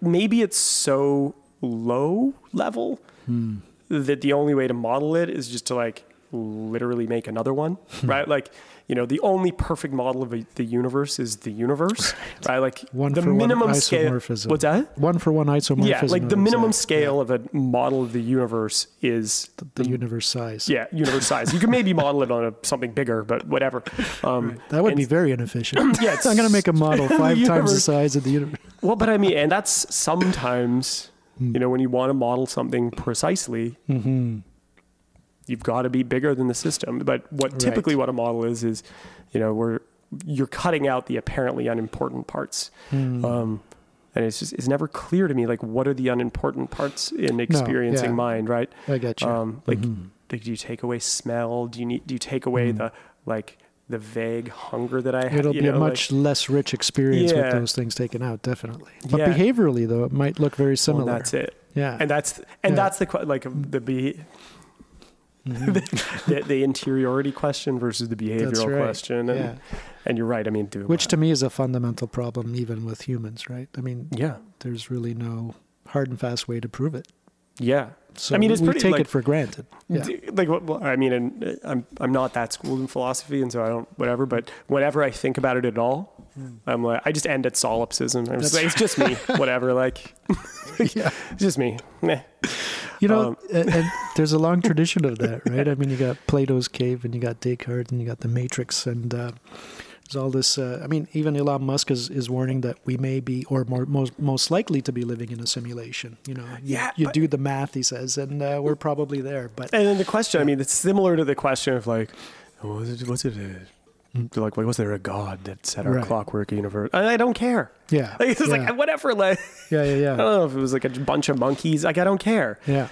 [SPEAKER 2] maybe it's so low level that the only way to model it is just to like literally make another one, right? Like, you know, the only perfect model of the universe is the universe, right? Like
[SPEAKER 1] one
[SPEAKER 2] the
[SPEAKER 1] for
[SPEAKER 2] minimum
[SPEAKER 1] one
[SPEAKER 2] scale.
[SPEAKER 1] isomorphism.
[SPEAKER 2] What's that?
[SPEAKER 1] One for one isomorphism.
[SPEAKER 2] Yeah, like the minimum scale of a model of the universe is
[SPEAKER 1] the universe size.
[SPEAKER 2] Yeah, universe size. You can maybe model it on something bigger, but whatever.
[SPEAKER 1] That would be very inefficient. Yeah, I'm going to make a model 5 times the size of the universe.
[SPEAKER 2] Well, but I mean, and that's sometimes, you know, when you want to model something precisely, you've got to be bigger than the system. But what typically what a model is, you know, you're cutting out the apparently unimportant parts. And it's never clear to me, like, what are the unimportant parts in experiencing mind, right?
[SPEAKER 1] I get you.
[SPEAKER 2] Like, do you take away smell? Do you take away the vague hunger that I have?
[SPEAKER 1] It'll be a much less rich experience with those things taken out, definitely. But behaviorally, though, it might look very similar.
[SPEAKER 2] Well, that's it.
[SPEAKER 1] Yeah.
[SPEAKER 2] And that's the, like, the interiority question versus the behavioral question. And you're right. I mean,
[SPEAKER 1] which to me is a fundamental problem, even with humans, right? I mean, there's really no hard and fast way to prove it.
[SPEAKER 2] Yeah.
[SPEAKER 1] So
[SPEAKER 2] I mean,
[SPEAKER 1] we take it for granted. Yeah.
[SPEAKER 2] Like, well, I mean, and I'm not that schooled in philosophy, and so I don't, whatever, but whenever I think about it at all, I'm like, I just end at solipsism. I'm just like, it's just me, whatever, like, it's just me. Meh.
[SPEAKER 1] You know, and there's a long tradition of that, right? I mean, you got Plato's cave, and you got Descartes, and you got the Matrix, and there's all this. I mean, even Elon Musk is warning that we may be, or most likely to be living in a simulation. You know, you do the math, he says, and we're probably there. But
[SPEAKER 2] and then the question, I mean, it's similar to the question of like, what's was there a God that set our clockwork universe? I don't care.
[SPEAKER 1] Yeah.
[SPEAKER 2] Like, it's just like, whatever. Like,
[SPEAKER 1] yeah.
[SPEAKER 2] I don't know if it was like a bunch of monkeys. Like, I don't care.
[SPEAKER 1] Yeah.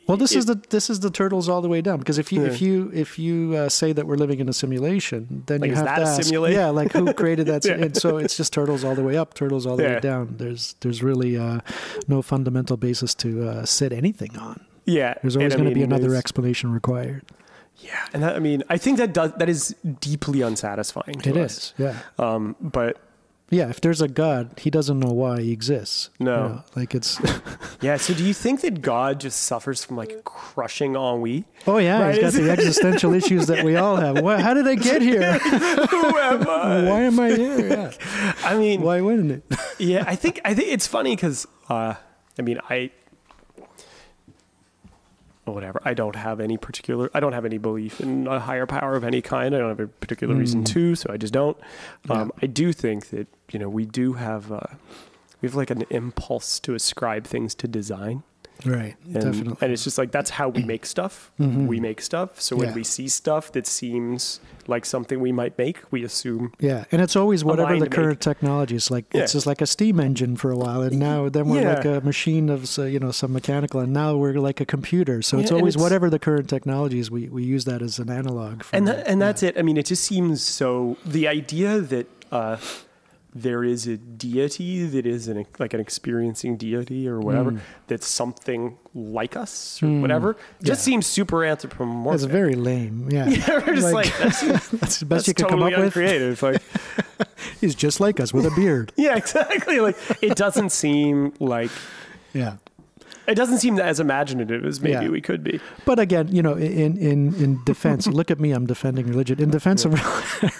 [SPEAKER 1] Well, this is the turtles all the way down, because if you say that we're living in a simulation, then like, you have to ask, like, who created that? And so it's just turtles all the way up, turtles all the way down. There's really no fundamental basis to set anything on.
[SPEAKER 2] Yeah.
[SPEAKER 1] There's always going to be another explanation required.
[SPEAKER 2] Yeah, and that, I mean, I think that is deeply unsatisfying to us.
[SPEAKER 1] It is, yeah.
[SPEAKER 2] But
[SPEAKER 1] yeah, if there's a God, he doesn't know why he exists.
[SPEAKER 2] No.
[SPEAKER 1] You know, like it's...
[SPEAKER 2] Yeah, so do you think that God just suffers from like crushing ennui?
[SPEAKER 1] Oh yeah, right? He's got the existential issues that we all have. How did I get here?
[SPEAKER 2] Who am I?
[SPEAKER 1] Why am I here? Yeah.
[SPEAKER 2] I mean...
[SPEAKER 1] Why wouldn't it?
[SPEAKER 2] Yeah, I think it's funny because, I mean, whatever. I don't have any belief in a higher power of any kind. I don't have a particular reason to, so I just don't. I do think that, you know, we have like an impulse to ascribe things to design.
[SPEAKER 1] Right, definitely.
[SPEAKER 2] And it's just like, that's how we make stuff. We make stuff. So when we see stuff that seems like something we might make, we assume. Yeah,
[SPEAKER 1] and it's always whatever the current technology is. Like, it's just like a steam engine for a while, and then we're like a machine of, some mechanical, and now we're like a computer. So it's always whatever the current technology is, we use that as an analog.
[SPEAKER 2] That's it. I mean, it just seems so, the idea that there is a deity that is an experiencing deity or whatever, that's something like us or whatever, just seems super anthropomorphic.
[SPEAKER 1] It's very lame. Yeah.
[SPEAKER 2] We're just like
[SPEAKER 1] that's the best you can
[SPEAKER 2] totally
[SPEAKER 1] come up
[SPEAKER 2] uncreative.
[SPEAKER 1] With. Like, he's just like us with a beard.
[SPEAKER 2] Yeah, exactly. Like, it doesn't seem like...
[SPEAKER 1] Yeah.
[SPEAKER 2] It doesn't seem as imaginative as maybe we could be.
[SPEAKER 1] But again, in defense, look at me, I'm defending religion. In defense of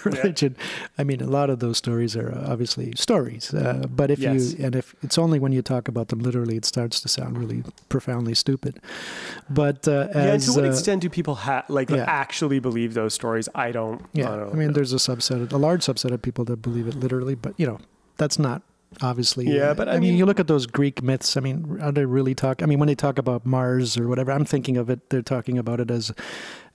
[SPEAKER 1] religion, I mean, a lot of those stories are obviously stories. But if it's only when you talk about them literally, it starts to sound really profoundly stupid. But
[SPEAKER 2] to what extent do people actually believe those stories? I don't.
[SPEAKER 1] Yeah, I mean, there's a large subset of people that believe it literally, but that's not. Obviously,
[SPEAKER 2] but
[SPEAKER 1] I mean, you look at those Greek myths. I mean, are they really when they talk about Mars or whatever? I'm thinking of it. They're talking about it as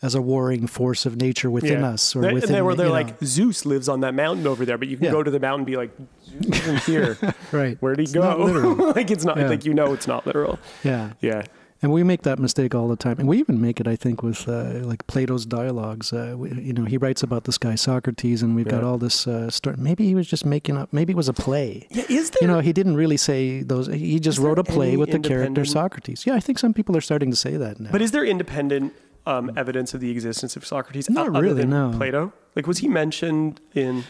[SPEAKER 1] a warring force of nature within us, or within.
[SPEAKER 2] And they're like, Zeus lives on that mountain over there, but you can go to the mountain and be like, Zeus isn't here.
[SPEAKER 1] Right?
[SPEAKER 2] Where'd he go? Like, it's not like it's not literal.
[SPEAKER 1] Yeah.
[SPEAKER 2] Yeah.
[SPEAKER 1] And we make that mistake all the time. And we even make it, I think, with like Plato's dialogues. He writes about this guy Socrates, and we've got all this story. Maybe he was just making up. Maybe it was a play.
[SPEAKER 2] Yeah, is there?
[SPEAKER 1] He didn't really say those. He just wrote a play with the character Socrates. Yeah, I think some people are starting to say that now.
[SPEAKER 2] But is there independent evidence of the existence of Socrates?
[SPEAKER 1] Not really, no.
[SPEAKER 2] Plato? Like, was he mentioned in...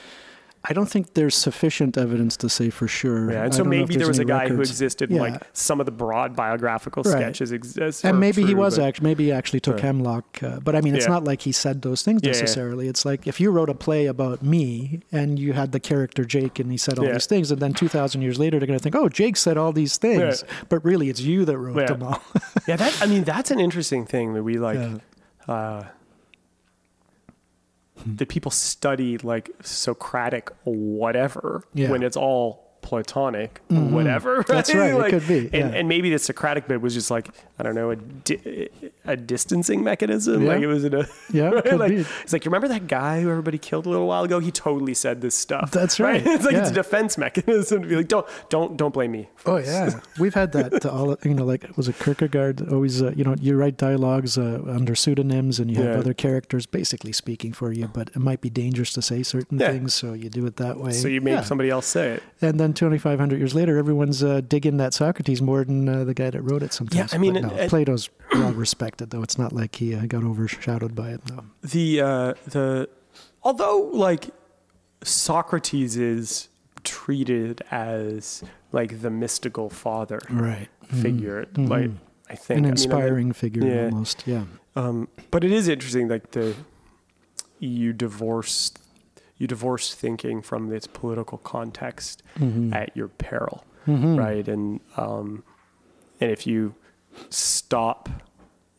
[SPEAKER 1] I don't think there's sufficient evidence to say for sure.
[SPEAKER 2] Yeah, and so maybe there was a guy who existed,
[SPEAKER 1] yeah.
[SPEAKER 2] like some of the broad biographical sketches exist.
[SPEAKER 1] And maybe he was maybe he actually took hemlock. But I mean, it's not like he said those things necessarily. It's like if you wrote a play about me and you had the character Jake and he said all these things, and then 2,000 years later they're going to think, oh, Jake said all these things, but really it's you that wrote them all.
[SPEAKER 2] That's an interesting thing that we like. That people study like Socratic whatever when it's all Platonic whatever. Right?
[SPEAKER 1] That's right.
[SPEAKER 2] Like,
[SPEAKER 1] it could be.
[SPEAKER 2] And maybe the Socratic bit was just like, I don't know, a distancing mechanism. Like it was in a right?
[SPEAKER 1] Could
[SPEAKER 2] like,
[SPEAKER 1] be.
[SPEAKER 2] It's like, you remember that guy who everybody killed a little while ago? He totally said this stuff.
[SPEAKER 1] That's right.
[SPEAKER 2] It's like it's a defense mechanism to be like, don't blame me.
[SPEAKER 1] We've had that all, like, was it Kierkegaard always, you write dialogues under pseudonyms and you have other characters basically speaking for you, but it might be dangerous to say certain things, so you do it that way.
[SPEAKER 2] So you make somebody else say it.
[SPEAKER 1] And then 2,500 years later, everyone's digging that Socrates more than the guy that wrote it sometimes.
[SPEAKER 2] Yeah, I mean,
[SPEAKER 1] Plato's well respected, though. It's not like he got overshadowed by it, though.
[SPEAKER 2] Although, like, Socrates is treated as, like, the mystical father figure, like, I think.
[SPEAKER 1] An inspiring figure, almost,
[SPEAKER 2] but it is interesting, like, you divorce thinking from its political context at your peril, right? And if you stop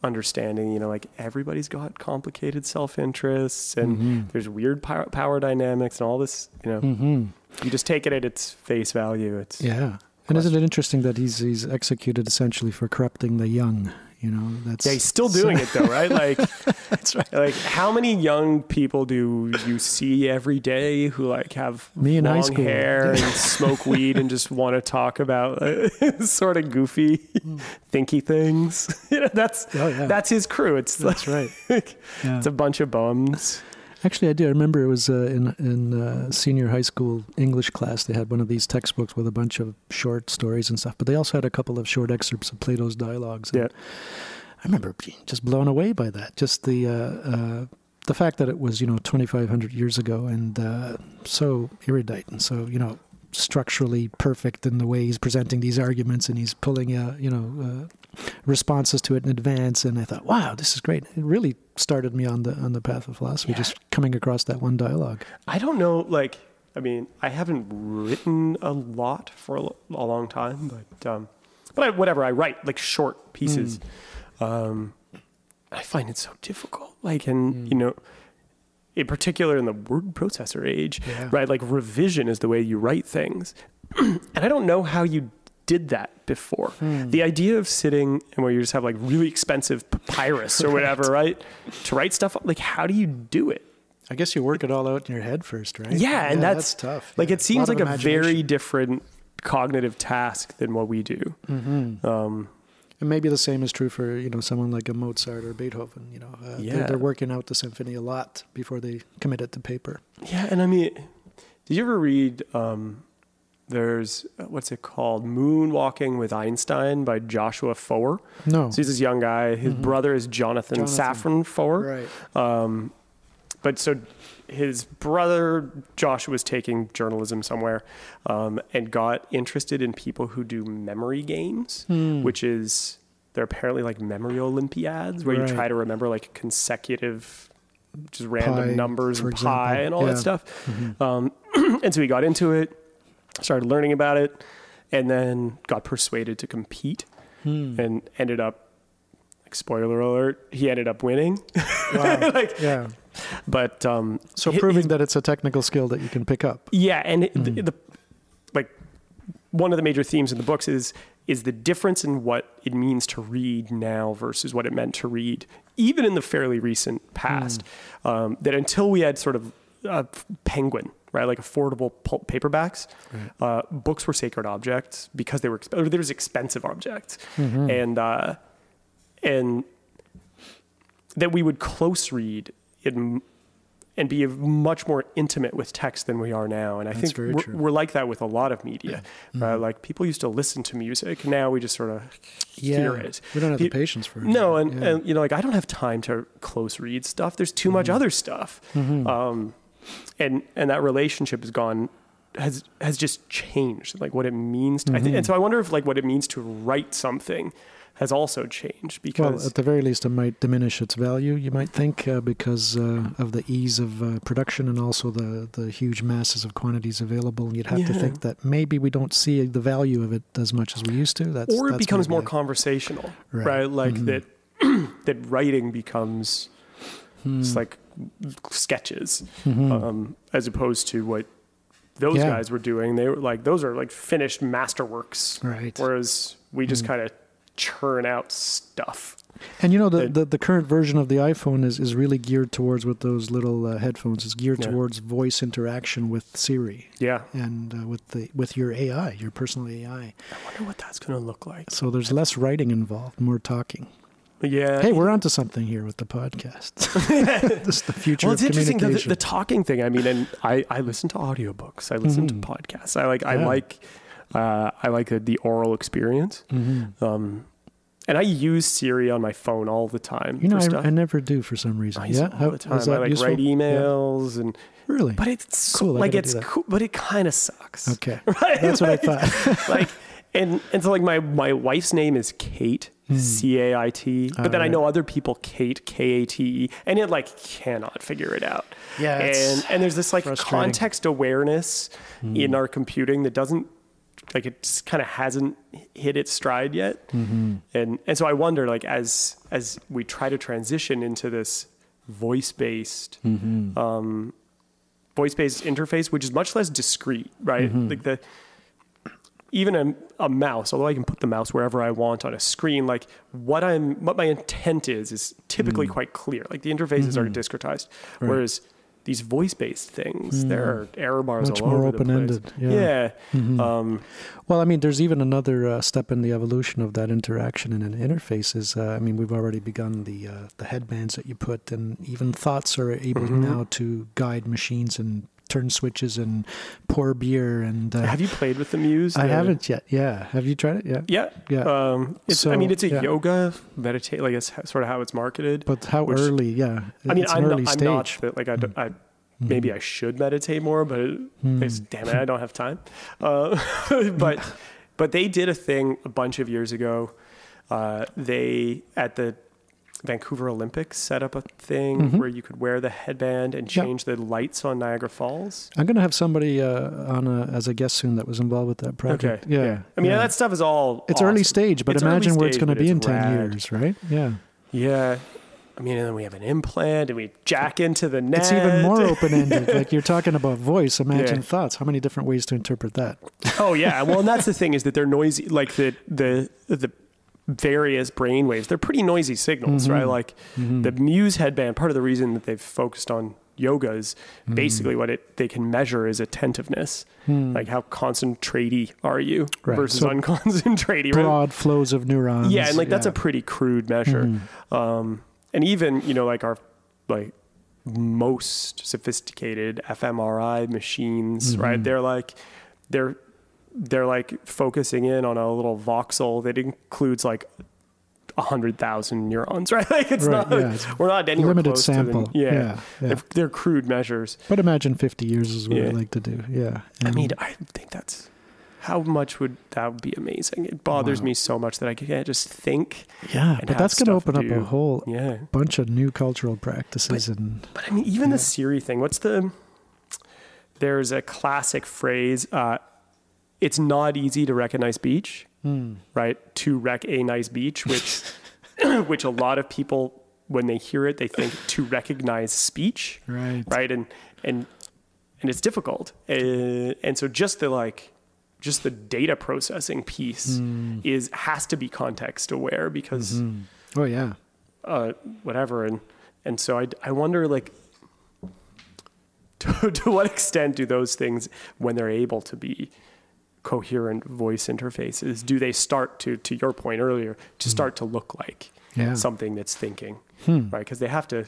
[SPEAKER 2] understanding, like everybody's got complicated self-interests and there's weird power dynamics and all this, you just take it at its face value. It's
[SPEAKER 1] And isn't it interesting that he's executed essentially for corrupting the young? That's
[SPEAKER 2] he's still doing it though, right? Like,
[SPEAKER 1] that's right.
[SPEAKER 2] Like, how many young people do you see every day who like have long hair and smoke weed and just want to talk about sort of goofy, thinky things? That's his crew. That's
[SPEAKER 1] right.
[SPEAKER 2] It's a bunch of bums.
[SPEAKER 1] Actually, I do. I remember it was in senior high school English class. They had one of these textbooks with a bunch of short stories and stuff, but they also had a couple of short excerpts of Plato's dialogues. And I remember being just blown away by that. Just the fact that it was 2,500 years ago and so erudite and so structurally perfect in the way he's presenting these arguments, and he's pulling responses to it in advance. And I thought, wow, this is great. It really started me on the path of philosophy, just coming across that one dialogue.
[SPEAKER 2] I don't know, I haven't written a lot for a long time, but whatever I write, like short pieces, I find it so difficult. In particular in the word processor age, right? Like revision is the way you write things. And I don't know how you did that before. The idea of sitting and where you just have like really expensive papyrus or whatever, right? To write stuff, like how do you do it?
[SPEAKER 1] I guess you work it all out in your head first, right?
[SPEAKER 2] Yeah, and that's
[SPEAKER 1] tough.
[SPEAKER 2] Like it seems like a very different cognitive task than what we do.
[SPEAKER 1] And maybe the same is true for, someone like a Mozart or Beethoven, they're working out the symphony a lot before they commit it to paper.
[SPEAKER 2] Yeah. And I mean, did you ever read, there's, what's it called? Moonwalking with Einstein by Joshua Foer.
[SPEAKER 1] No.
[SPEAKER 2] So he's this young guy. His brother is Jonathan Safran Foer.
[SPEAKER 1] Right.
[SPEAKER 2] But so his brother, Joshua, was taking journalism somewhere and got interested in people who do memory games, which is, they're apparently like memory Olympiads where you try to remember like consecutive, just random numbers and pi and all that stuff. And so he got into it, started learning about it, and then got persuaded to compete and ended up, like, spoiler alert, he ended up winning.
[SPEAKER 1] Wow.
[SPEAKER 2] But
[SPEAKER 1] so proving that it's a technical skill that you can pick up.
[SPEAKER 2] Yeah, and one of the major themes in the books is the difference in what it means to read now versus what it meant to read even in the fairly recent past. That until we had sort of Penguin, right, like affordable pulp paperbacks, books were sacred objects because they were expensive objects, and that we would close read and be much more intimate with text than we are now. And I think we're like that with a lot of media. Like people used to listen to music. Now we just sort of hear it.
[SPEAKER 1] We don't have the patience for it.
[SPEAKER 2] No. And like, I don't have time to close read stuff. There's too much other stuff. and that relationship has just changed, like what it means to, and so I wonder if like what it means to write something has also changed, because...
[SPEAKER 1] Well, at the very least, it might diminish its value, you might think, because of the ease of production and also the huge masses of quantities available. And you'd have to think that maybe we don't see the value of it as much as we used to.
[SPEAKER 2] Or it becomes more conversational, right? Like that writing becomes it's like sketches, as opposed to what those guys were doing. They were like, those are like finished masterworks.
[SPEAKER 1] Right.
[SPEAKER 2] Whereas we just kind of churn out stuff.
[SPEAKER 1] And the current version of the iPhone is really geared towards, with those little headphones, is geared towards voice interaction with Siri.
[SPEAKER 2] Yeah.
[SPEAKER 1] And with your AI, your personal AI.
[SPEAKER 2] I wonder what that's going to look like.
[SPEAKER 1] So there's less writing involved, more talking.
[SPEAKER 2] Yeah.
[SPEAKER 1] Hey, we're onto something here with the podcast. This is the future of
[SPEAKER 2] communication.
[SPEAKER 1] communication.
[SPEAKER 2] Interesting, the talking thing. I mean, and I listen to audiobooks. I listen to podcasts. I like the oral experience. And I use Siri on my phone all the time.
[SPEAKER 1] I never do for some reason.
[SPEAKER 2] I use it all the time. I like write emails and
[SPEAKER 1] really,
[SPEAKER 2] but it's cool. Like it's cool, but it kind of sucks.
[SPEAKER 1] Okay,
[SPEAKER 2] right?
[SPEAKER 1] That's what I thought.
[SPEAKER 2] And so like my wife's name is Kate, Cait, but then I know other people Kate, Kate, and it like cannot figure it out.
[SPEAKER 1] Yeah,
[SPEAKER 2] and there's this like context awareness in our computing that doesn't, like, it just kind of hasn't hit its stride yet. And so I wonder, like, as we try to transition into this voice-based interface, which is much less discrete, right? Like even a mouse, although I can put the mouse wherever I want on a screen, like what my intent is typically quite clear. Like the interfaces are discretized, whereas these voice-based things, there are error bars
[SPEAKER 1] much
[SPEAKER 2] all
[SPEAKER 1] more
[SPEAKER 2] over the place.
[SPEAKER 1] open-ended. Yeah. Well, I mean, there's even another step in the evolution of that interaction in an interface. Is we've already begun the headbands that you put, and even thoughts are able now to guide machines and turn switches and pour beer. And
[SPEAKER 2] have you played with the Muse?
[SPEAKER 1] I haven't yet. Yeah, have you tried it? Yeah.
[SPEAKER 2] It's a yoga meditate. Like it's sort of how it's marketed.
[SPEAKER 1] But how early? Yeah,
[SPEAKER 2] it's an early stage. Maybe I should meditate more, but damn it, I don't have time. But they did a thing a bunch of years ago. They at the Vancouver Olympics set up a thing where you could wear the headband and change the lights on Niagara Falls.
[SPEAKER 1] I'm going to have somebody on as a guest soon that was involved with that project.
[SPEAKER 2] Okay. Yeah. I mean, that stuff is all
[SPEAKER 1] It's
[SPEAKER 2] awesome.
[SPEAKER 1] Early stage, but imagine where it's going to be in 10 years, right? Yeah.
[SPEAKER 2] Yeah. I mean, and then we have an implant and we jack into the net.
[SPEAKER 1] It's even more open-ended. Like you're talking about voice, imagine thoughts. How many different ways to interpret that?
[SPEAKER 2] Oh, yeah. Well, and that's the thing, is that they're noisy. Like the various brain waves, they're pretty noisy signals, right? Like the Muse headband, part of the reason that they've focused on yoga is basically what they can measure is attentiveness. Like how concentrate-y are you versus unconcentrate-y.
[SPEAKER 1] Broad flows of neurons.
[SPEAKER 2] Yeah, and like that's a pretty crude measure. And even, like our most sophisticated fMRI machines, right? They're like focusing in on a little voxel that includes like 100,000 neurons, right? Like it's not, we're not anywhere
[SPEAKER 1] limited
[SPEAKER 2] close
[SPEAKER 1] sample.
[SPEAKER 2] to them. Yeah. They're crude measures.
[SPEAKER 1] But imagine 50 years is what I'd like to do. Yeah.
[SPEAKER 2] I mean, I think how much would that be amazing? It bothers me so much that I can't just think.
[SPEAKER 1] Yeah, but that's going to open up a whole bunch of new cultural practices.
[SPEAKER 2] But I mean, even the Siri thing, there's a classic phrase, it's not easy to wreck a nice beach, right? To wreck a nice beach, which which a lot of people, when they hear it, they think to recognize speech, right? And it's difficult, and so just the data processing piece has to be context aware because whatever, and so I wonder, like, to what extent do those things, when they're able to be coherent voice interfaces, do they start to your point earlier, to start to look like something that's thinking, right? Because they have to,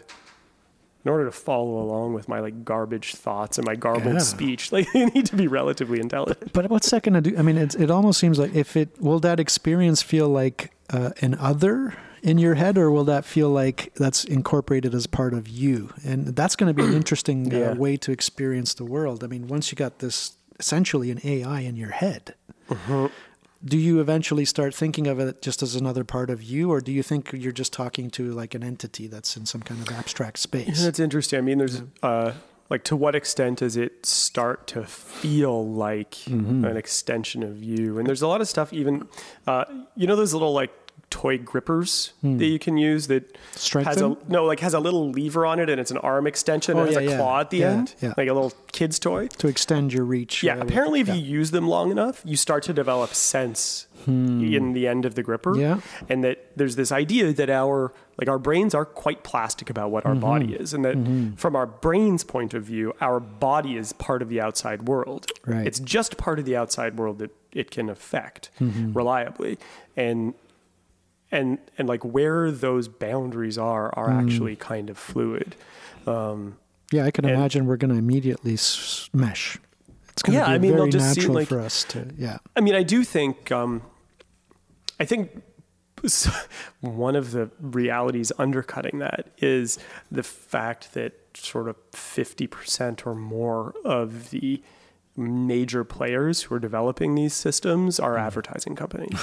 [SPEAKER 2] in order to follow along with my like garbage thoughts and my garbled speech, like they need to be relatively intelligent.
[SPEAKER 1] But what's that going to do? I mean, it almost seems like will that experience feel like an other, in your head, or will that feel like that's incorporated as part of you? And that's going to be an interesting way to experience the world. I mean, once you got this essentially an AI in your head, do you eventually start thinking of it just as another part of you, or do you think you're just talking to like an entity that's in some kind of abstract space?
[SPEAKER 2] Yeah, that's interesting. I mean, there's like, to what extent does it start to feel like an extension of you? And there's a lot of stuff, even, those little like toy grippers that you can use that has a little lever on it, and it's an arm extension and has a claw at the end, like a little kid's toy.
[SPEAKER 1] To extend your reach.
[SPEAKER 2] Yeah, apparently if you use them long enough, you start to develop sense in the end of the gripper. Yeah. And that there's this idea that our brains are quite plastic about what our body is, and that from our brain's point of view, our body is part of the outside world. Right. It's just part of the outside world that it can affect reliably. And like where those boundaries are actually kind of fluid.
[SPEAKER 1] I can imagine we're going to immediately mesh. It's going to be very natural for us to,
[SPEAKER 2] I mean, I do think, I think one of the realities undercutting that is the fact that sort of 50% or more of the major players who are developing these systems are advertising companies.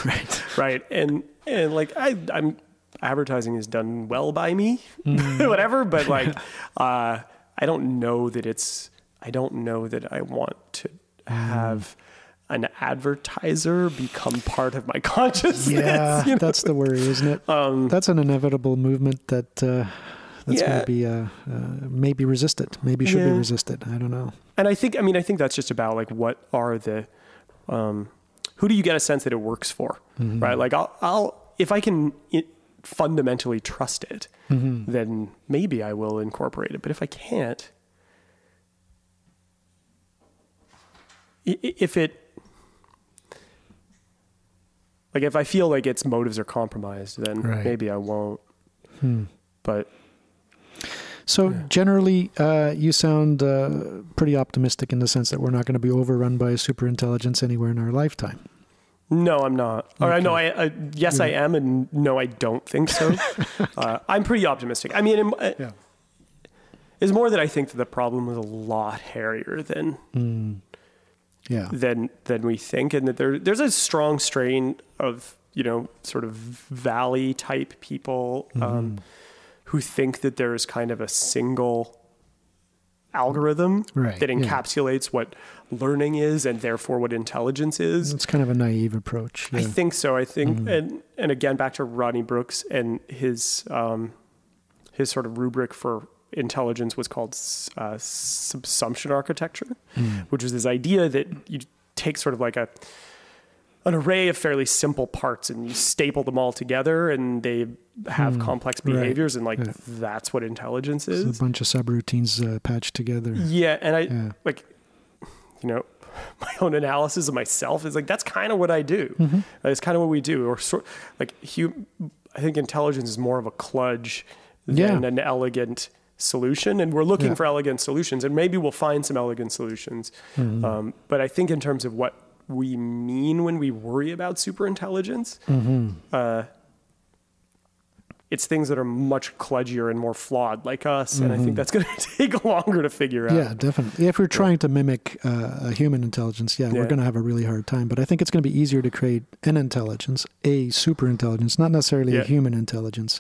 [SPEAKER 2] Right. And like I'm advertising is done well by me, whatever, but like I don't know that I want to have an advertiser become part of my consciousness.
[SPEAKER 1] Yeah, that's the worry, isn't it? That's an inevitable movement that's going to be maybe resisted, maybe should be resisted. I don't know.
[SPEAKER 2] And I think that's just about like, what are the, who do you get a sense that it works for, right? Like I'll if I can fundamentally trust it, then maybe I will incorporate it. But if I can't, if I feel like its motives are compromised, then maybe I won't. But
[SPEAKER 1] so generally, you sound pretty optimistic in the sense that we're not going to be overrun by superintelligence anywhere in our lifetime.
[SPEAKER 2] No, I'm not. Okay. Or no, yes, I am, and no, I don't think so. I'm pretty optimistic. I mean, it's more that I think that the problem is a lot hairier than we think, and that there's a strong strain of sort of valley type people who think that there is kind of a single algorithm that encapsulates what learning is and therefore what intelligence is.
[SPEAKER 1] It's kind of a naive approach.
[SPEAKER 2] I think so. I think, and again, back to Rodney Brooks and his sort of rubric for intelligence was called subsumption architecture, which is this idea that you take sort of like an array of fairly simple parts and you staple them all together and they have complex behaviors, and like that's what intelligence is.
[SPEAKER 1] It's a bunch of subroutines patched together.
[SPEAKER 2] Yeah, and I like, my own analysis of myself is like, that's kind of what I do. It's kind of what we do. Or I think intelligence is more of a kludge than an elegant solution, and we're looking for elegant solutions, and maybe we'll find some elegant solutions. But I think in terms of what we mean when we worry about superintelligence, it's things that are much kludgier and more flawed like us, and I think that's going to take longer to figure out.
[SPEAKER 1] Yeah, definitely. If we're trying to mimic a human intelligence, we're going to have a really hard time. But I think it's going to be easier to create an intelligence, a superintelligence, not necessarily a human intelligence.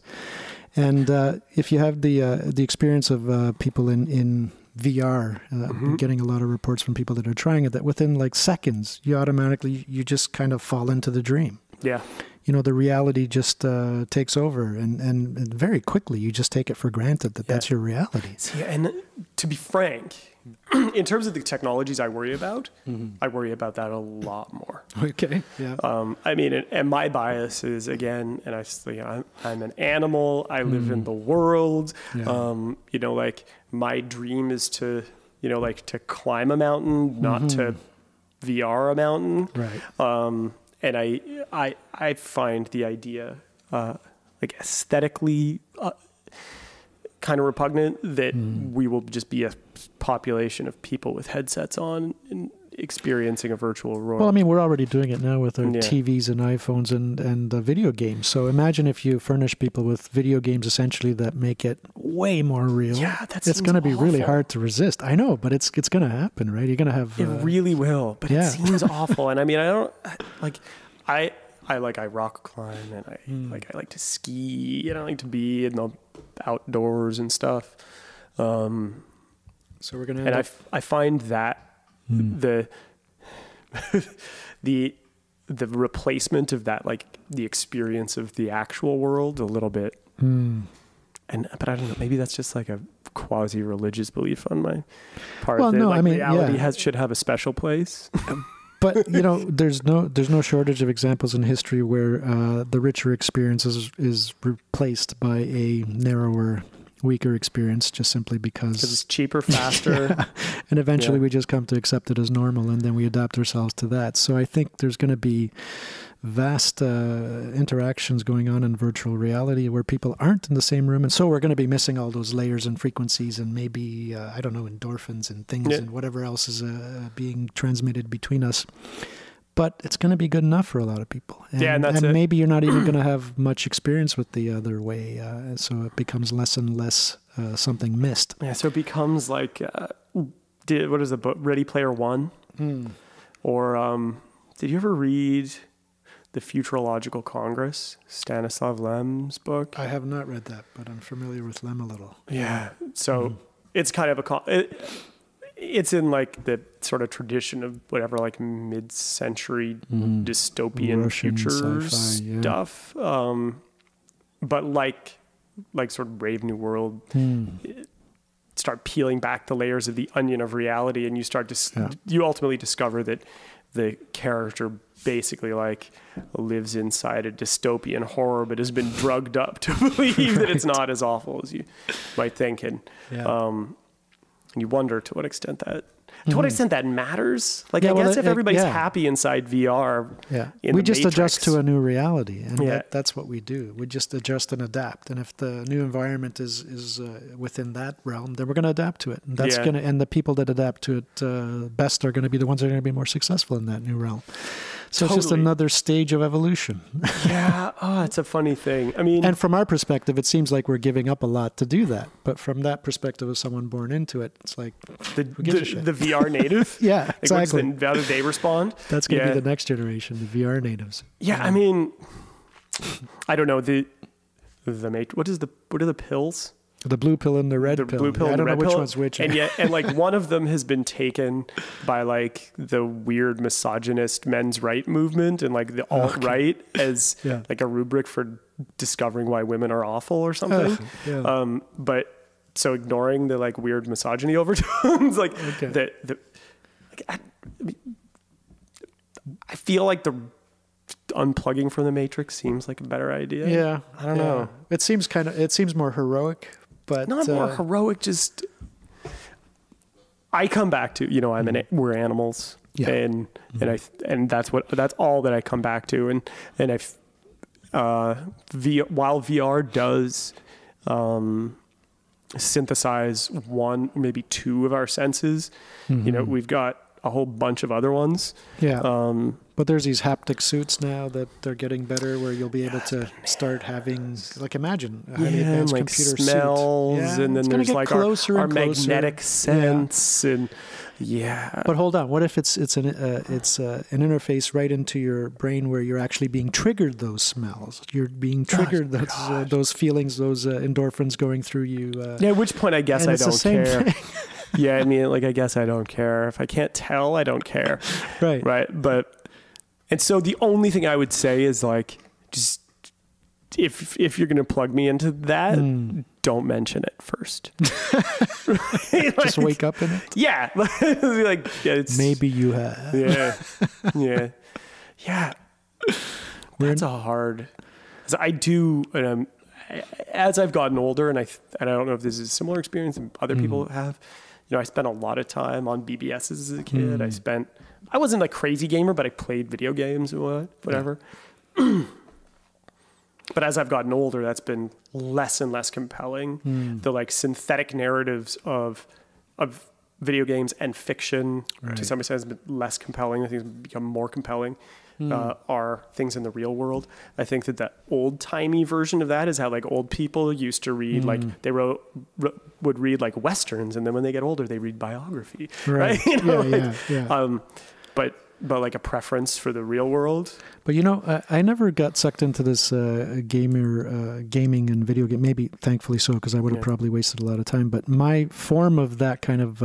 [SPEAKER 1] And if you have the experience of people in VR, I'm getting a lot of reports from people that are trying it, that within like seconds, you just kind of fall into the dream. Yeah. The reality just takes over, and very quickly you just take it for granted that that's your reality.
[SPEAKER 2] See, and to be frank, in terms of the technologies I worry about that a lot more.
[SPEAKER 1] Okay. Yeah.
[SPEAKER 2] I mean, and my bias is, again, and I'm an animal. I live in the world. Yeah. Like my dream is to, to climb a mountain, not to VR a mountain. Right. And I find the idea like aesthetically kind of repugnant that we will just be a population of people with headsets on experiencing a virtual world.
[SPEAKER 1] Well, I mean, we're already doing it now with our
[SPEAKER 2] Yeah.
[SPEAKER 1] TVs and iPhones and video games. So imagine if you furnish people with video games essentially that make it way more real.
[SPEAKER 2] Yeah, that
[SPEAKER 1] it's
[SPEAKER 2] seems
[SPEAKER 1] going to be really
[SPEAKER 2] awful.
[SPEAKER 1] hard to resist. I know, but it's going to happen, right? You're going to have.
[SPEAKER 2] It really will, but
[SPEAKER 1] yeah.
[SPEAKER 2] it seems awful. And I mean, I don't like. I rock climb, and I like to ski, and I like to be in the outdoors and stuff.
[SPEAKER 1] So we're going to.
[SPEAKER 2] And I find that the replacement of that, like the experience of the actual world, a little bit. But I don't know. Maybe that's just like a quasi-religious belief on my part.
[SPEAKER 1] Well,
[SPEAKER 2] that,
[SPEAKER 1] no,
[SPEAKER 2] like,
[SPEAKER 1] I mean,
[SPEAKER 2] reality
[SPEAKER 1] yeah.
[SPEAKER 2] should have a special place.
[SPEAKER 1] But there's no shortage of examples in history where the richer experience is replaced by a narrower, weaker experience, just simply because
[SPEAKER 2] It's cheaper, faster.
[SPEAKER 1] Yeah. And eventually
[SPEAKER 2] Yeah.
[SPEAKER 1] we just come to accept it as normal, and then we adapt ourselves to that. So I think there's going to be vast interactions going on in virtual reality where people aren't in the same room, and so we're going to be missing all those layers and frequencies and maybe I don't know, endorphins and things and whatever else is being transmitted between us. But it's going to be good enough for a lot of people. And
[SPEAKER 2] that's it.
[SPEAKER 1] maybe you're not even going to have much experience with the other way, so it becomes less and less something missed.
[SPEAKER 2] Yeah, so it becomes like, what is the book, Ready Player One? Or did you ever read The Futurological Congress, Stanislav Lem's book?
[SPEAKER 1] I have not read that, but I'm familiar with Lem a little.
[SPEAKER 2] Yeah, so it's kind of it's in like the sort of tradition of whatever, like mid-century dystopian
[SPEAKER 1] Russian
[SPEAKER 2] future
[SPEAKER 1] sci-fi, yeah.
[SPEAKER 2] stuff. But like sort of Brave New World, start peeling back the layers of the onion of reality, and you start to you ultimately discover that the character basically like lives inside a dystopian horror, but has been drugged up to believe that it's not as awful as you might think, and you wonder to what extent that matters. Like, I guess if everybody's happy inside VR,
[SPEAKER 1] we just adjust to a new reality, and
[SPEAKER 2] Yeah.
[SPEAKER 1] that's what we do. We just adjust and adapt. And if the new environment is within that realm, then we're going to adapt to it. And that's and the people that adapt to it best are going to be the ones that are going to be more successful in that new realm. So it's just another stage of evolution.
[SPEAKER 2] Yeah. Oh, it's a funny thing. I mean,
[SPEAKER 1] and from our perspective, it seems like we're giving up a lot to do that. But from that perspective of someone born into it, it's like,
[SPEAKER 2] the VR native.
[SPEAKER 1] Yeah, exactly.
[SPEAKER 2] Like, how do they respond?
[SPEAKER 1] That's going to be the next generation, the VR natives.
[SPEAKER 2] Yeah. I mean, I don't know what are the pills?
[SPEAKER 1] The blue pill and the red pill.
[SPEAKER 2] The blue pill
[SPEAKER 1] I
[SPEAKER 2] and
[SPEAKER 1] don't
[SPEAKER 2] the
[SPEAKER 1] know
[SPEAKER 2] red
[SPEAKER 1] which
[SPEAKER 2] pill.
[SPEAKER 1] one's which.
[SPEAKER 2] And like one of them has been taken by like the weird misogynist men's right movement and like the alt-right as like a rubric for discovering why women are awful or something. But so ignoring the like weird misogyny overtones, like I feel like the unplugging from the Matrix seems like a better idea.
[SPEAKER 1] Yeah.
[SPEAKER 2] I don't know.
[SPEAKER 1] It seems more heroic. But
[SPEAKER 2] not more heroic, just I come back to, we're animals, and that's all that I come back to, and while VR does synthesize one, maybe two of our senses, we've got a whole bunch of other ones.
[SPEAKER 1] Yeah. But there's these haptic suits now that they're getting better, where you'll be able to start having, like, imagine a highly advanced
[SPEAKER 2] like
[SPEAKER 1] computer
[SPEAKER 2] smells,
[SPEAKER 1] suit.
[SPEAKER 2] and then there's like our magnetic sense, and But hold on, what if it's an interface right into your brain where you're actually being triggered those smells? You're being triggered those feelings, those endorphins going through you. At which point I guess I don't care. Yeah, I mean, like, I guess I don't care. If I can't tell, I don't care. Right. And so the only thing I would say is, like, just if you're going to plug me into that, don't mention it first.
[SPEAKER 1] Just wake up in it?
[SPEAKER 2] Yeah.
[SPEAKER 1] Maybe you have.
[SPEAKER 2] Yeah. That's a hard... I do... as I've gotten older, and I don't know if this is a similar experience and other people have, I spent a lot of time on BBSs as a kid. I wasn't a crazy gamer, but I played video games and whatever. Yeah. But as I've gotten older, that's been less and less compelling. The like synthetic narratives of video games and fiction,
[SPEAKER 1] Right.
[SPEAKER 2] to some extent, has been less compelling. I think it's become more compelling. Are things in the real world. I think that the old-timey version of that is how like old people used to read, like they would read like Westerns, and then when they get older, they read biography, right? You know, but like a preference for the real world.
[SPEAKER 1] But you know, I never got sucked into this gaming and video game. Maybe thankfully so, because I would have probably wasted a lot of time. But my form of that kind of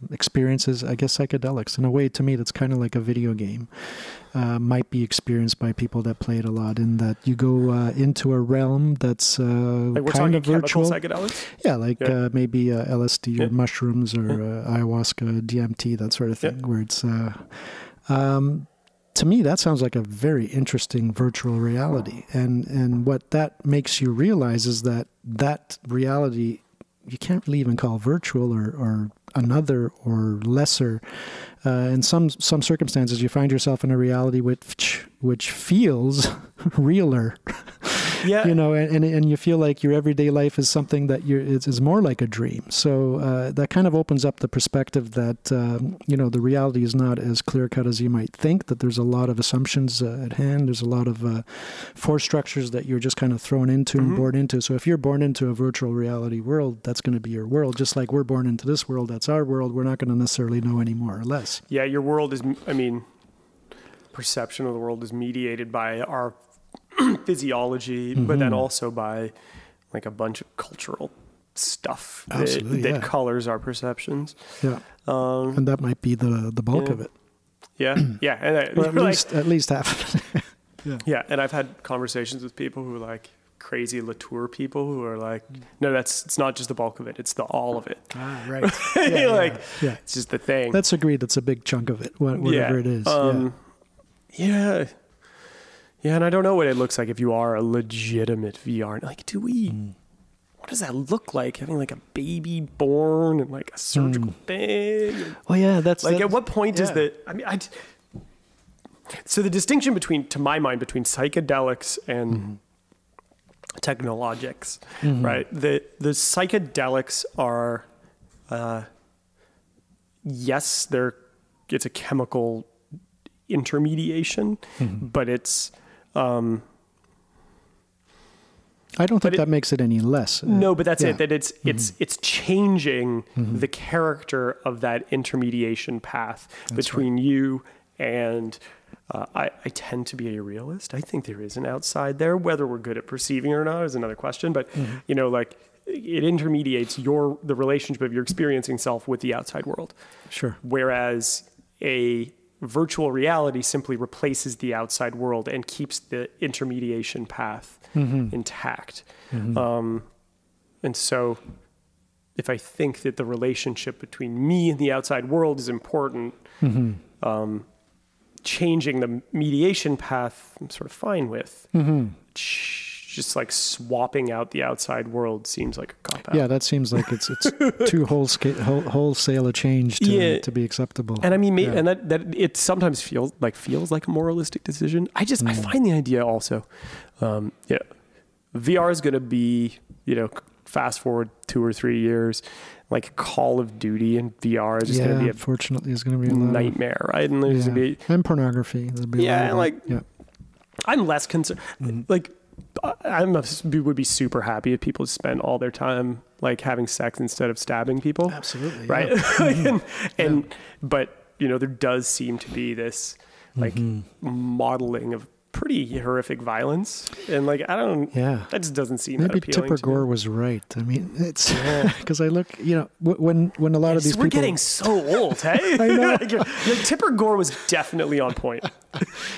[SPEAKER 1] experience is, I guess, psychedelics. In a way, to me, that's kind of like a video game. Might be experienced by people that play it a lot, in that you go into a realm that's
[SPEAKER 2] Like we're
[SPEAKER 1] kind
[SPEAKER 2] talking
[SPEAKER 1] of virtual.
[SPEAKER 2] psychedelics?
[SPEAKER 1] Yeah, like maybe LSD or mushrooms or ayahuasca, DMT, that sort of thing, where it's... to me, that sounds like a very interesting virtual reality. And what that makes you realize is that reality, you can't really even call virtual or another or lesser. In some circumstances, you find yourself in a reality which feels realer.
[SPEAKER 2] Yeah.
[SPEAKER 1] You know, and you feel like your everyday life is something that is more like a dream. So that kind of opens up the perspective that, you know, the reality is not as clear-cut as you might think, that there's a lot of assumptions at hand. There's a lot of force structures that you're just kind of thrown into and born into. So if you're born into a virtual reality world, that's going to be your world. Just like we're born into this world, that's our world. We're not going to necessarily know any more or less.
[SPEAKER 2] Yeah, your world is, perception of the world is mediated by our physiology, but then also by like a bunch of cultural stuff that colors our perceptions.
[SPEAKER 1] Yeah, and that might be the bulk of it.
[SPEAKER 2] Yeah, yeah, and
[SPEAKER 1] or at least half of it.
[SPEAKER 2] Yeah, and I've had conversations with people who are like crazy Latour people who are like, no, it's not just the bulk of it; it's the all of it.
[SPEAKER 1] Ah, right.
[SPEAKER 2] It's just the thing.
[SPEAKER 1] That's agreed. That's a big chunk of it, whatever it is.
[SPEAKER 2] Yeah, and I don't know what it looks like if you are a legitimate VR. Like, what does that look like? Having like a baby born and like a surgical thing?
[SPEAKER 1] Well, yeah, that's...
[SPEAKER 2] At what point is the... So the distinction to my mind, between psychedelics and technologics, right? The psychedelics are, yes, it's a chemical intermediation, but it's...
[SPEAKER 1] I don't think that makes it any less.
[SPEAKER 2] No, but that's it. That it's changing the character of that intermediation path between you and. I tend to be a realist. I think there is an outside there. Whether we're good at perceiving it or not is another question. But you know, like it intermediates the relationship of your experiencing self with the outside world. Sure. Whereas a virtual reality simply replaces the outside world and keeps the intermediation path intact. And so if I think that the relationship between me and the outside world is important, changing the mediation path, I'm sort of fine with. Just like swapping out the outside world seems like a cop-out.
[SPEAKER 1] Yeah, that seems like it's too wholesale a change to be acceptable.
[SPEAKER 2] And I mean, and that it sometimes feels like a moralistic decision. I find the idea also, VR is going to be, fast forward 2 or 3 years, like Call of Duty and VR is just going to be
[SPEAKER 1] unfortunately, it's going to be a
[SPEAKER 2] nightmare, right? And there's going to be
[SPEAKER 1] and pornography.
[SPEAKER 2] I'm less concerned. Like, would be super happy if people spent all their time like having sex instead of stabbing people.
[SPEAKER 1] Absolutely,
[SPEAKER 2] right? But there does seem to be this like modeling of pretty horrific violence, and like that just doesn't seem that appealing.
[SPEAKER 1] Tipper Gore was right. I mean, it's because I look, when a lot of these people...
[SPEAKER 2] We're getting so old, hey?
[SPEAKER 1] I know.
[SPEAKER 2] Tipper Gore was definitely on point.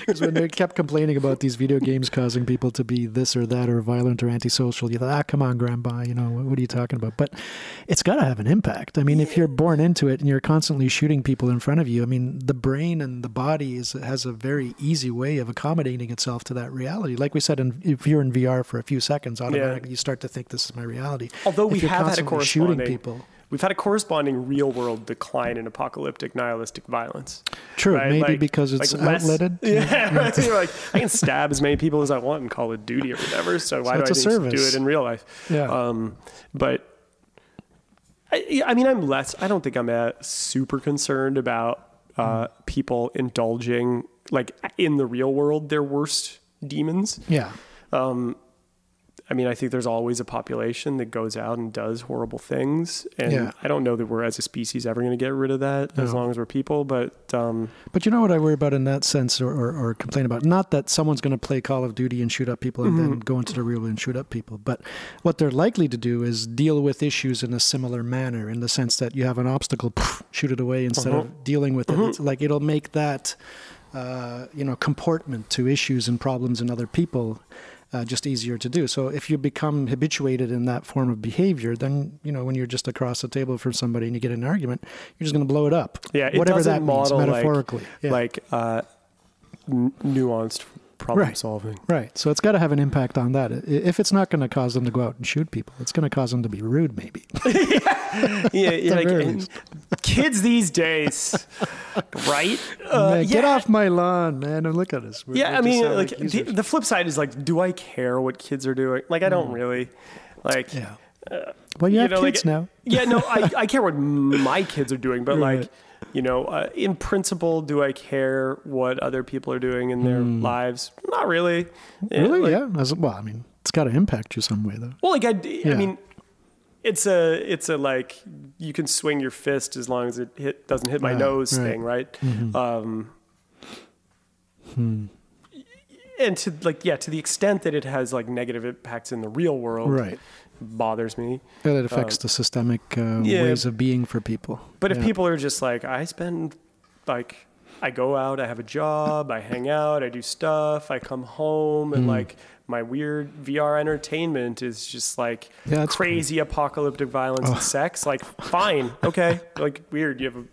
[SPEAKER 1] Because when they kept complaining about these video games causing people to be this or that or violent or antisocial, you thought, come on, Grandpa, what are you talking about? But it's got to have an impact. I mean, if you're born into it and you're constantly shooting people in front of you, I mean, the brain and the body has a very easy way of accommodating itself to that reality. Like we said, if you're in VR for a few seconds, automatically you start to think this is my reality.
[SPEAKER 2] Although we have had a corresponding...
[SPEAKER 1] shooting people.
[SPEAKER 2] We've had a corresponding real-world decline in apocalyptic nihilistic violence.
[SPEAKER 1] True,
[SPEAKER 2] right?
[SPEAKER 1] Maybe because it's outletted.
[SPEAKER 2] Right? You're like, I can stab as many people as I want in Call of Duty or whatever, so why do I just do it in real life?
[SPEAKER 1] Yeah.
[SPEAKER 2] But I mean, I don't think I'm super concerned about people indulging, like, in the real world, their worst demons.
[SPEAKER 1] Yeah.
[SPEAKER 2] I mean, I think there's always a population that goes out and does horrible things. And I don't know that we're, as a species, ever going to get rid of that as long as we're people. But
[SPEAKER 1] you know what I worry about in that sense, or complain about? Not that someone's going to play Call of Duty and shoot up people and then go into the real world and shoot up people. But what they're likely to do is deal with issues in a similar manner, in the sense that you have an obstacle, shoot it away instead of dealing with it. It's like it'll make that, comportment to issues and problems in other people just easier to do. So if you become habituated in that form of behavior, then, when you're just across the table from somebody and you get in an argument, you're just going to blow it up.
[SPEAKER 2] Yeah, it
[SPEAKER 1] whatever
[SPEAKER 2] doesn't
[SPEAKER 1] that means,
[SPEAKER 2] model
[SPEAKER 1] metaphorically.
[SPEAKER 2] Nuanced problem solving.
[SPEAKER 1] Right. So it's got to have an impact on that. If it's not going to cause them to go out and shoot people, it's going to cause them to be rude, maybe.
[SPEAKER 2] Kids these days, right?
[SPEAKER 1] Get off my lawn, man, and look at us.
[SPEAKER 2] The flip side is, like, do I care what kids are doing? Like, I don't really. Like,
[SPEAKER 1] well, you have kids now.
[SPEAKER 2] I care what my kids are doing, but like, in principle, do I care what other people are doing in their lives? Not really.
[SPEAKER 1] Really? It's got to impact you some way, though.
[SPEAKER 2] Well, I mean, it's a like, you can swing your fist as long as it doesn't hit my nose thing, right? Mm-hmm. And to the extent that it has, like, negative impacts in the real world, bothers me.
[SPEAKER 1] It affects the systemic ways of being for people.
[SPEAKER 2] But if people are just like, I go out, I have a job, I hang out, I do stuff, I come home, and like, my weird VR entertainment is just like crazy apocalyptic violence and sex. Like, fine, okay, like, weird. You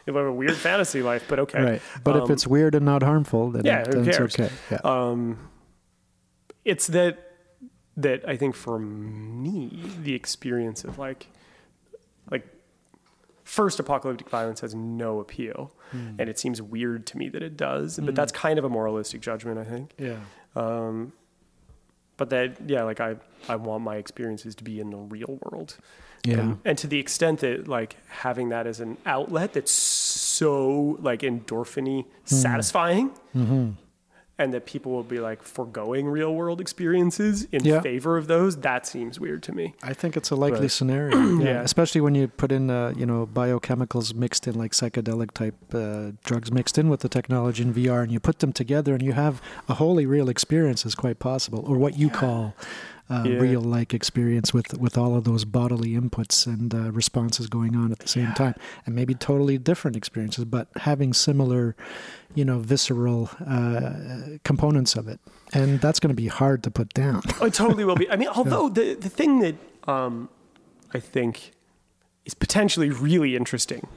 [SPEAKER 2] have a weird fantasy life, but okay.
[SPEAKER 1] Right. But if it's weird and not harmful, then it's okay. Yeah.
[SPEAKER 2] It's that I think for me, the experience of like first, apocalyptic violence has no appeal, and it seems weird to me that it does. But that's kind of a moralistic judgment, I think. Yeah. But that, like, I want my experiences to be in the real world. Yeah. And to the extent that, like, having that as an outlet that's so, like, endorphin-y satisfying, and that people will be, like, foregoing real world experiences in favor of those, that seems weird to me.
[SPEAKER 1] I think it's a likely scenario. Especially when you put in, biochemicals mixed in, like psychedelic type drugs mixed in with the technology in VR, and you put them together and you have a wholly real experience is quite possible, or what you call real-like experience with all of those bodily inputs and responses going on at the same time, and maybe totally different experiences, but having similar, visceral components of it. And that's going to be hard to put down.
[SPEAKER 2] Oh, it totally will be. I mean, although the thing that I think is potentially really interesting,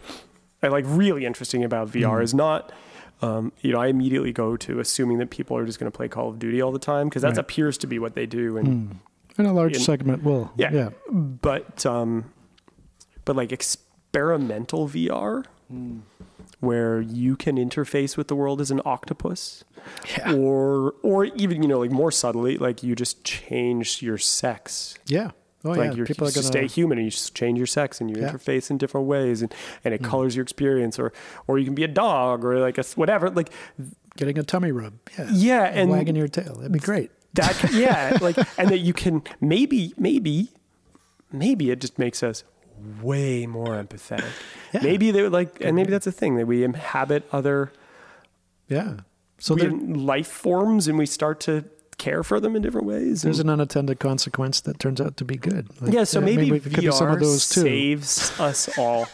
[SPEAKER 2] really interesting about VR is not... I immediately go to assuming that people are just going to play Call of Duty all the time, because that appears to be what they do. And
[SPEAKER 1] a large segment will. Yeah.
[SPEAKER 2] But like experimental VR, where you can interface with the world as an octopus, or even, like, more subtly, like, you just change your sex. Yeah. Oh, like, you're people are gonna stay human and you just change your sex and you interface in different ways, and it colors your experience, or you can be a dog, or like whatever, like
[SPEAKER 1] getting a tummy rub.
[SPEAKER 2] And
[SPEAKER 1] wagging your tail. That'd be great.
[SPEAKER 2] And that you can maybe it just makes us way more empathetic. Maybe they would like, and maybe that's a thing, that we inhabit other life forms and we start to care for them in different ways.
[SPEAKER 1] There's an unintended consequence that turns out to be good.
[SPEAKER 2] So maybe VR some of those too. Saves us all.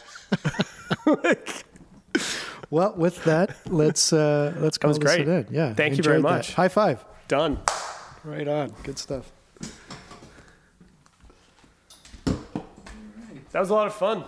[SPEAKER 1] Well, with that, let's call this in. Yeah.
[SPEAKER 2] Thank you very much.
[SPEAKER 1] High five.
[SPEAKER 2] Done.
[SPEAKER 1] Right on. Good stuff.
[SPEAKER 2] That was a lot of fun.